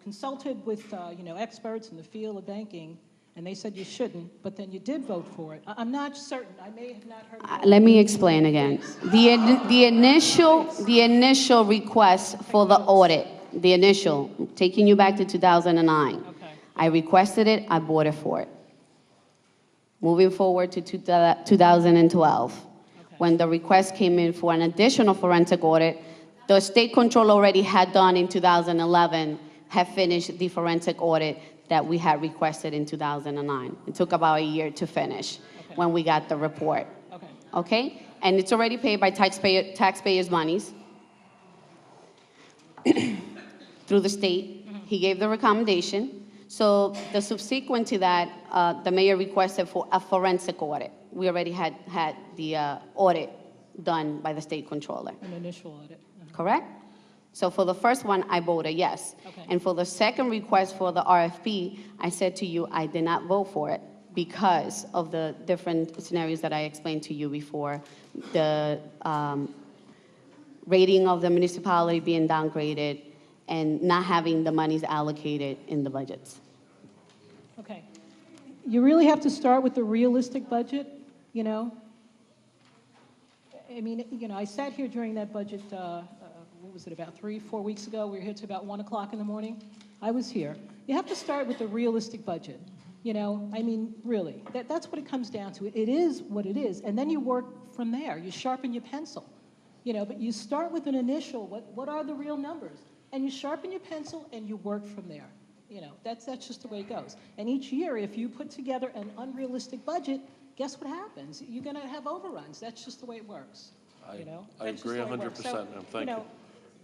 consulted with you know, experts in the field of banking, and they said you shouldn't, but then you did vote for it. I'm not certain. I may have not heard. Let me explain again. The initial request for the audit, the initial, taking you back to 2009. Okay. I requested it, I voted for it. Moving forward to 2012, when the request came in for an additional forensic audit, the state control already had done in 2011, had finished the forensic audit that we had requested in 2009. It took about a year to finish when we got the report. Okay? And it's already paid by taxpayers' monies through the state. He gave the recommendation. So the subsequent to that, the mayor requested for a forensic audit. We already had the audit done by the state controller. An initial audit. Correct? So for the first one, I voted yes. Okay. And for the second request for the RFP, I said to you, I did not vote for it because of the different scenarios that I explained to you before. The rating of the municipality being downgraded and not having the monies allocated in the budgets. Okay. You really have to start with the realistic budget, you know? I mean, you know, I sat here during that budget, what was it, about 3-4 weeks ago? We were here till about 1 o'clock in the morning. I was here. You have to start with the realistic budget. You know, I mean, really, that's what it comes down to. It is what it is. And then you work from there. You sharpen your pencil. You know, but you start with an initial, what are the real numbers? And you sharpen your pencil and you work from there. That's just the way it goes. And each year, if you put together an unrealistic budget, guess what happens? You're going to have overruns. That's just the way it works. I That's just agree the way it works. 100%, So, ma'am. Thank you.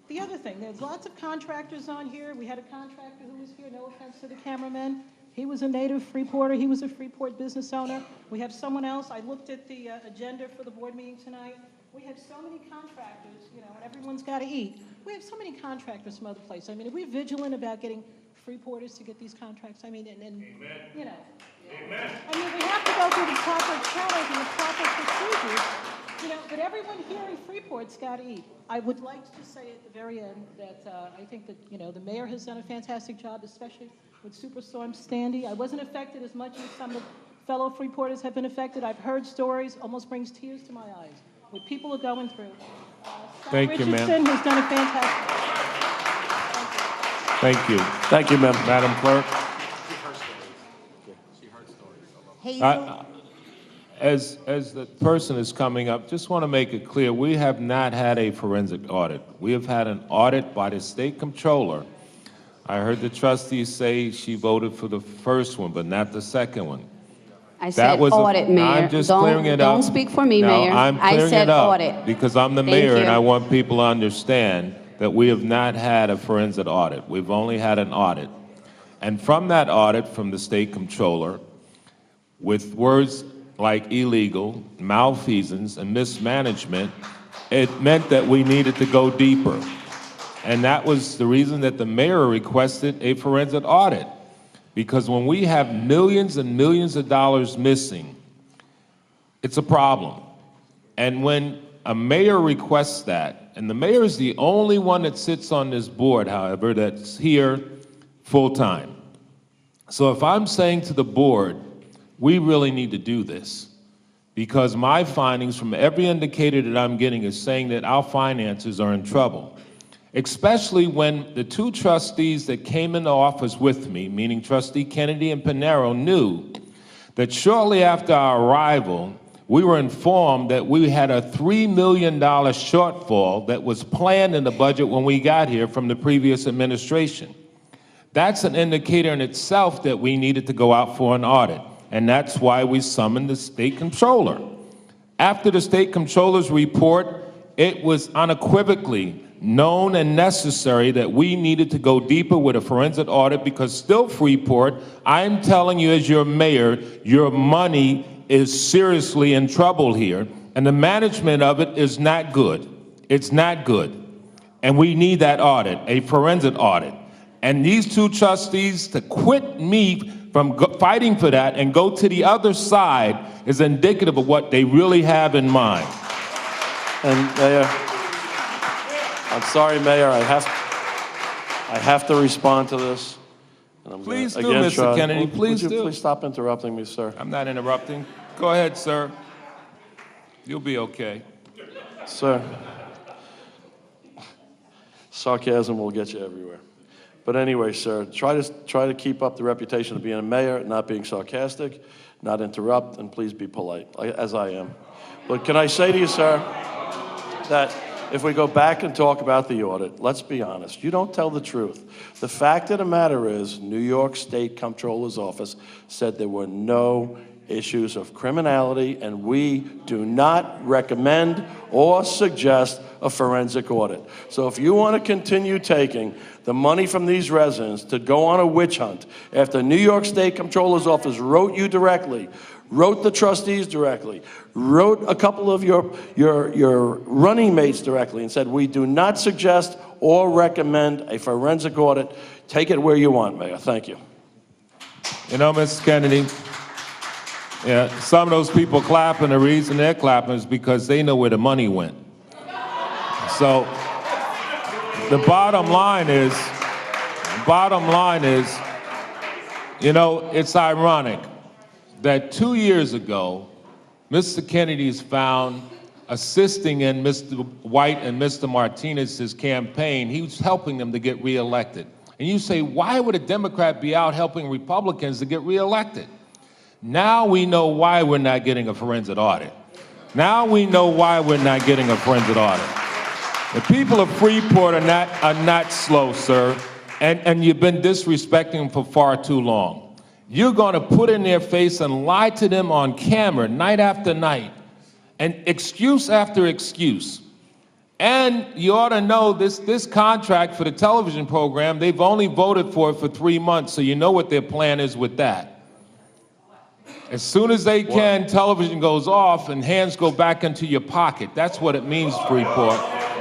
The other thing, there's lots of contractors on here. We had a contractor who was here, no offense to the cameraman. He was a native Freeporter. He was a Freeport business owner. We have someone else. I looked at the agenda for the board meeting tonight. We have so many contractors, and everyone's got to eat. We have so many contractors from other places. I mean, are we vigilant about getting Freeporters to get these contracts? I mean, Amen. Amen. I mean, we have to go through the proper channels and the proper procedures, but everyone here in Freeport's got to eat. I would like to say at the very end that I think that, the mayor has done a fantastic job, especially with Superstorm Sandy. I wasn't affected as much as some of the fellow Freeporters have been affected. I've heard stories, almost brings tears to my eyes, what people are going through. Thank you, ma'am. Richardson has done a fantastic job. Thank you. Thank you, ma'am. Madam Clerk? Hazel, As the person is coming up, just want to make it clear, we have not had a forensic audit. We have had an audit by the state comptroller. I heard the trustee say she voted for the first one, but not the second one. I said audit, Mayor. I'm just clearing it up. Don't speak for me, No, Mayor. I'm I clearing said it up audit. because I'm the Thank mayor and you. I want people to understand that we have not had a forensic audit. We've only had an audit. And from that audit from the state comptroller, with words like illegal, malfeasance, and mismanagement, it meant that we needed to go deeper. And that was the reason that the mayor requested a forensic audit. Because when we have millions and millions of dollars missing, it's a problem. And when a mayor requests that, and the mayor is the only one that sits on this board, however, that's here full-time. So if I'm saying to the board, we really need to do this, because my findings from every indicator that I'm getting is saying that our finances are in trouble. Especially when the two trustees that came into office with me, meaning Trustee Kennedy and Pinero, knew that shortly after our arrival, we were informed that we had a $3 million shortfall that was planned in the budget when we got here from the previous administration. That's an indicator in itself that we needed to go out for an audit, and that's why we summoned the state comptroller. After the state comptroller's report, it was unequivocally known and necessary that we needed to go deeper with a forensic audit, because still Freeport, I'm telling you as your mayor, your money is seriously in trouble here, and the management of it is not good. It's not good. And we need that audit, a forensic audit. And these two trustees to quit me from fighting for that and go to the other side is indicative of what they really have in mind. And Mayor, I'm sorry, Mayor, I have to respond to this. And I'm Please gonna, do, again, Mr. try- Kennedy, would please you do. Please stop interrupting me, sir. I'm not interrupting. Go ahead, sir. You'll be okay. Sir, sarcasm will get you everywhere. But anyway, sir, try to keep up the reputation of being a mayor, not being sarcastic, not interrupt, and please be polite, as I am. But can I say to you, sir, that if we go back and talk about the audit, let's be honest, you don't tell the truth. The fact of the matter is, New York State Comptroller's Office said there were no issues of criminality, and we do not recommend or suggest a forensic audit. So if you want to continue taking the money from these residents to go on a witch hunt after New York State Comptroller's Office wrote you directly, wrote the trustees directly, wrote a couple of your running mates directly and said, we do not suggest or recommend a forensic audit, take it where you want, Mayor. Thank you. You know, Mr. Kennedy, yeah, some of those people clapping, the reason they're clapping is because they know where the money went. So the bottom line is, you know, it's ironic that 2 years ago, Mr. Kennedy is found assisting in Mr. White and Mr. Martinez's campaign. He was helping them to get reelected. And you say, why would a Democrat be out helping Republicans to get reelected? Now we know why we're not getting a forensic audit. Now we know why we're not getting a forensic audit. The people of Freeport are not slow, sir. and you've been disrespecting them for far too long. You're going to put in their face and lie to them on camera night after night, and excuse after excuse. And you ought to know this contract for the television program, they've only voted for it for 3 months, so you know what their plan is with that. As soon as they can, television goes off and hands go back into your pocket. That's what it means, Freeport.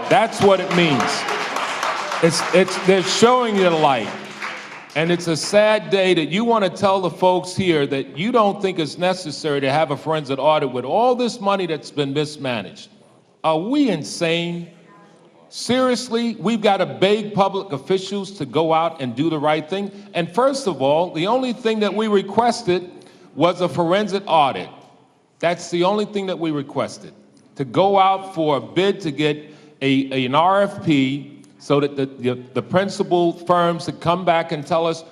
That's what it means. They're showing you the light. And it's a sad day that you want to tell the folks here that you don't think it's necessary to have a forensic audit with all this money that's been mismanaged. Are we insane? Seriously, we've got to beg public officials to go out and do the right thing. And first of all, the only thing that we requested was a forensic audit. That's the only thing that we requested, to go out for a bid to get an RFP so that the principal firms could come back and tell us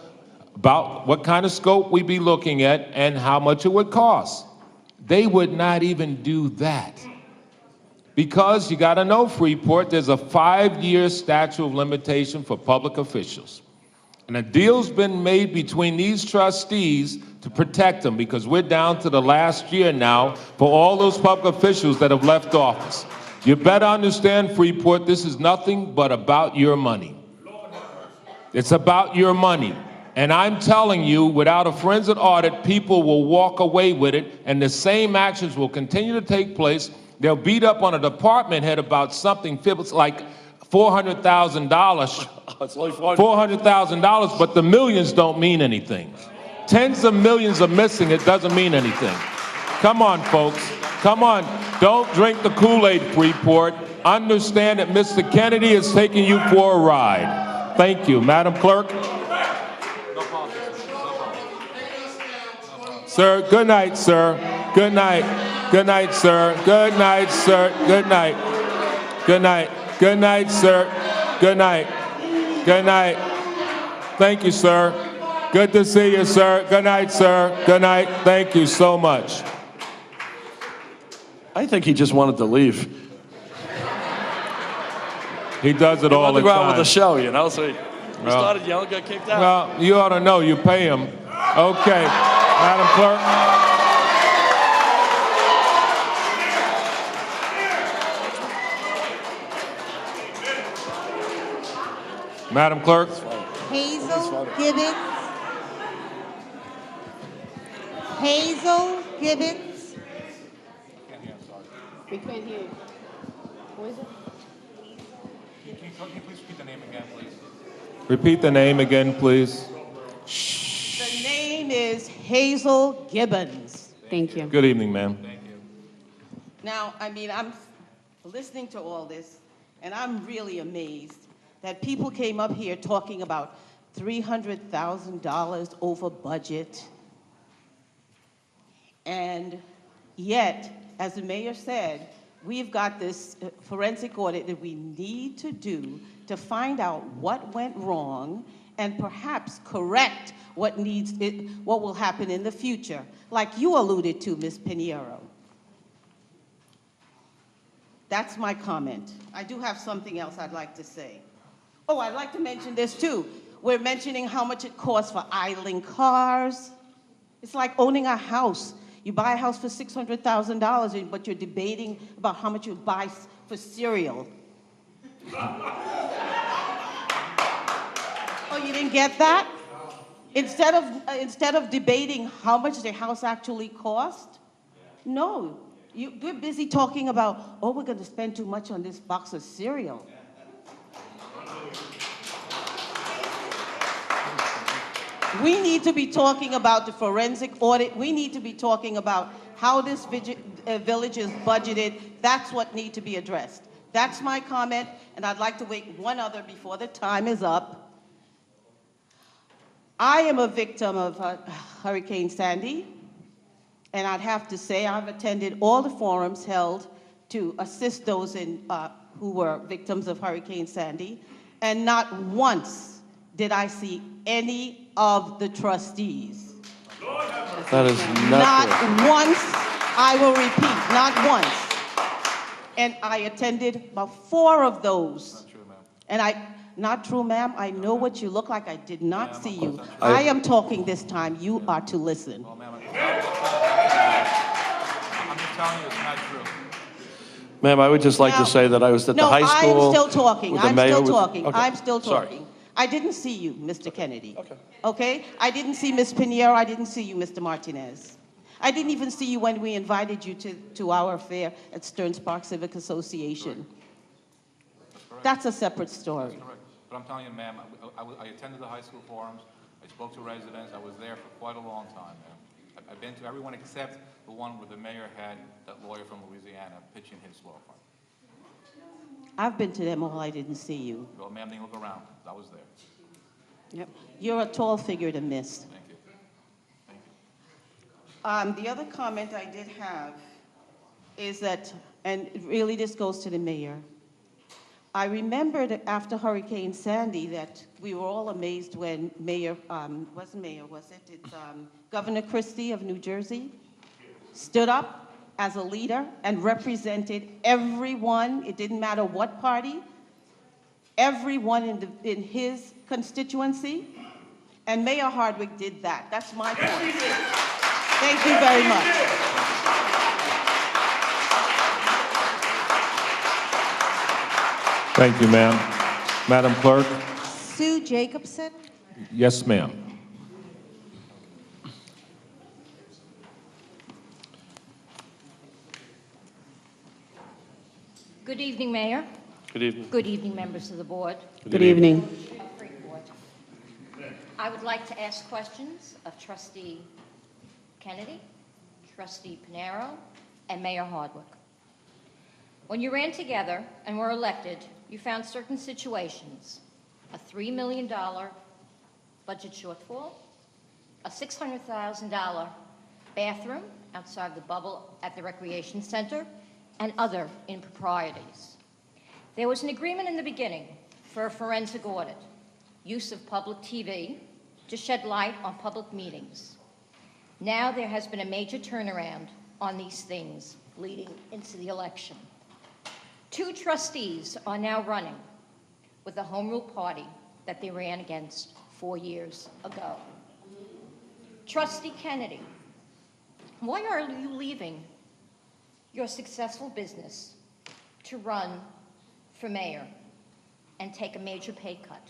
about what kind of scope we'd be looking at and how much it would cost. They would not even do that. Because you gotta know, Freeport, there's a 5-year statute of limitation for public officials. And a deal's been made between these trustees to protect them, because we're down to the last year now for all those public officials that have left office. You better understand, Freeport, this is nothing but about your money. It's about your money. And I'm telling you, without a forensic audit, people will walk away with it, and the same actions will continue to take place. They'll beat up on a department head about something like $400,000. $400,000, but the millions don't mean anything. Tens of millions are missing, it doesn't mean anything. Come on, folks. Come on. Don't drink the Kool-Aid, Freeport. Understand that Mr. Kennedy is taking you for a ride. Thank you. Madam Clerk. Sir, good night, sir. Good night. Good night, sir. Good night, sir. Good night. Good night. Good night, sir. Good night. Good night. Thank you, sir. Good to see you, sir. Good night, sir. Good night. Thank you so much. I think he just wanted to leave. He does it all the time. Go out with the show, you know, so he started yelling, got kicked out. Well, you ought to know, you pay him. Okay, Madam Clerk. Madam Clerk. Hazel Gibbons. Hazel Gibbons. We can't hear you. Who is it? Can you please repeat the name again, please? Repeat the name again, please. The name is Hazel Gibbons. Thank you. Good evening, ma'am. Thank you. Now, I mean, I'm listening to all this, and I'm really amazed that people came up here talking about $300,000 over budget. And yet, as the mayor said, we've got this forensic audit that we need to do to find out what went wrong and perhaps correct what will happen in the future, like you alluded to, Ms. Pinheiro. That's my comment. I do have something else I'd like to say. Oh, I'd like to mention this too. We're mentioning how much it costs for idling cars. It's like owning a house. You buy a house for $600,000, but you're debating about how much you buy for cereal. Oh, you didn't get that? Instead of debating how much the house actually cost, no. You're busy talking about, oh, we're going to spend too much on this box of cereal. We need to be talking about the forensic audit. We need to be talking about how this village is budgeted. That's what needs to be addressed. That's my comment, and I'd like to make one other before the time is up. I am a victim of Hurricane Sandy, and I'd have to say I've attended all the forums held to assist those who were victims of Hurricane Sandy, and not once did I see any of the trustees. That is not once, I will repeat, not once. And I attended about 4 of those. Not true, ma'am. And Not true, ma'am. I know what you look like. I did not Ma'am, see of you. course that's true. I am talking this time. You are to listen. Well, ma'am, I'm just telling you it's not true. Ma'am, I would just like Now- to say that I was at the high No, school. I'm still talking. with the I'm mayor still was- talking. Okay, I'm still sorry. talking. I didn't see you, Mr. Kennedy. Okay. Okay? I didn't see Ms. Pinheiro. I didn't see you, Mr. Martinez. I didn't even see you when we invited you to our affair at Stearns Park Civic Association. That's a separate story. Correct. But I'm telling you, ma'am, I attended the high school forums, I spoke to residents, I was there for quite a long time, ma'am. I've been to everyone except the one where the mayor had that lawyer from Louisiana pitching his law firm. I've been to them all. I didn't see you. Well, ma'am, then look around, I was there. Yep. You're a tall figure to miss. Thank you. Thank you. The other comment I did have is that, and really this goes to the mayor, I remember that after Hurricane Sandy that we were all amazed when Governor Christie of New Jersey stood up as a leader and represented everyone, it didn't matter what party, everyone in his constituency, and Mayor Hardwick did that. That's my point. Thank you very much. Thank you, ma'am. Madam Clerk? Sue Jacobson? Yes, ma'am. Good evening, Mayor. Good evening. Good evening, members of the board. Good evening. Of Freeport. I would like to ask questions of Trustee Kennedy, Trustee Pinheiro, and Mayor Hardwick. When you ran together and were elected, you found certain situations, a $3 million budget shortfall, a $600,000 bathroom outside the bubble at the recreation center, and other improprieties. There was an agreement in the beginning for a forensic audit, use of public TV to shed light on public meetings. Now there has been a major turnaround on these things leading into the election. 2 trustees are now running with the home rule party that they ran against 4 years ago. Trustee Kennedy, why are you leaving your successful business to run for mayor and take a major pay cut?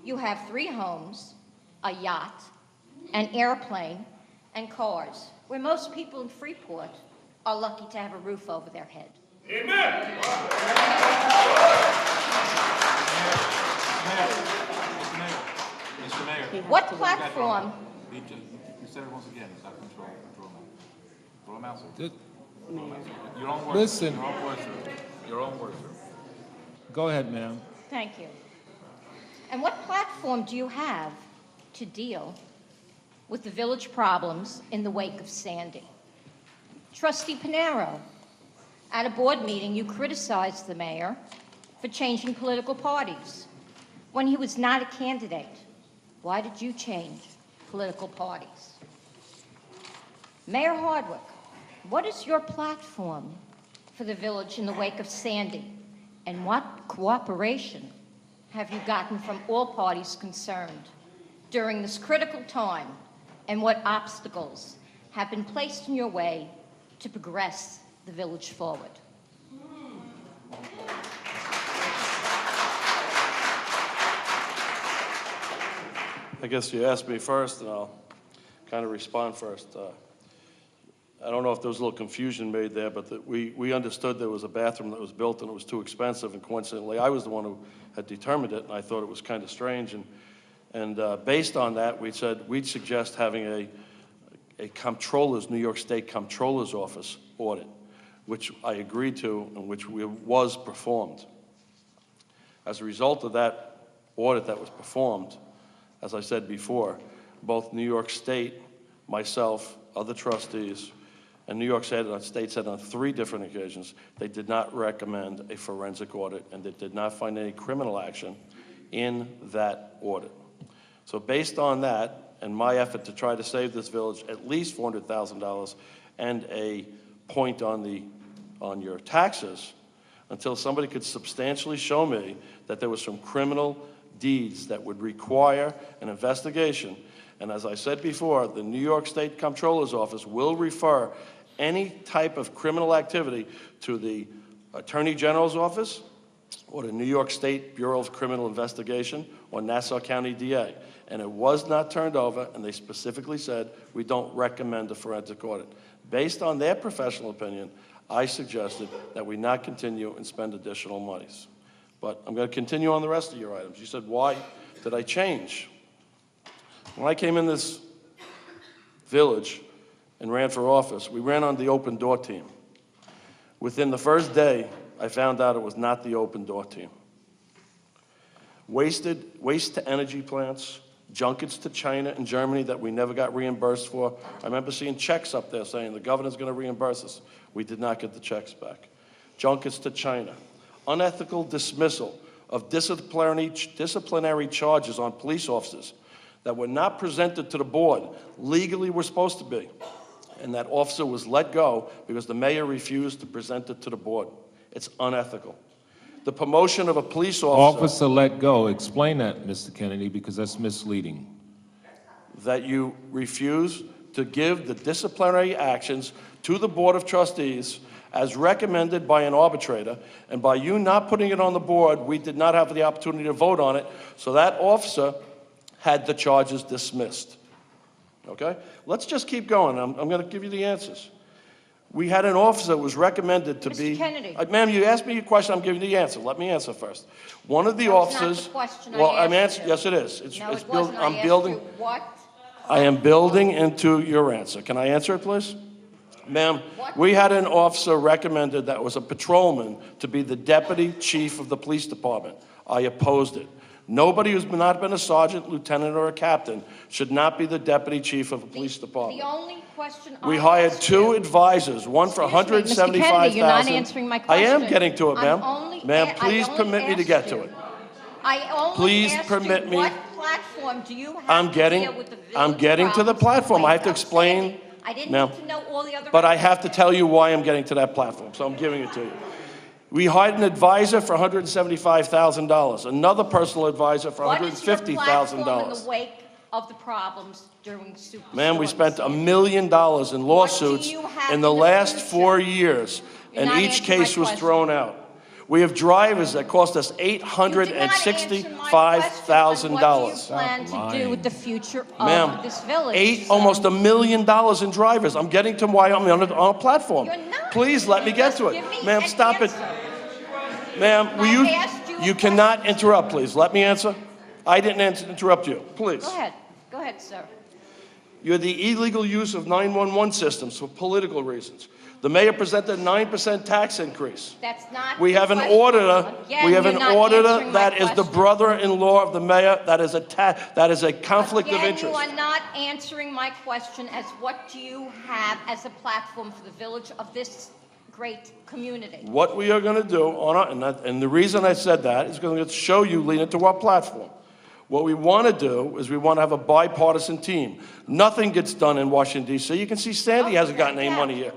You have 3 homes, a yacht, an airplane, and cars, where most people in Freeport are lucky to have a roof over their head. Mr. Mayor. What platform? You said it once again, it's not control him. Throw him out, sir. Did- Throw him out, sir. Your own words. Listen. Your own words, sir. Your own words, sir. Go ahead, ma'am. Thank you. And what platform do you have to deal with the village problems in the wake of Sandy? Trustee Pinheiro, at a board meeting, you criticized the mayor for changing political parties when he was not a candidate. Why did you change political parties? Mayor Hardwick, what is your platform for the village in the wake of Sandy? And what cooperation have you gotten from all parties concerned during this critical time? And what obstacles have been placed in your way to progress the village forward? I guess you asked me first, and I'll kind of respond first. I don't know if there was a little confusion made there, but we understood there was a bathroom that was built and it was too expensive, and coincidentally, I was the one who had determined it, and I thought it was kind of strange. And based on that, we said we'd suggest having a comptroller's, New York State Comptroller's Office audit, which I agreed to and which was performed. As a result of that audit that was performed, as I said before, both New York State, myself, other trustees, and New York State said on 3 different occasions they did not recommend a forensic audit and they did not find any criminal action in that audit. So based on that and my effort to try to save this village at least $400,000 and a point on your taxes, until somebody could substantially show me that there was some criminal deeds that would require an investigation. And as I said before, the New York State Comptroller's Office will refer any type of criminal activity to the Attorney General's office or the New York State Bureau of Criminal Investigation or Nassau County DA. And it was not turned over, and they specifically said, we don't recommend a forensic audit. Based on their professional opinion, I suggested that we not continue and spend additional monies. But I'm going to continue on the rest of your items. You said, why did I change? When I came in this village and ran for office, we ran on the open door team. Within the first day, I found out it was not the open door team. Waste to energy plants, junkets to China and Germany that we never got reimbursed for. I remember seeing checks up there saying the governor's going to reimburse us. We did not get the checks back. Junkets to China. Unethical dismissal of disciplinary charges on police officers that were not presented to the board, legally were supposed to be. And that officer was let go because the mayor refused to present it to the board. It's unethical. The promotion of a police officer. Officer let go. Explain that, Mr. Kennedy, because that's misleading. That you refuse to give the disciplinary actions to the Board of Trustees as recommended by an arbitrator, and by you not putting it on the board, we did not have the opportunity to vote on it, so that officer had the charges dismissed. Okay? Let's just keep going. I'm going to give you the answers. We had an officer that was recommended to be... Mr. Kennedy. Ma'am, you asked me a question, I'm giving you the answer. Let me answer first. One of the officers... That's not the question well, I I'm asked answering. you. Yes, it is. No, it's it wasn't. I'm I building. asked you what? I am building into your answer. Can I answer it, please? Ma'am, we had an officer recommended that was a patrolman to be the deputy chief of the police department. I opposed it. Nobody who's not been a sergeant, lieutenant, or a captain should not be the deputy chief of a police department. The only question We I hired asked two you- advisors, one for Excuse me, Mr. Kennedy, you're not answering my I am question. getting to it, I'm ma'am. only- Ma'am, I please only permit me to asked get to you. it. I only Please asked permit you me- what platform do you have I'm to getting, deal with the I'm village getting to the problems platform. in I have to Wake Up explain. Sandy? I didn't Ma'am. need to know all the other... But I have to tell you why I'm getting to that platform, so I'm giving it to you. We hired an advisor for $175,000, another personal advisor for What is your platform in $150,000. the wake of the problems during Superstorm Ma'am, we spent $1 Sandy? million in lawsuits you have in the in the last future? 4 years, You're and not each answering my case was question. thrown out. We have drivers that cost us You did not answer my question on $865,000. what you plan to do with the future Ma'am, of this village. almost $1 million in drivers. I'm getting to why I'm on a platform. You're not. Please let me You get just to give me it. Ma'am, an stop it. answer. Ma'am, will I asked you a you cannot interrupt, please. Let me answer. I didn't interrupt you, please. Go ahead. Go ahead, sir. You're the illegal use of 911 systems for political reasons. The mayor presented a 9% tax increase. That's not We the have an question. auditor. Again, We have you're an not auditor answering my that is the question. brother-in-law of the mayor. That is a conflict of Again, interest. you are not answering my question as what do you have as a platform for the village of this great community? What we are going to do and the reason I said that is going to show you, Lena, to our platform. What we want to do is we want to have a bipartisan team. Nothing gets done in Washington, D.C. You can see Sandy hasn't gotten any money here.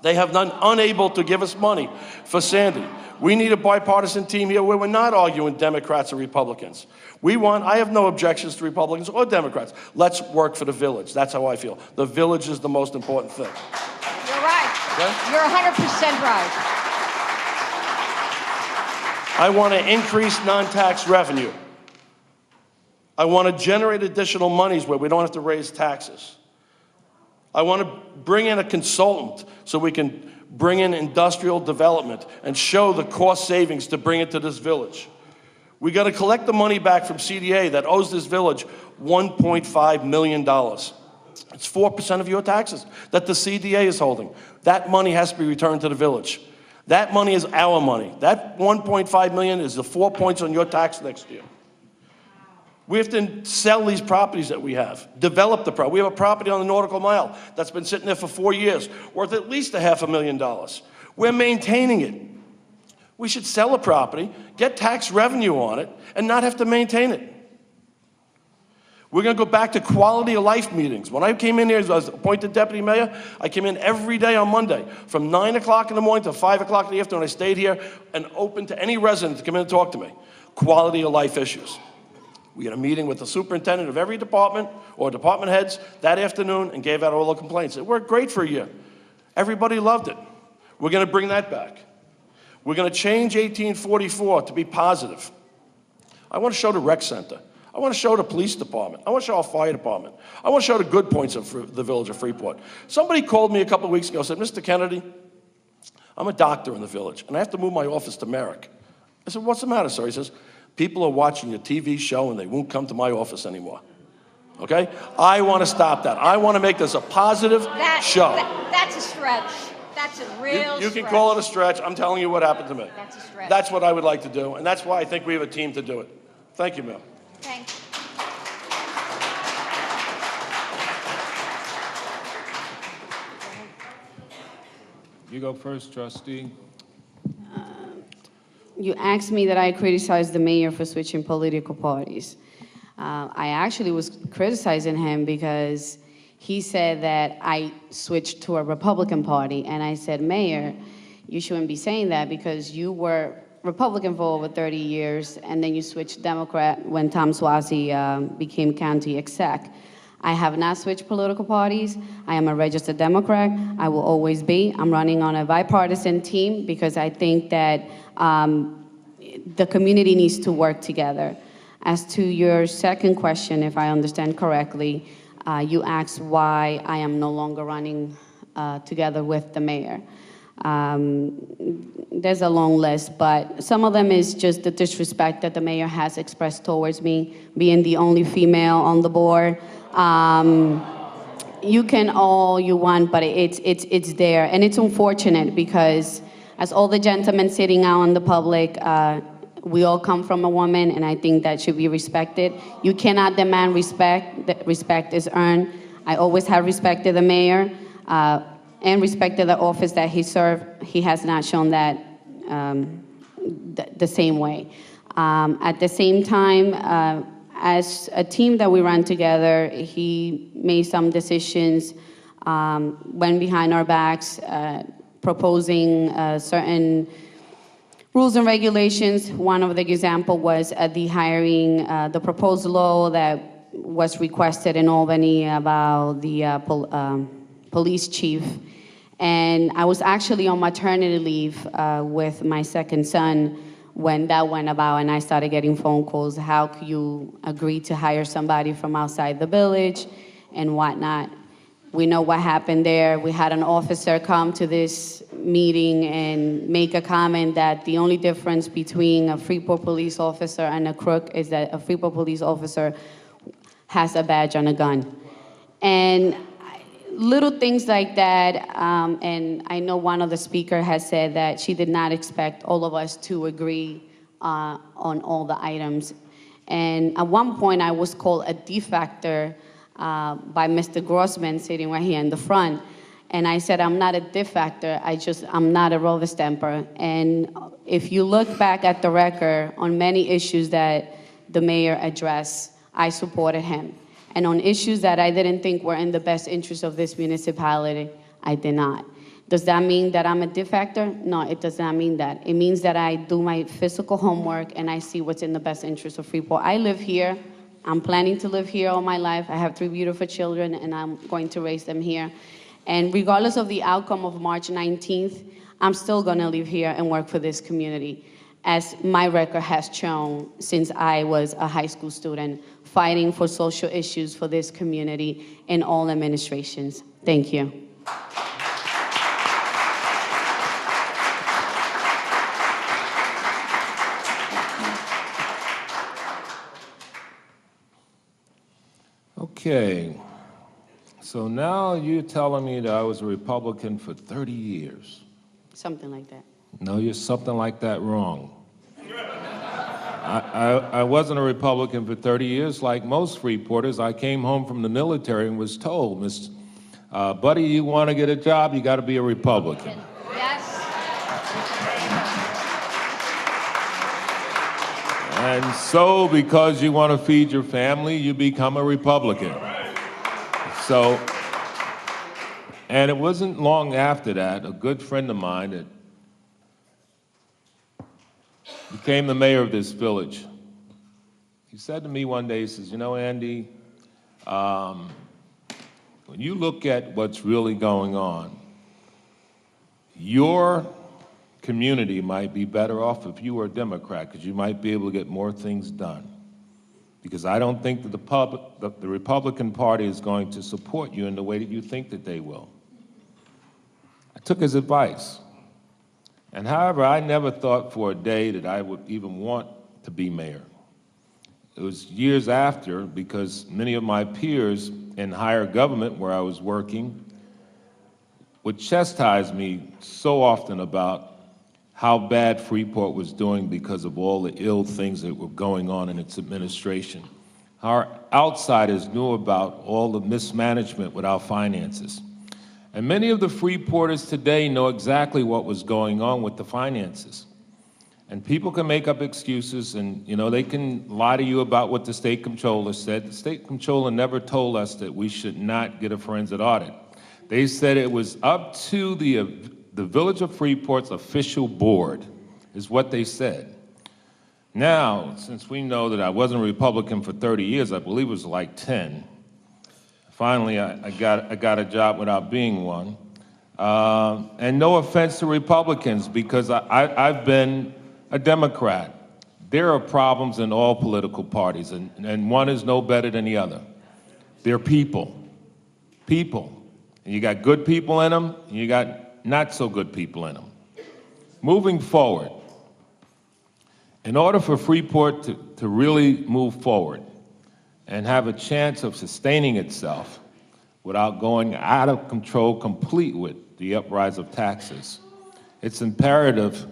They have been unable to give us money for Sandy. We need a bipartisan team here where we're not arguing Democrats or Republicans. I have no objections to Republicans or Democrats. Let's work for the village. That's how I feel. The village is the most important thing. You're right. Okay? You're 100% right. I want to increase non-tax revenue. I want to generate additional monies where we don't have to raise taxes. I want to bring in a consultant so we can bring in industrial development and show the cost savings to bring it to this village. We got to collect the money back from CDA that owes this village $1.5 million. It's 4% of your taxes that the CDA is holding. That money has to be returned to the village. That money is our money. That $1.5 million is the 4 points on your tax next year. We have to sell these properties that we have, develop the property. We have a property on the Nautical Mile that's been sitting there for 4 years, worth at least $500,000. We're maintaining it. We should sell a property, get tax revenue on it, and not have to maintain it. We're going to go back to quality of life meetings. When I came in here as I was appointed deputy mayor, I came in every day on Monday from 9 o'clock in the morning to 5 o'clock in the afternoon. I stayed here and open to any resident to come in and talk to me. Quality of life issues. We had a meeting with the superintendent of every department or department heads that afternoon and gave out all the complaints. It worked great for a year. Everybody loved it. We're going to bring that back. We're going to change 1844 to be positive. I want to show the rec center. I want to show the police department. I want to show our fire department. I want to show the good points of the village of Freeport. Somebody called me a couple of weeks ago and said, Mr. Kennedy, I'm a doctor in the village, and I have to move my office to Merrick. I said, what's the matter, sir? He says, people are watching your TV show, and they won't come to my office anymore. Okay? I want to stop that. I want to make this a positive show. That's a stretch. That's a real You stretch. can call it a stretch. I'm telling you what happened to me. That's a stretch. That's what I would like to do, and that's why I think we have a team to do it. Thank you, ma'am. Thanks. You go first, trustee. You asked me that I criticized the mayor for switching political parties. I actually was criticizing him because he said that I switched to a Republican Party, and I said, Mayor, you shouldn't be saying that because you were Republican for over 30 years, and then you switched Democrat when Tom Swazi became county exec. I have not switched political parties. I am a registered Democrat. I will always be. I'm running on a bipartisan team because I think that the community needs to work together. As to your second question, if I understand correctly, you asked why I am no longer running together with the mayor. There's a long list, but some of them is just the disrespect that the mayor has expressed towards me, being the only female on the board. You can all you want, but it's there. And it's unfortunate because as all the gentlemen sitting out in the public, we all come from a woman, and I think that should be respected. You cannot demand respect. That respect is earned. I always have respected the mayor and respected the office that he served. He has not shown that the same way. At the same time, as a team that we ran together, he made some decisions, went behind our backs, proposing certain rules and regulations. One of the example was the hiring, the proposed law that was requested in Albany about the police chief. And I was actually on maternity leave with my second son when that went about, and I started getting phone calls. How could you agree to hire somebody from outside the village and whatnot? We know what happened there. We had an officer come to this meeting and make a comment that the only difference between a Freeport police officer and a crook is that a Freeport police officer has a badge and a gun. And little things like that, and I know one of the speakers has said that she did not expect all of us to agree on all the items. And at one point, I was called a defector by Mr. Grossman sitting right here in the front. And I said, I'm not a defector, I'm not a rubber stamper. And if you look back at the record on many issues that the mayor addressed, I supported him. And on issues that I didn't think were in the best interest of this municipality, I did not. Does that mean that I'm a defector? No, it does not mean that. It means that I do my physical homework and I see what's in the best interest of Freeport. I live here. I'm planning to live here all my life. I have 3 beautiful children, and I'm going to raise them here. And regardless of the outcome of March 19th, I'm still going to live here and work for this community, as my record has shown since I was a high school student, fighting for social issues for this community in all administrations. Thank you. Okay, so now you're telling me that I was a Republican for 30 years. Something like that. No, you're something like that wrong. I wasn't a Republican for 30 years like most Freeporters. I came home from the military and was told, buddy, you want to get a job, you got to be a Republican. Yes. And so, because you want to feed your family, you become a Republican. So, and it wasn't long after that, a good friend of mine that became the mayor of this village, he said to me one day, he says, you know, Andy, when you look at what's really going on, your community might be better off if you were a Democrat, because you might be able to get more things done. Because I don't think that the Republican Party is going to support you in the way that you think that they will. I took his advice. And however, I never thought for a day that I would even want to be mayor. It was years after, because many of my peers in higher government where I was working would chastise me so often about how bad Freeport was doing because of all the ill things that were going on in its administration. Our outsiders knew about all the mismanagement with our finances. And many of the Freeporters today know exactly what was going on with the finances. And people can make up excuses and, you know, they can lie to you about what the state comptroller said. The state comptroller never told us that we should not get a forensic audit. They said it was up to the Village of Freeport's official board, is what they said. Now, since we know that I wasn't a Republican for 30 years, I believe it was like 10, finally I got a job without being one. And no offense to Republicans, because I've been a Democrat. There are problems in all political parties, and one is no better than the other. They're people. And you got good people in them, and you got not so good people in them. Moving forward, in order for Freeport to really move forward and have a chance of sustaining itself without going out of control complete with the uprise of taxes, it's imperative.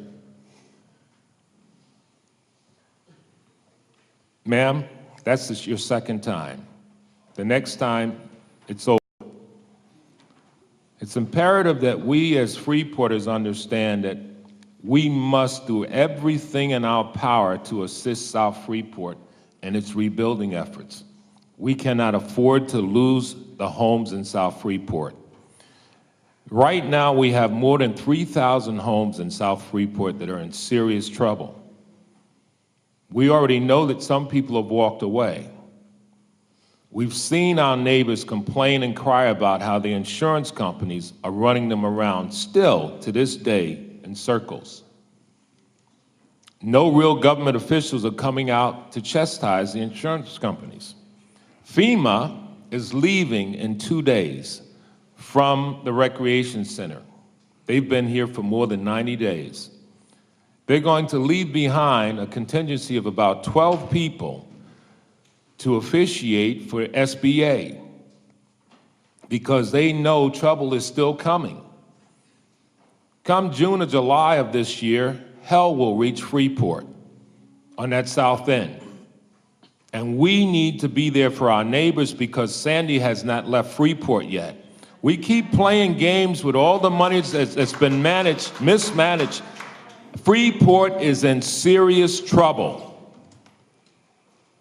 Ma'am, that's your second time. The next time, it's over. It's imperative that we as Freeporters understand that we must do everything in our power to assist South Freeport in its rebuilding efforts. We cannot afford to lose the homes in South Freeport. Right now, we have more than 3,000 homes in South Freeport that are in serious trouble. We already know that some people have walked away. We've seen our neighbors complain and cry about how the insurance companies are running them around still to this day in circles. No real government officials are coming out to chastise the insurance companies. FEMA is leaving in 2 days from the recreation center. They've been here for more than 90 days. They're going to leave behind a contingency of about 12 people to officiate for SBA because they know trouble is still coming. Come June or July of this year, hell will reach Freeport on that south end. And we need to be there for our neighbors because Sandy has not left Freeport yet. We keep playing games with all the money that's been mismanaged. Freeport is in serious trouble.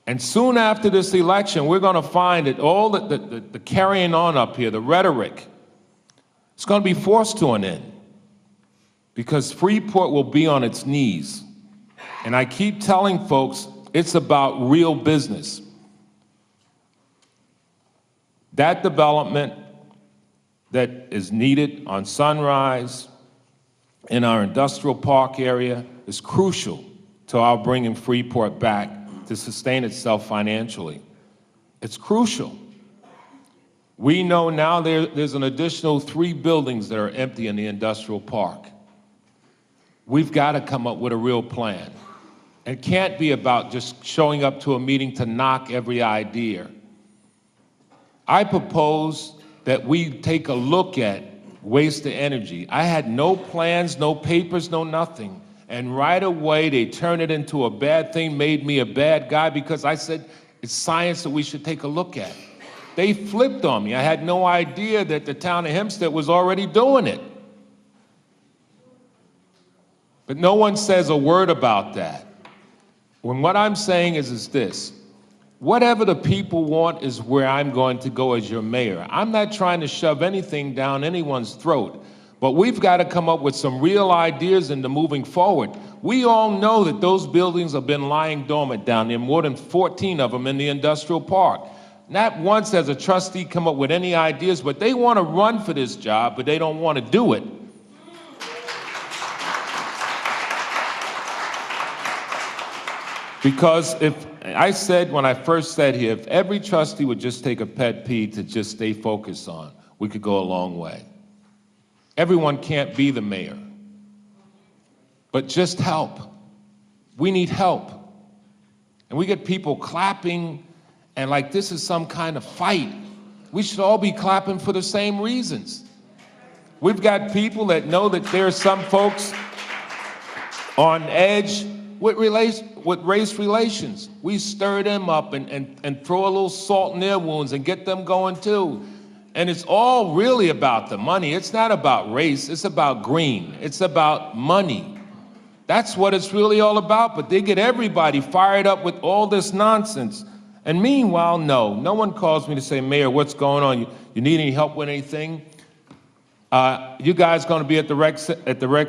And soon after this election, we're going to find that all the carrying on up here, the rhetoric, it's going to be forced to an end because Freeport will be on its knees. And I keep telling folks, it's about real business. That development that is needed on Sunrise in our industrial park area is crucial to our bringing Freeport back to sustain itself financially. It's crucial. We know now there's an additional 3 buildings that are empty in the industrial park. We've got to come up with a real plan. It can't be about just showing up to a meeting to knock every idea. I propose that we take a look at waste of energy. I had no plans, no papers, no nothing. And right away, they turned it into a bad thing, made me a bad guy because I said, it's science that we should take a look at. They flipped on me. I had no idea that the town of Hempstead was already doing it. But no one says a word about that. when what I'm saying is this, whatever the people want is where I'm going to go as your mayor. I'm not trying to shove anything down anyone's throat, but we've got to come up with some real ideas into moving forward. We all know that those buildings have been lying dormant down there, more than 14 of them in the industrial park. Not once has a trustee come up with any ideas, but they want to run for this job, but they don't want to do it. Because if I said, when I first said here, if every trustee would just take a pet peeve to just stay focused on, we could go a long way. Everyone can't be the mayor, but just help. We need help. And we get people clapping and like this is some kind of fight. We should all be clapping for the same reasons. We've got people that know that there are some folks on edge with race relations. We stir them up and throw a little salt in their wounds and get them going too. And it's all really about the money. It's not about race, it's about green. It's about money. That's what it's really all about, but they get everybody fired up with all this nonsense. And meanwhile, no one calls me to say, Mayor, what's going on? You need any help with anything? You guys gonna be at the rec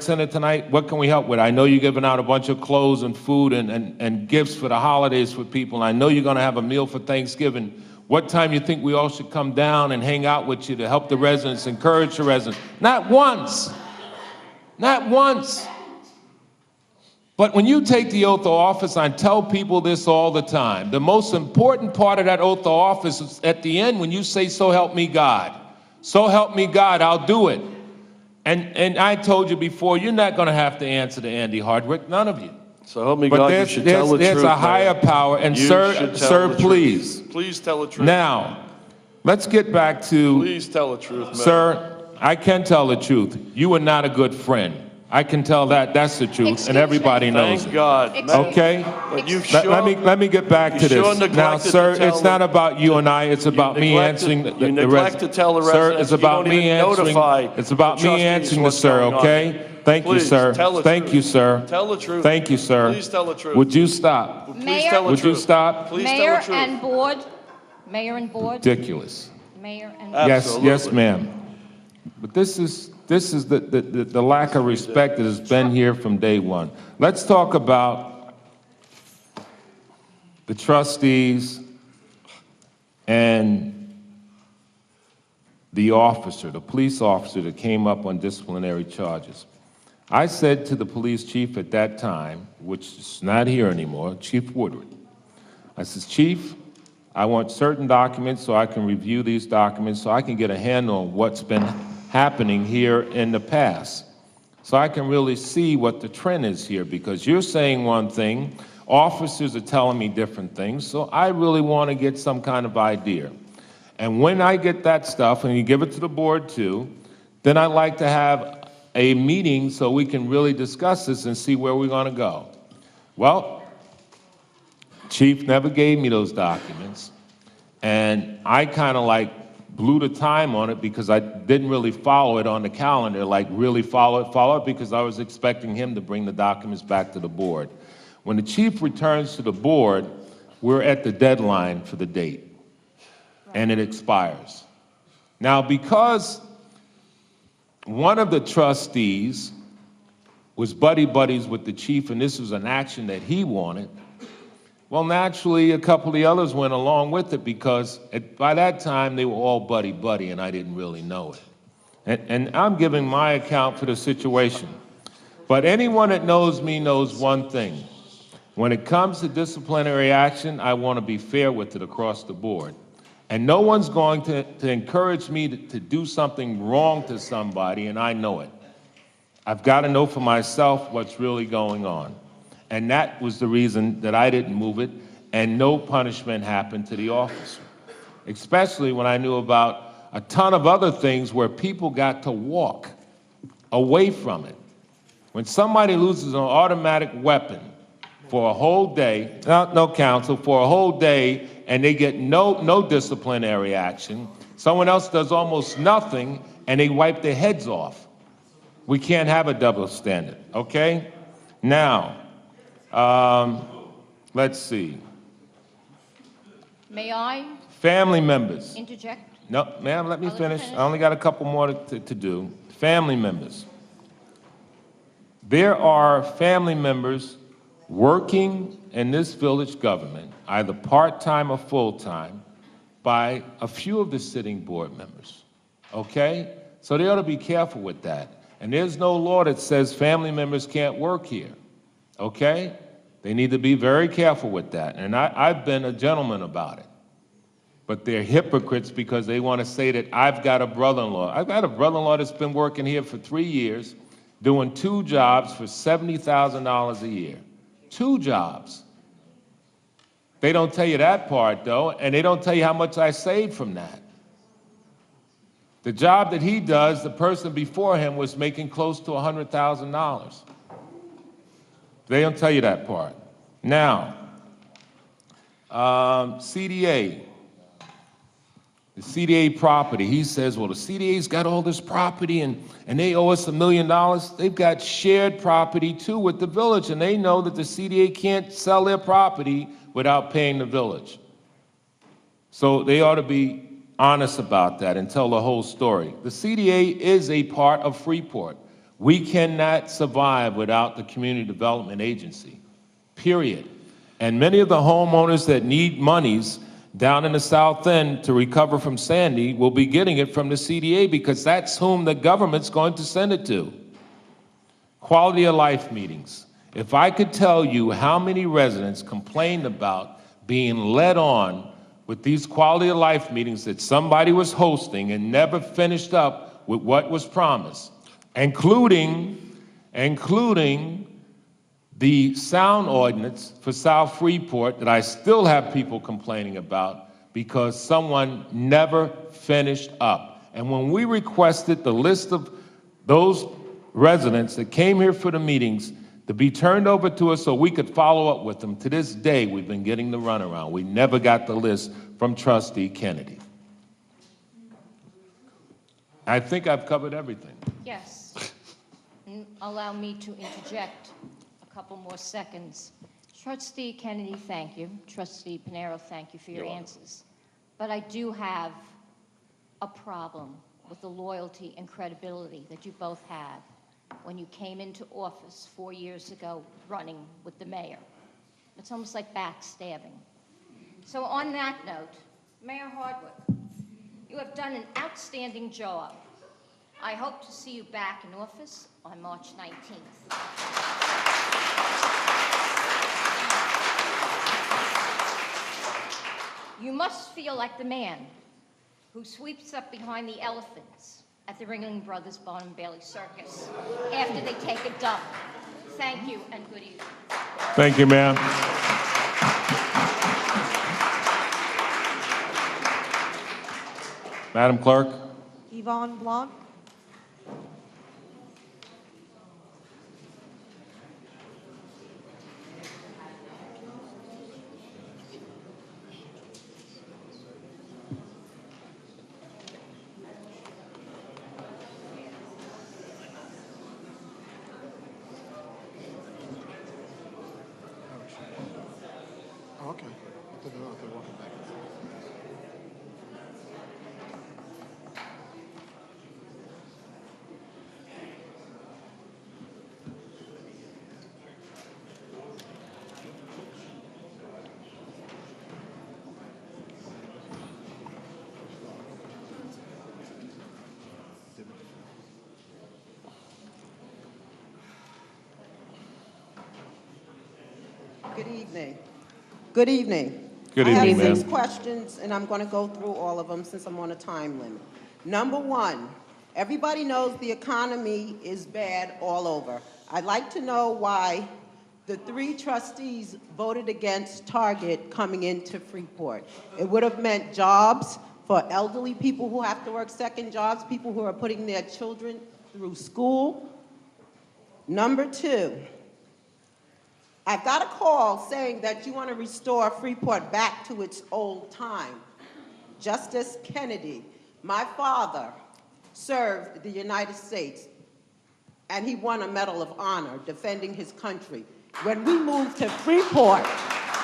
center tonight? What can we help with? I know you're giving out a bunch of clothes and food and gifts for the holidays for people. I know you're gonna have a meal for Thanksgiving. What time you think we all should come down and hang out with you to help the residents, encourage the residents? Not once, not once. But when you take the oath of office, I tell people this all the time, the most important part of that oath of office is at the end when you say, so help me God. So help me God, I'll do it. And I told you before, you're not gonna have to answer to Andy Hardwick, none of you. So help me But God, you should tell the truth. there's a higher power, and You sir, should tell sir, the please. truth. Please tell the truth. Now, let's get back to, Please tell the truth, man. sir, I can tell the truth. You are not a good friend. I can tell that's the truth, Excuse and everybody me. knows Thank it. God. Okay? But you've Let me get back to you sure this. Now, neglected sir, to tell it's not about you and I, it's about me answering the You neglect to tell the Sir, residents. it's about You me don't even answering, notify it's about the me trustees answering the what's sir, going on. okay? Thank you, Please, sir. tell the Thank truth. you, sir. Tell the truth. Thank you, sir. Please tell the truth. Would you stop? Please Mayor- tell the Would you truth. stop? Please tell Mayor the truth. and board, mayor and board, Ridiculous. mayor and. Yes, yes, Absolutely. ma'am. But this is the lack of respect that has been here from day one. Let's talk about the trustees and the officer, the police officer that came up on disciplinary charges. I said to the police chief at that time, which is not here anymore, Chief Woodward, I says, Chief, I want certain documents so I can review these documents so I can get a handle on what's been happening here in the past. So I can really see what the trend is here, because you're saying one thing, officers are telling me different things, so I really want to get some kind of idea. And when I get that stuff, and you give it to the board too, then I'd like to have a meeting so we can really discuss this and see where we're going to go. Well, Chief never gave me those documents, and I kind of like blew the time on it because I didn't really follow it on the calendar, like really follow it, because I was expecting him to bring the documents back to the board. When the chief returns to the board, we're at the deadline for the date, and it expires. Now, because one of the trustees was buddies with the chief, and this was an action that he wanted, well, naturally, a couple of the others went along with it because by that time, they were all buddy, and I didn't really know it. And I'm giving my account for the situation. But anyone that knows me knows one thing. When it comes to disciplinary action, I want to be fair with it across the board. And no one's going to encourage me to do something wrong to somebody, and I know it. I've got to know for myself what's really going on. And that was the reason that I didn't move it, and no punishment happened to the officer. Especially when I knew about a ton of other things where people got to walk away from it. When somebody loses an automatic weapon for a whole day, no counsel, for a whole day, and they get no disciplinary action, someone else does almost nothing, and they wipe their heads off. We can't have a double standard, okay? Now, let's see, May I family members. interject? No, ma'am, let me I'll let you finish. finish. I only got a couple more to do. Family members. There are family members working in this village government, either part-time or full-time, by a few of the sitting board members, okay? So they ought to be careful with that. And there's no law that says family members can't work here, okay? They need to be very careful with that. And I've been a gentleman about it. But they're hypocrites because they want to say that I've got a brother-in-law. I've got a brother-in-law that's been working here for 3 years, doing 2 jobs for $70,000 a year. 2 jobs. They don't tell you that part, though, and they don't tell you how much I saved from that. The job that he does, the person before him was making close to $100,000. They don't tell you that part. Now, CDA. The CDA property, he says, well, the CDA's got all this property and they owe us $1 million. They've got shared property too with the village, and they know that the CDA can't sell their property without paying the village. So they ought to be honest about that and tell the whole story. The CDA is a part of Freeport. We cannot survive without the Community Development Agency, period. And many of the homeowners that need monies down in the South End to recover from Sandy will be getting it from the CDA because that's whom the government's going to send it to. Quality of life meetings. If I could tell you how many residents complained about being led on with these quality of life meetings that somebody was hosting and never finished up with what was promised, including the sound ordinance for South Freeport that I still have people complaining about because someone never finished up. And when we requested the list of those residents that came here for the meetings to be turned over to us so we could follow up with them, to this day we've been getting the runaround. We never got the list from Trustee Kennedy. I think I've covered everything. Yes. Allow me to interject a couple more seconds. Trustee Kennedy, thank you. Trustee Pinero, thank you for your answers. But I do have a problem with the loyalty and credibility that you both had when you came into office 4 years ago running with the mayor. It's almost like backstabbing. So on that note, Mayor Hardwick, you have done an outstanding job. I hope to see you back in office on March 19th. You must feel like the man who sweeps up behind the elephants at the Ringling Brothers Barnum and Bailey Circus after they take a dump. Thank you and good evening. Thank you, ma'am. Madam Clerk. Yvonne Blanc. Oh, okay. I thought they were out there walking back. Good evening. Good evening. Good I evening, have 6 ma'am. questions, and I'm going to go through all of them since I'm on a time limit. Number 1, everybody knows the economy is bad all over. I'd like to know why the 3 trustees voted against Target coming into Freeport. It would have meant jobs for elderly people who have to work second jobs, people who are putting their children through school. Number 2, I've got a call saying that you want to restore Freeport back to its old time. Justice Kennedy, my father served the United States, and he won a Medal of Honor defending his country. When we moved to Freeport,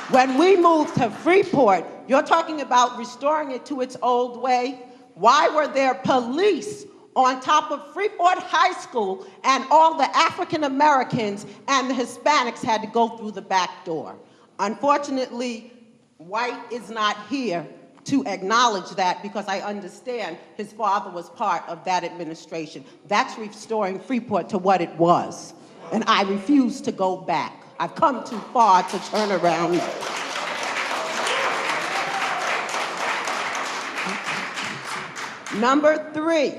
When we moved to Freeport, you're talking about restoring it to its old way. Why were there police on top of Freeport High School and all the African Americans and the Hispanics had to go through the back door? Unfortunately, White is not here to acknowledge that because I understand his father was part of that administration. That's restoring Freeport to what it was, and I refuse to go back. I've come too far to turn around now. Number 3,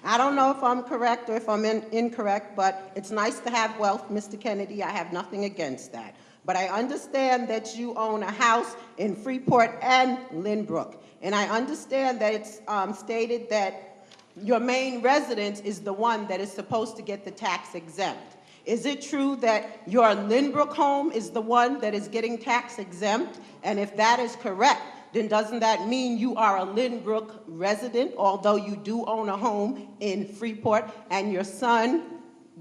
I don't know if I'm correct or if I'm incorrect, but it's nice to have wealth, Mr. Kennedy. I have nothing against that. But I understand that you own a house in Freeport and Lynbrook. And I understand that it's stated that your main residence is the one that is supposed to get the tax exempt. Is it true that your Lynbrook home is the one that is getting tax exempt? And if that is correct, then doesn't that mean you are a Lynbrook resident, although you do own a home in Freeport, and your son,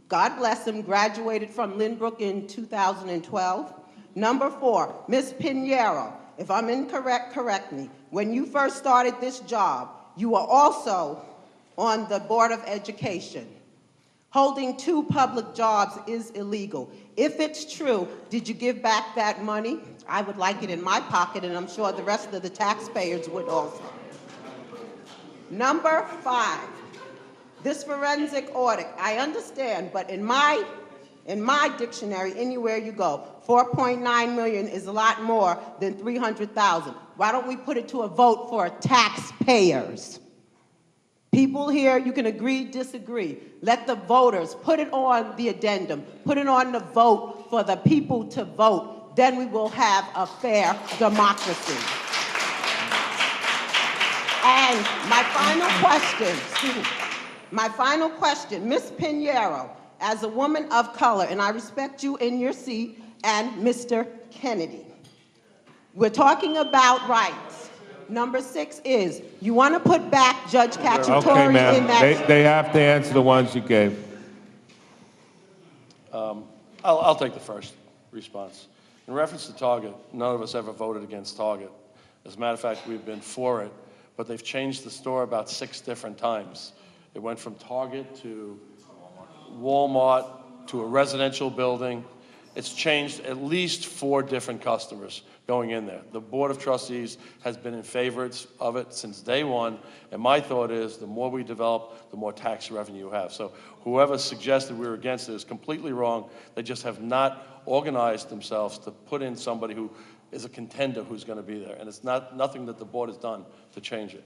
God bless him, graduated from Lynbrook in 2012? Number 4, Ms. Pinheiro, if I'm incorrect, correct me. When you first started this job, you were also on the Board of Education. Holding 2 public jobs is illegal. If it's true, did you give back that money? I would like it in my pocket, and I'm sure the rest of the taxpayers would also. Number 5, this forensic audit. I understand, but in my dictionary, anywhere you go, 4.9 million is a lot more than 300,000. Why don't we put it to a vote for taxpayers? People here, you can agree, disagree. Let the voters put it on the addendum, put it on the vote for the people to vote. Then we will have a fair democracy. And my final question, Ms. Pinheiro, as a woman of color, and I respect you in your seat, and Mr. Kennedy, we're talking about rights. Number 6 is, you want to put back Judge Cacciatore Okay, ma'am. in that... They have to answer the ones you gave. I'll take the first response. In reference to Target, none of us ever voted against Target. As a matter of fact, we've been for it, but they've changed the store about 6 different times. It went from Target to Walmart to a residential building. It's changed at least 4 different customers going in there. The Board of Trustees has been in favor of it since day one, and my thought is the more we develop, the more tax revenue you have. So whoever suggested we were against it is completely wrong. They just have not organized themselves to put in somebody who is a contender who's going to be there, and it's nothing that the board has done to change it.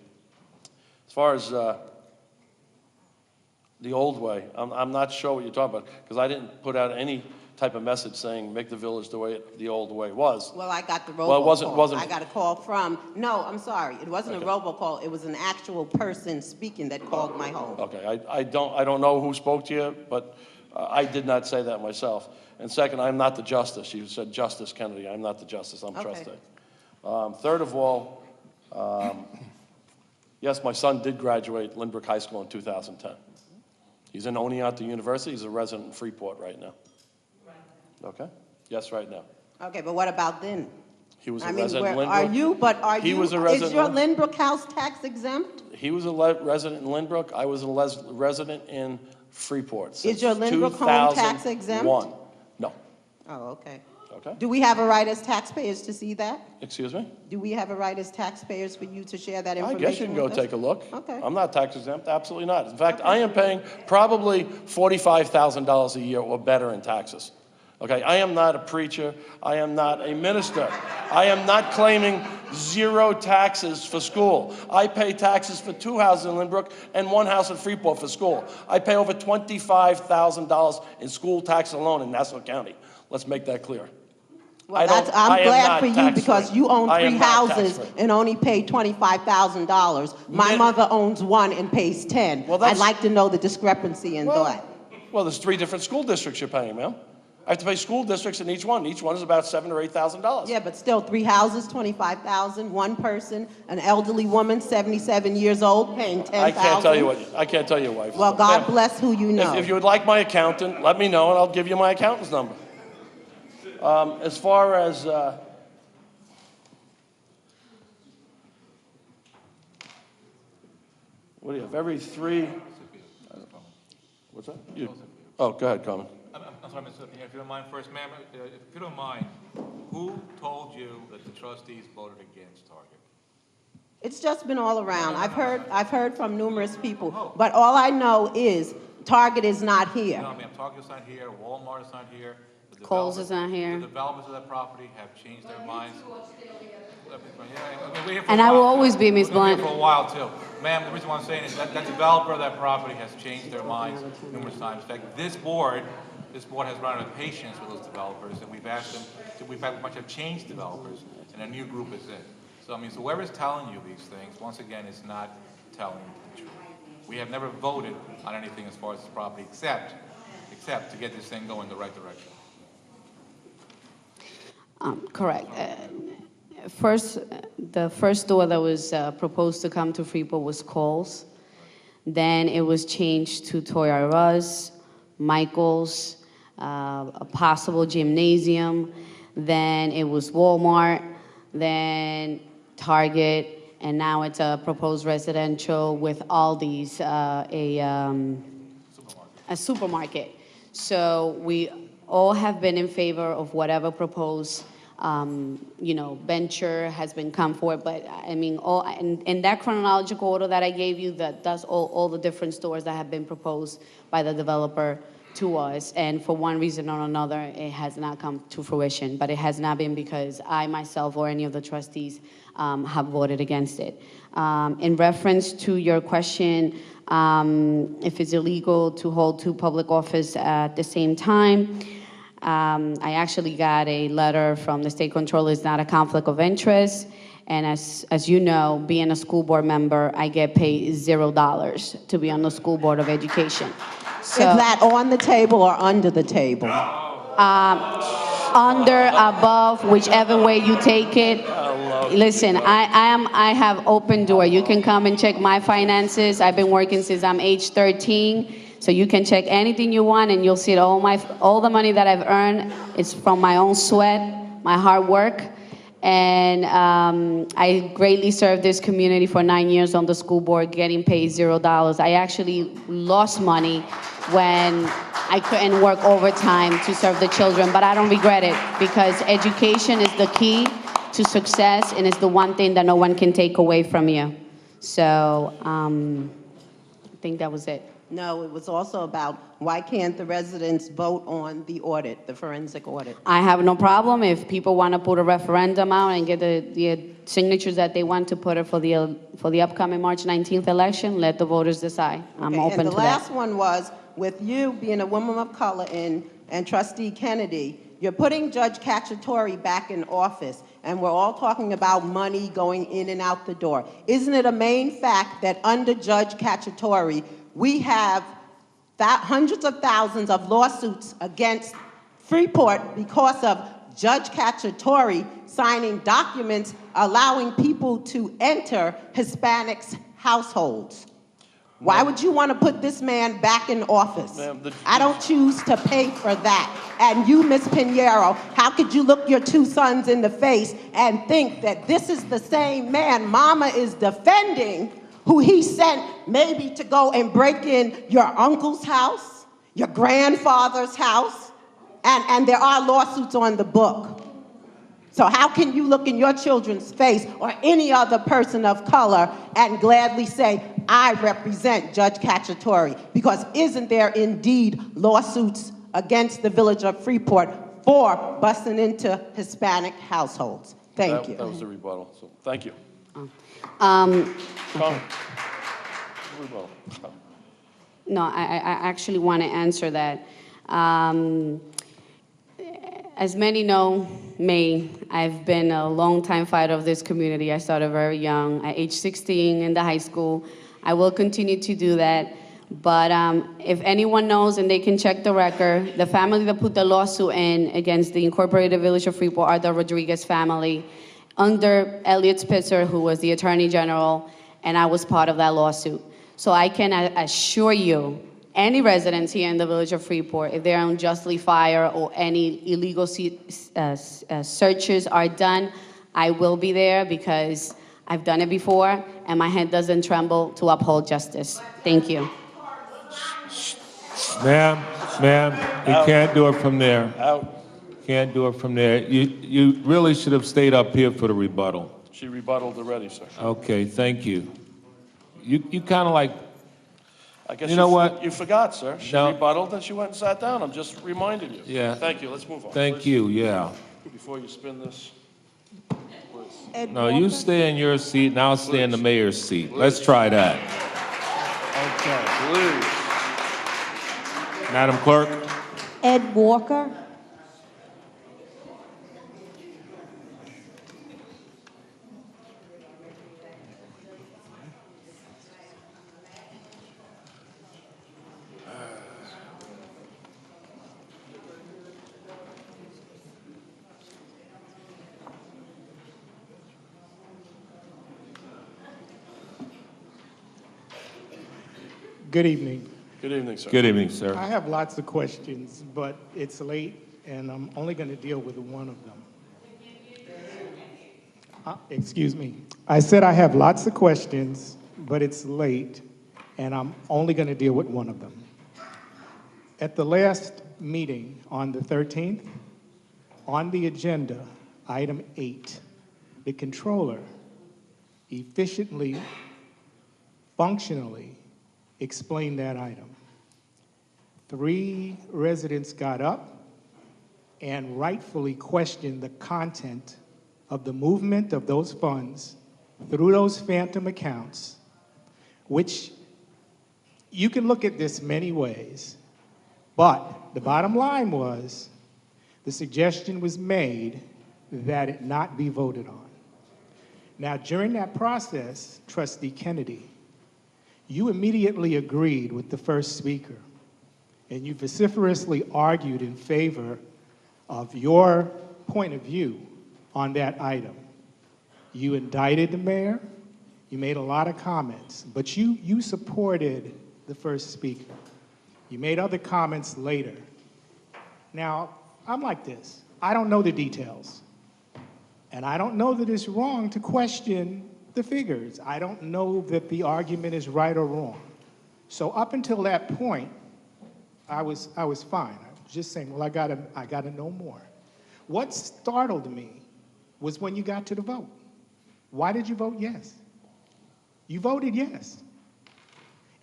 As far as the old way, I'm not sure what you're talking about, because I didn't put out any type of message saying make the village the old way was. Well, I got the robocall. Well, it wasn't. I got a call from, no, I'm sorry, it wasn't Okay. a robocall, it was an actual person speaking that called my home. Okay, I don't know who spoke to you, but I did not say that myself. And second, I'm not the justice. You said Justice Kennedy. I'm not the justice. I'm Okay. trustee. Third of all, yes, my son did graduate Lynbrook High School in 2010. He's in Oneonta University. He's a resident in Freeport right now. Okay? Yes, right now. Okay, but what about then? He was a I mean, resident in where Lynbrook. are He you, was a resident is your in- Lynbrook house tax exempt? He was a resident in Lynbrook. I was a resident in Freeport since Is your Lynbrook home tax 2001. No. Oh, okay. Okay? Do we have a right as taxpayers to see that? Excuse me? Do we have a right as taxpayers for you to share that I information guess you can go with us? take a look. Okay. I'm not tax exempt, absolutely not. In fact, I am paying probably $45,000 a year or better in taxes. Okay, I am not a preacher. I am not a minister. I am not claiming 0 taxes for school. I pay taxes for 2 houses in Lynbrook and 1 house in Freeport for school. I pay over $25,000 in school tax alone in Nassau County. Let's make that clear. Well, I'm glad for you because you own 3 houses and only pay $25,000. My mother owns 1 and pays 10. Well, I'd like to know the discrepancy in that. Well, there's 3 different school districts you're paying, ma'am. I have to pay school districts in each one. Each one is about $7,000 or $8,000. Yeah, but still 3 houses, $25,000, 1 person, an elderly woman, 77 years old, paying $10,000. I can't tell you your wife. Well, God bless who you know. If you would like my accountant, let me know and I'll give you my accountant's number. As far as What do you have, every three? What's that? Oh, go ahead, Carmen. I'm sorry, Mr. Pierre, if you don't mind first, ma'am, if you don't mind, who told you that the trustees voted against Target? It's just been all around. I've heard from numerous people, but all I know is Target is not here. No, ma'am, Target's not here, Walmart is not here. The Kohl's is not here. The developers of that property have changed their minds. And I will always be, Ms. Blunt. For a while, too. Ma'am, the reason why I'm saying is that the developer of that property has changed their minds numerous times. In fact, this board has run out of patience with those developers, and we've asked them, we've had a bunch of changed developers, and a new group is in. So, I mean, so whoever's telling you these things, once again, is not telling the truth. We have never voted on anything as far as this property, except to get this thing going in the right direction. Correct. First, the first store that was proposed to come to Freeport was Kohl's. Then it was changed to Toys R Us, Michael's, a possible gymnasium. Then it was Walmart, then Target, and now it's a proposed residential with Aldi's, a supermarket. So we all have been in favor of whatever proposed venture has been come forward, but I mean, in that chronological order that I gave you, that's all the different stores that have been proposed by the developer to us, and for one reason or another, it has not come to fruition, but it has not been because I myself or any of the trustees have voted against it. In reference to your question, if it's illegal to hold two public office at the same time, I actually got a letter from the state controller. It's not a conflict of interest. And as you know, being a school board member, I get paid $0 to be on the school board of education. So, Is that on the table or under the table? under, above, whichever way you take it. Listen, I have open door. You can come and check my finances. I've been working since I'm age 13. So you can check anything you want, and you'll see that all the money that I've earned is from my own sweat, my hard work. And I greatly served this community for 9 years on the school board, getting paid $0. I actually lost money when I couldn't work overtime to serve the children, but I don't regret it because education is the key to success, and it's the one thing that no one can take away from you. So I think that was it. No, it was also about why can't the residents vote on the audit, the forensic audit? I have no problem if people want to put a referendum out and get the signatures that they want to put it for the upcoming March 19th election. Let the voters decide. I'm open to that. And the last one was, with you being a woman of color and Trustee Kennedy, you're putting Judge Cacciatore back in office, and we're all talking about money going in and out the door. Isn't it a main fact that under Judge Cacciatore, we have hundreds of thousands of lawsuits against Freeport because of Judge Cacciatore signing documents allowing people to enter Hispanics' households? Why would you want to put this man back in office? I don't choose to pay for that. And you, Ms. Pinheiro, how could you look your two sons in the face and think that this is the same man Mama is defending, who he sent maybe to go and break in your uncle's house, your grandfather's house, and there are lawsuits on the book. So how can you look in your children's face or any other person of color and gladly say, I represent Judge Cacciatore? Because isn't there indeed lawsuits against the village of Freeport for busting into Hispanic households? Thank you. That was the rebuttal, so thank you. Okay. No, I actually want to answer that. As many know me, I've been a long-time fighter of this community. I started very young, at age 16 in the high school. I will continue to do that. But if anyone knows, and they can check the record, the family that put the lawsuit in against the Incorporated Village of Freeport are the Rodriguez family, under Elliot Spitzer, who was the Attorney General, and I was part of that lawsuit. So I can assure you, any residents here in the village of Freeport, if they're unjustly fired or any illegal searches are done, I will be there because I've done it before, and my hand doesn't tremble to uphold justice. Thank you. Ma'am, we Out. can't do it from there. Out. Can't do it from there. You really should have stayed up here for the rebuttal. She rebutted already, sir. Okay, thank you. You kind of like, I guess You know what? You forgot, sir. She No. rebutted and she went and sat down. I'm just reminding you. Yeah. Thank you. Let's move on. thank please. you, yeah. Before you spin this, please. Ed No, you Walker? stay in your seat, and I'll stay in the mayor's seat. Let's try that. Please. Madam Clerk? Ed Walker? Good evening. Good evening, sir. Good evening, sir. I have lots of questions, but it's late, and I'm only going to deal with one of them. Excuse me. I said I have lots of questions, but it's late, and I'm only going to deal with one of them. At the last meeting on the 13th, on the agenda, item 8, the controller efficiently, functionally explained that item. 3 residents got up and rightfully questioned the content of the movement of those funds through those phantom accounts, which you can look at this many ways, but the bottom line was the suggestion was made that it not be voted on. Now, during that process, Trustee Kennedy, you immediately agreed with the first speaker, and you vociferously argued in favor of your point of view on that item. You indicted the mayor, you made a lot of comments, but you supported the first speaker. You made other comments later. Now, I'm like this. I don't know the details, and I don't know that it's wrong to question the figures. I don't know that the argument is right or wrong. So up until that point, I was fine. I was just saying, well, I gotta know more. What startled me was when you got to the vote. Why did you vote yes? You voted yes.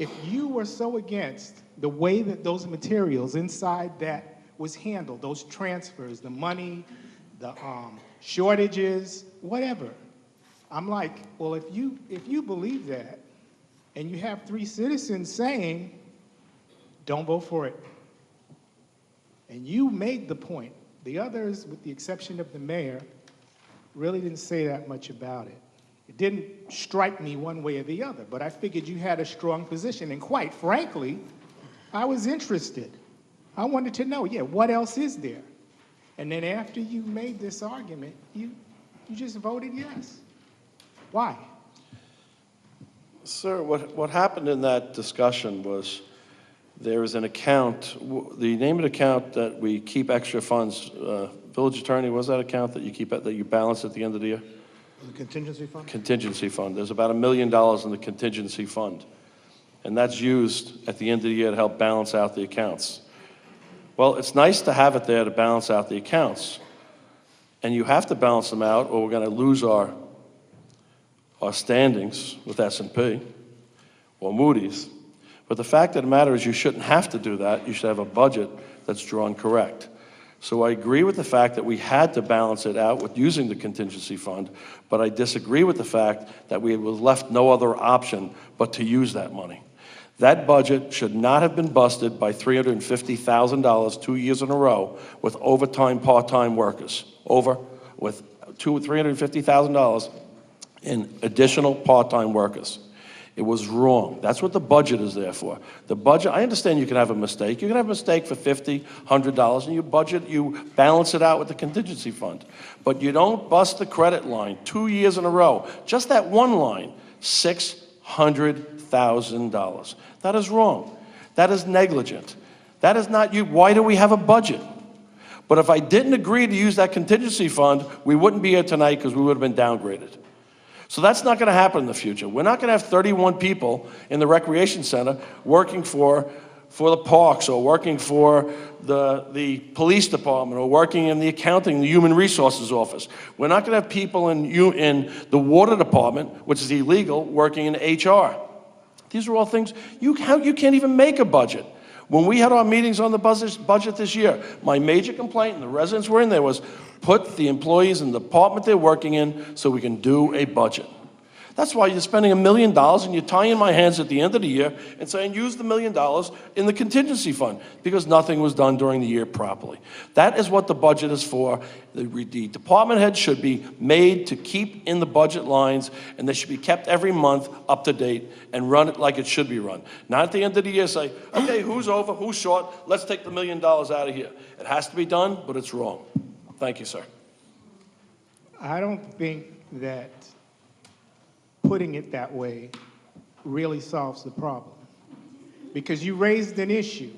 If you were so against the way that those materials inside that was handled, those transfers, the money, the shortages, whatever, I'm like, well, if you believe that, and you have 3 citizens saying, don't vote for it, and you made the point, the others, with the exception of the mayor, really didn't say that much about it. It didn't strike me one way or the other, but I figured you had a strong position, and quite frankly, I was interested. I wanted to know, what else is there? And then after you made this argument, you just voted yes. Why? Sir, what happened in that discussion was there is an account, the name of the account that we keep extra funds, village attorney, was that account that you keep, that you balance at the end of the year? The contingency fund? Contingency fund. There's about $1 million in the contingency fund. And that's used at the end of the year to help balance out the accounts. Well, it's nice to have it there to balance out the accounts. And you have to balance them out or we're going to lose our standings with S&P or Moody's. But the fact of the matter is you shouldn't have to do that. You should have a budget that's drawn correct. So I agree with the fact that we had to balance it out with using the contingency fund, but I disagree with the fact that we were left no other option but to use that money. That budget should not have been busted by $350,000 2 years in a row with overtime part-time workers, with $350,000 in additional part-time workers. It was wrong. That's what the budget is there for. The budget, I understand you can have a mistake. You can have a mistake for $50, $100, and you balance it out with the contingency fund. But you don't bust the credit line 2 years in a row. Just that one line, $600,000. That is wrong. That is negligent. That is not you. Why do we have a budget? But if I didn't agree to use that contingency fund, we wouldn't be here tonight because we would have been downgraded. So that's not going to happen in the future. We're not going to have 31 people in the recreation center working for the parks, or working for the police department, or working in the accounting, the human resources office. We're not going to have people in the water department, which is illegal, working in HR. These are all things, you can't even make a budget. When we had our meetings on the budget this year, my major complaint, and the residents were in there, was put the employees in the department they're working in so we can do a budget. That's why you're spending $1 million and you're tying my hands at the end of the year and saying, use the $1 million in the contingency fund, because nothing was done during the year properly. That is what the budget is for. The department heads should be made to keep in the budget lines, and they should be kept every month up to date and run it like it should be run. Not at the end of the year say, okay, who's over, who's short, let's take the $1 million out of here. It has to be done, but it's wrong. Thank you, sir. I don't think that putting it that way really solves the problem, because you raised an issue.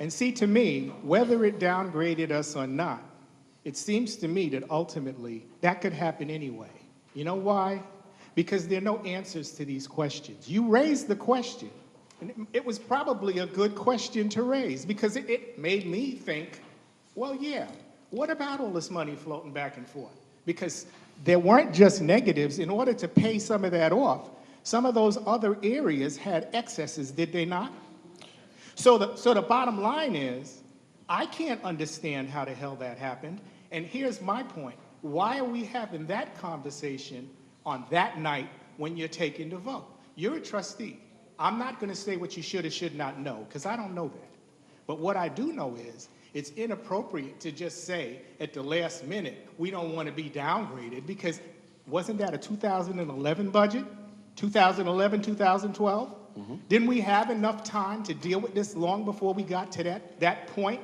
And see, to me, whether it downgraded us or not, it seems to me that ultimately that could happen anyway. You know why? Because there are no answers to these questions. You raised the question, and it was probably a good question to raise, because it made me think, well, yeah, what about all this money floating back and forth? Because there weren't just negatives. In order to pay some of that off, some of those other areas had excesses, did they not? So the bottom line is, I can't understand how the hell that happened. And here's my point. Why are we having that conversation on that night when you're taking the vote? You're a trustee. I'm not going to say what you should or should not know, because I don't know that. But what I do know is, it's inappropriate to just say at the last minute, we don't want to be downgraded, because wasn't that a 2011 budget? 2011, 2012? Didn't we have enough time to deal with this long before we got to that point?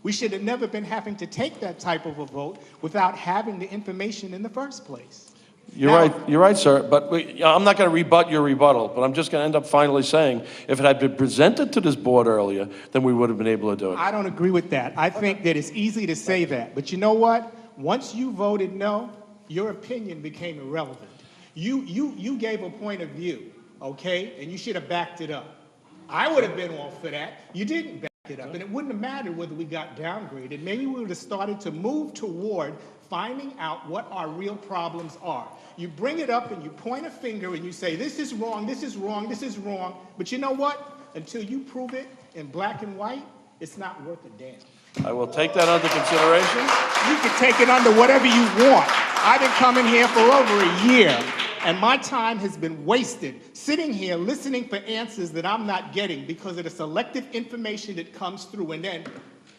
We should have never been having to take that type of a vote without having the information in the first place. You're right, sir, but I'm not going to rebut your rebuttal, but I'm just going to end up finally saying, if it had been presented to this board earlier, then we would have been able to do it. I don't agree with that. I think that it's easy to say that, but you know what? Once you voted no, your opinion became irrelevant. You gave a point of view, okay, and you should have backed it up. I would have been all for that. You didn't back it up, and it wouldn't have mattered whether we got downgraded. Maybe we would have started to move toward finding out what our real problems are. You bring it up and you point a finger and you say, this is wrong, this is wrong, this is wrong. But you know what? Until you prove it in black and white, it's not worth a damn. I will take that under consideration. You can take it under whatever you want. I've been coming here for over a year, and my time has been wasted sitting here listening for answers that I'm not getting because of the selective information that comes through, and then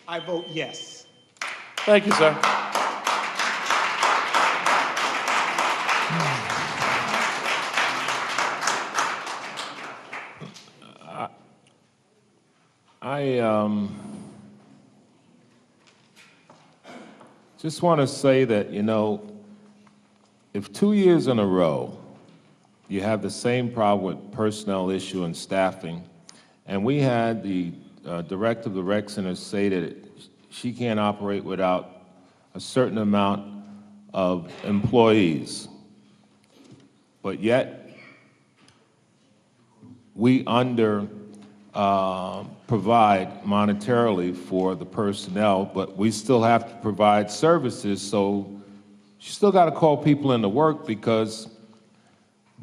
I vote yes. Thank you, sir. I just want to say that, you know, if 2 years in a row you have the same problem with personnel issue and staffing, and we had the director of the rec center say that she can't operate without a certain amount of employees, but yet we provide monetarily for the personnel, but we still have to provide services, so you still got to call people into work because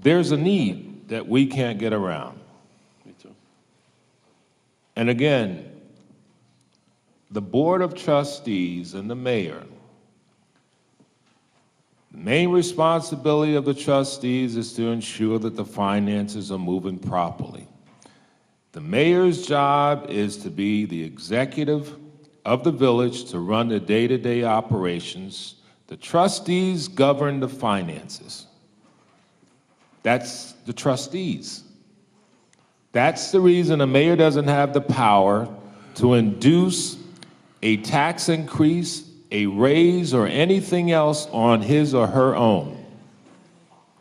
there's a need that we can't get around. Me too. And again, the Board of Trustees and the mayor, the main responsibility of the trustees is to ensure that the finances are moving properly. The mayor's job is to be the executive of the village to run the day-to-day operations. The trustees govern the finances. That's the trustees. That's the reason the mayor doesn't have the power to induce a tax increase, a raise, or anything else on his or her own.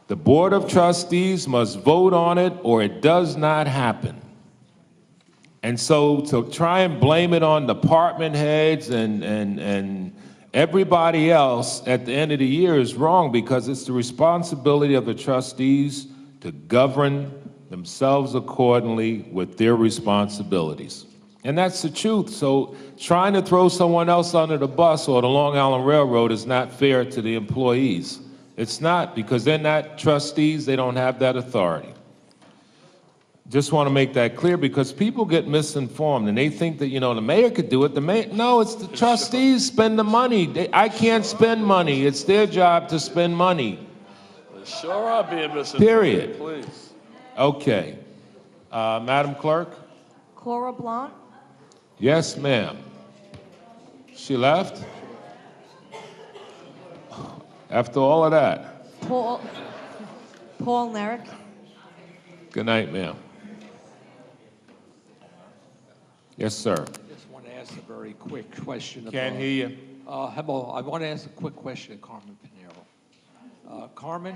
The Board of Trustees must vote on it or it does not happen. And so to try and blame it on department heads and Everybody else at the end of the year is wrong because it's the responsibility of the trustees to govern themselves accordingly with their responsibilities. And that's the truth. So trying to throw someone else under the bus or the Long Island Railroad is not fair to the employees. It's not, because they're not trustees, they don't have that authority. Just want to make that clear because people get misinformed and they think that, the mayor could do it. The mayor, no, it's the trustees spend the money. I can't spend money. It's their job to spend money. They sure are being misinformed. Period. Please. Okay. Madam Clerk? Cora Blanc, Yes, ma'am. She left? After all of that? Paul Nerrick, Good night, ma'am. Yes, sir. Just want to ask a very quick question. Can't hear you. Hello, I want to ask a quick question to Carmen Pinero. Carmen?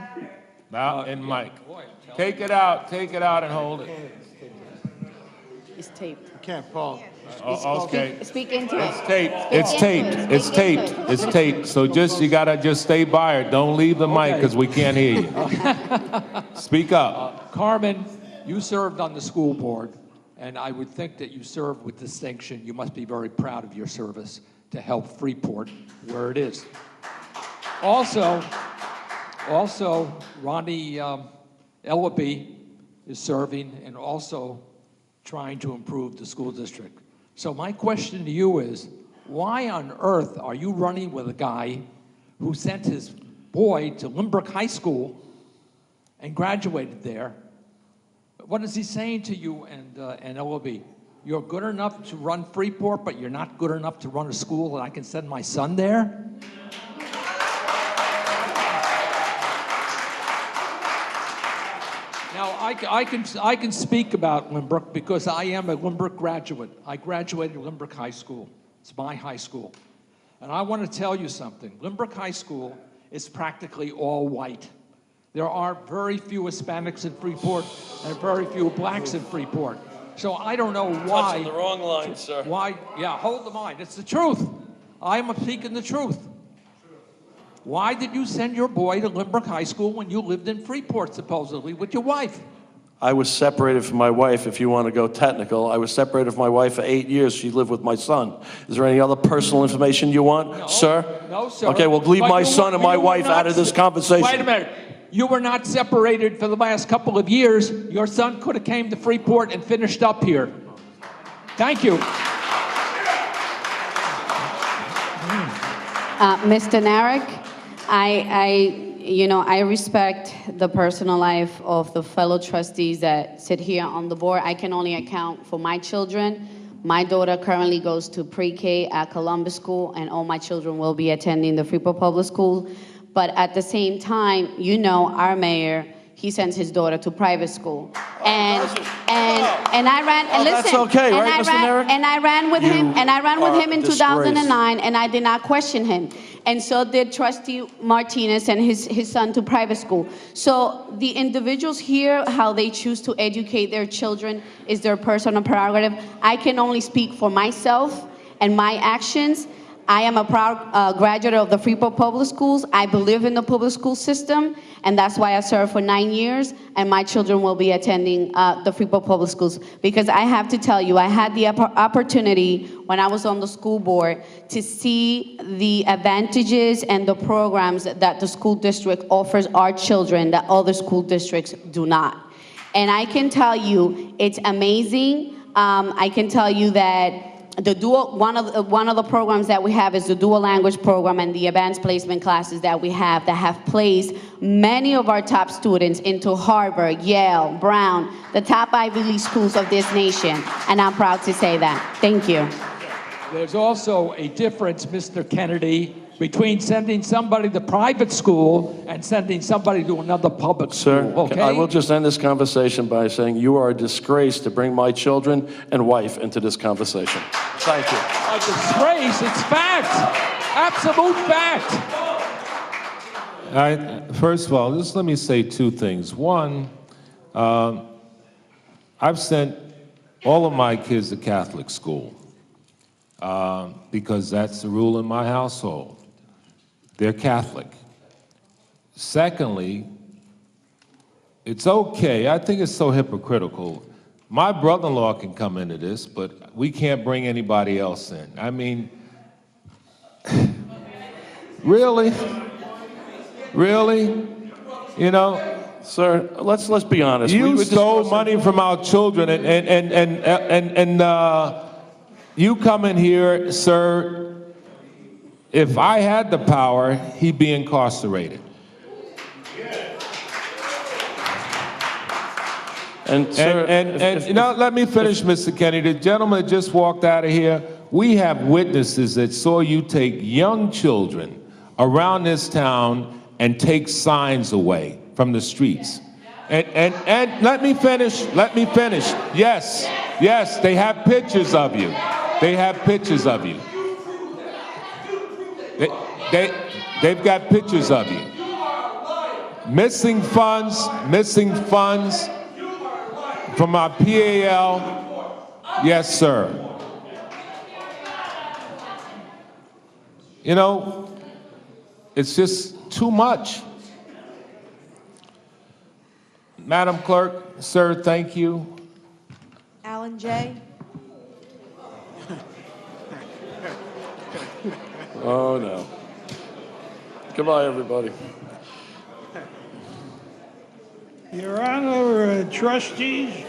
Now, and Mike. Boy, Take it out and hold it. It's taped. Can't, Paul. Oh, okay. Speak into it. It's taped. It's taped. It's taped. It's taped. So you gotta just stay by it. Don't leave the mic because we can't hear you. Speak up. Carmen, you served on the school board, and I would think that you served with distinction. You must be very proud of your service to help Freeport where it is. Also, Ronnie Ellaby is serving and also trying to improve the school district. So my question to you is, why on earth are you running with a guy who sent his boy to Lynbrook High School and graduated there? What is he saying to you and Ellaby? You're good enough to run Freeport, but you're not good enough to run a school that I can send my son there? Now, I can speak about Lynbrook because I am a Lynbrook graduate. I graduated Lynbrook High School. It's my high school. And I want to tell you something. Lynbrook High School is practically all white. There are very few Hispanics in Freeport and very few blacks in Freeport. So I don't know why. Touching the wrong line, sir. Why? Yeah, hold the line. It's the truth. I'm speaking the truth. Why did you send your boy to Lynbrook High School when you lived in Freeport, supposedly, with your wife? I was separated from my wife, if you want to go technical. I was separated from my wife for 8 years. She lived with my son. Is there any other personal information you want, No, sir? No, sir. Okay, well, leave But my you son were- and my you were wife not out of this se- conversation. Wait a minute. You were not separated for the last couple of years. Your son could have came to Freeport and finished up here. Thank you. Mr. Narek, I respect the personal life of the fellow trustees that sit here on the board. I can only account for my children. My daughter currently goes to pre-K at Columbus School, and all my children will be attending the Freeport Public School. But at the same time, our mayor, he sends his daughter to private school. And I ran, and listen. That's okay, and right, Mr. Narek? And I ran with him, in disgrace. 2009, and I did not question him. And so did Trustee Martinez and his son to private school. So the individuals here, how they choose to educate their children is their personal prerogative. I can only speak for myself and my actions. I am a proud graduate of the Freeport Public Schools. I believe in the public school system, and that's why I served for 9 years, and my children will be attending the Freeport Public Schools. Because I have to tell you, I had the opportunity when I was on the school board to see the advantages and the programs that the school district offers our children that other school districts do not. And I can tell you, it's amazing. I can tell you that one of the programs that we have is the dual language program and the advanced placement classes that we have that have placed many of our top students into Harvard, Yale, Brown, the top Ivy League schools of this nation. And I'm proud to say that. Thank you. There's also a difference, Mr. Kennedy, between sending somebody to private school and sending somebody to another public Sir, school, okay? I will just end this conversation by saying you are a disgrace to bring my children and wife into this conversation. Thank you. A disgrace, it's fact, absolute fact. First of all, just let me say two things. One, I've sent all of my kids to Catholic school because that's the rule in my household. they're Catholic. Secondly, it's okay, I think it's so hypocritical. My brother-in-law can come into this, but we can't bring anybody else in. I mean, really? Really? You know? Sir, let's be honest. You were stole discussing- money from our children, and you come in here, sir. If I had the power, he'd be incarcerated. And sir, And you know, let me finish, Mr. Kennedy. The gentleman that just walked out of here, we have witnesses that saw you take young children around this town and take signs away from the streets. And let me finish. Yes, they have pictures of you. They have pictures of you. They've got pictures of you. Missing funds from our PAL. Yes, sir. You know, it's just too much. Madam Clerk, sir, thank you. Alan J. Oh, no. Goodbye, everybody. Your Honor, trustees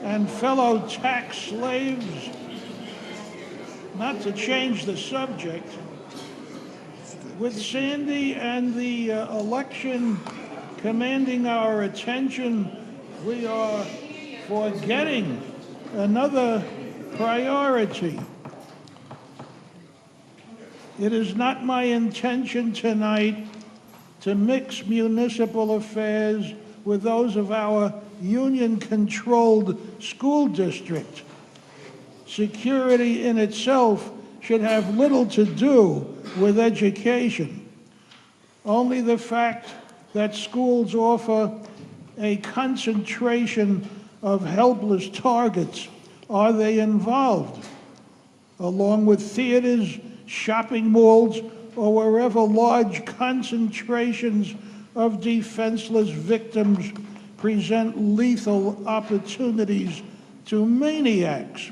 and fellow tax slaves, not to change the subject, with Sandy and the election commanding our attention, we are forgetting another priority. It is not my intention tonight to mix municipal affairs with those of our union-controlled school district. Security in itself should have little to do with education. Only the fact that schools offer a concentration of helpless targets, are they involved, along with theaters, shopping malls, or wherever large concentrations of defenseless victims present lethal opportunities to maniacs.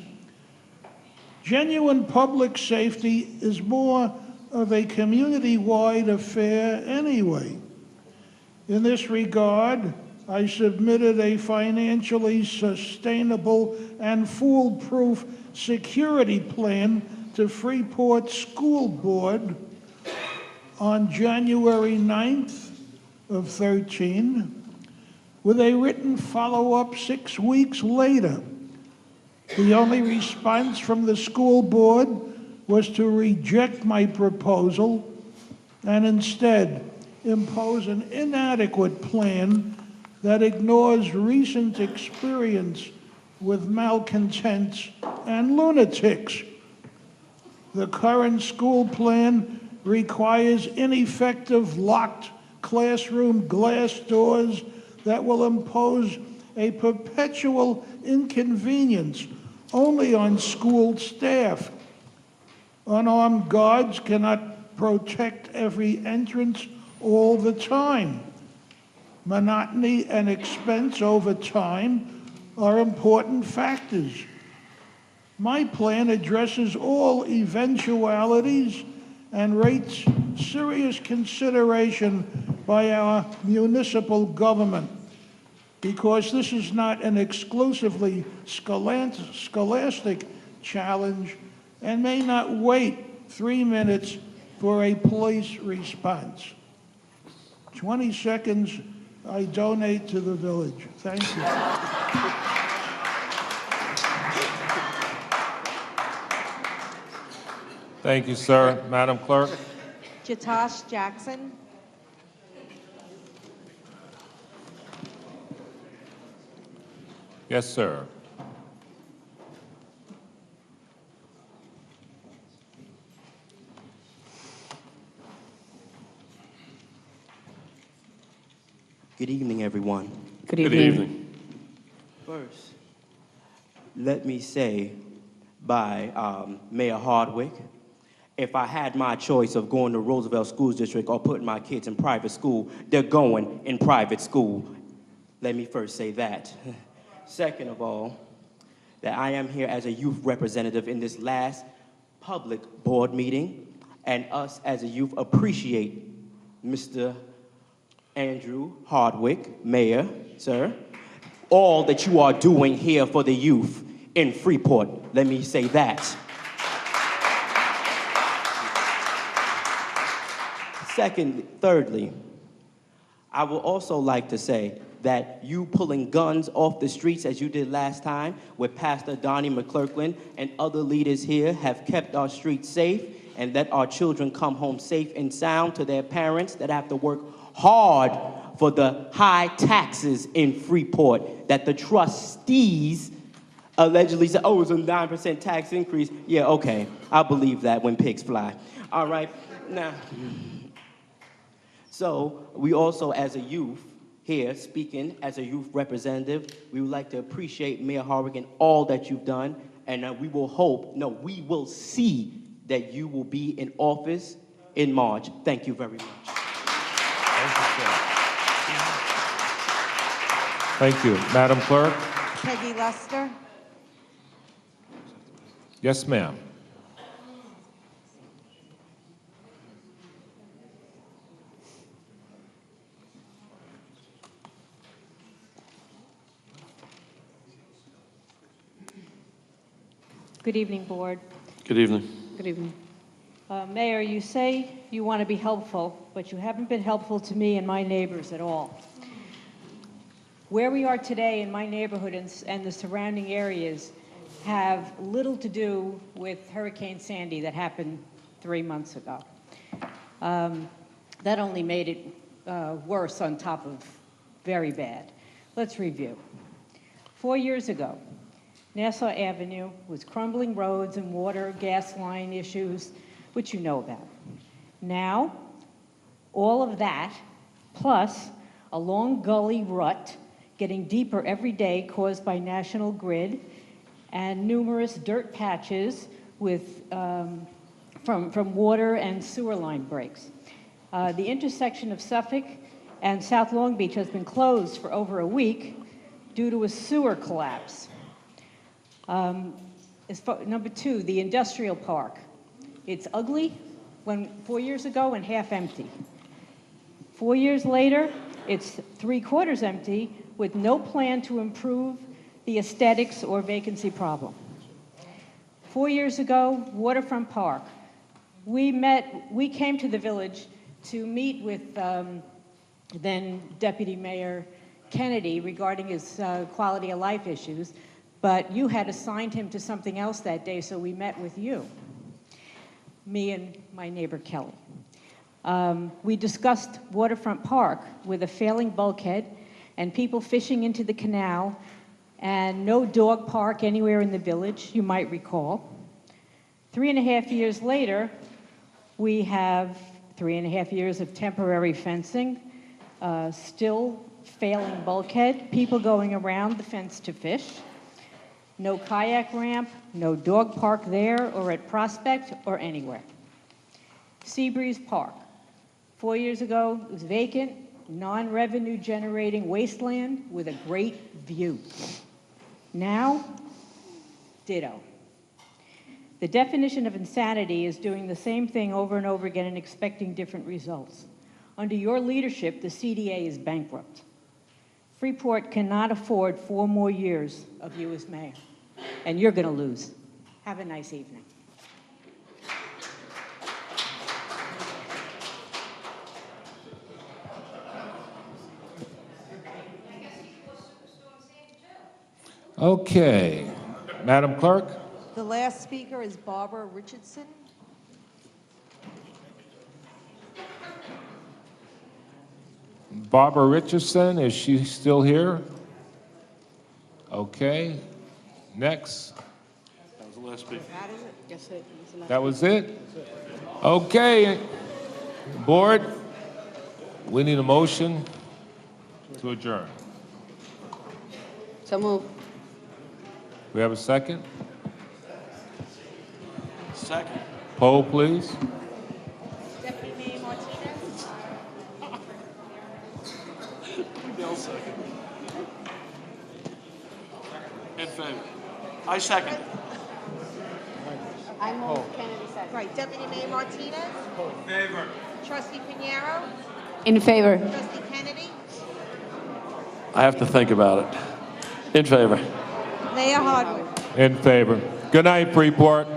Genuine public safety is more of a community-wide affair anyway. In this regard, I submitted a financially sustainable and foolproof security plan to Freeport School Board on January 9th of 13, with a written follow-up 6 weeks later. The only response from the school board was to reject my proposal and instead impose an inadequate plan that ignores recent experience with malcontents and lunatics. The current school plan requires ineffective locked classroom glass doors that will impose a perpetual inconvenience only on school staff. Unarmed guards cannot protect every entrance all the time. Monotony and expense over time are important factors. My plan addresses all eventualities and rates serious consideration by our municipal government, because this is not an exclusively scholastic challenge and may not wait 3 minutes for a police response. 20 seconds I donate to the village. Thank you. Thank you, sir. Madam Clerk? Jatash Jackson. Yes, sir. Good evening, everyone. Good evening. First, let me say by Mayor Hardwick if I had my choice of going to Roosevelt School District or putting my kids in private school, they're going in private school. Let me first say that. Second of all, that I am here as a youth representative in this last public board meeting, and us as a youth appreciate Mr. Andrew Hardwick, Mayor, sir, all that you are doing here for the youth in Freeport. Let me say that. Thirdly, I would also like to say that you pulling guns off the streets as you did last time with Pastor Donnie McClurkin and other leaders here have kept our streets safe and let our children come home safe and sound to their parents that have to work hard for the high taxes in Freeport that the trustees allegedly said, oh, it was a 9% tax increase. Yeah, okay, I'll believe that when pigs fly. All right, now, so we also as a youth here, speaking as a youth representative, we would like to appreciate Mayor Hardwick and all that you've done, and we will see that you will be in office in March. Thank you very much. Thank you, sir. Thank you. Madam Clerk? Peggy Lester. Yes, ma'am. Good evening, Board. Good evening. Good evening. Mayor, you say you want to be helpful, but you haven't been helpful to me and my neighbors at all. Where we are today in my neighborhood and the surrounding areas have little to do with Hurricane Sandy that happened 3 months ago. That only made it worse on top of very bad. Let's review. 4 years ago, Nassau Avenue was crumbling roads and water, gas line issues, which you know about. Now, all of that, plus a long gully rut getting deeper every day caused by National Grid, and numerous dirt patches with, from water and sewer line breaks. The intersection of Suffolk and South Long Beach has been closed for over a week due to a sewer collapse. Number two, the industrial park. It's ugly 4 years ago and half empty. 4 years later, it's 3/4 empty with no plan to improve the aesthetics or vacancy problem. 4 years ago, Waterfront Park. We came to the village to meet with then Deputy Mayor Kennedy regarding his quality of life issues, but you had assigned him to something else that day, so we met with you, me and my neighbor Kelly. We discussed Waterfront Park with a failing bulkhead and people fishing into the canal and no dog park anywhere in the village, you might recall. 3.5 years later, we have 3.5 years of temporary fencing, still failing bulkhead, people going around the fence to fish, no kayak ramp, no dog park there or at Prospect or anywhere. Seabreeze Park. 4 years ago, it was vacant, non-revenue generating wasteland with a great view. Now, ditto. The definition of insanity is doing the same thing over and over again and expecting different results. Under your leadership, the CDA is bankrupt. Freeport cannot afford 4 more years of you as mayor, and you're going to lose. Have a nice evening. Okay. Madam Clerk? The last speaker is Barbara Richardson. Barbara Richardson, is she still here? Okay. Next. That was the last speaker. That was it? Okay. Board, we need a motion to adjourn. So move. We have a second? Second. Poll, please. Deputy Mayor Martinez? Bill second. In favor. I second. I move Kennedy second. Right, Deputy Mayor Martinez? In favor. Trustee Pinero? In favor. Trustee Kennedy? I have to think about it. In favor. Mayor Hardwick? In favor. Good night, Freeport.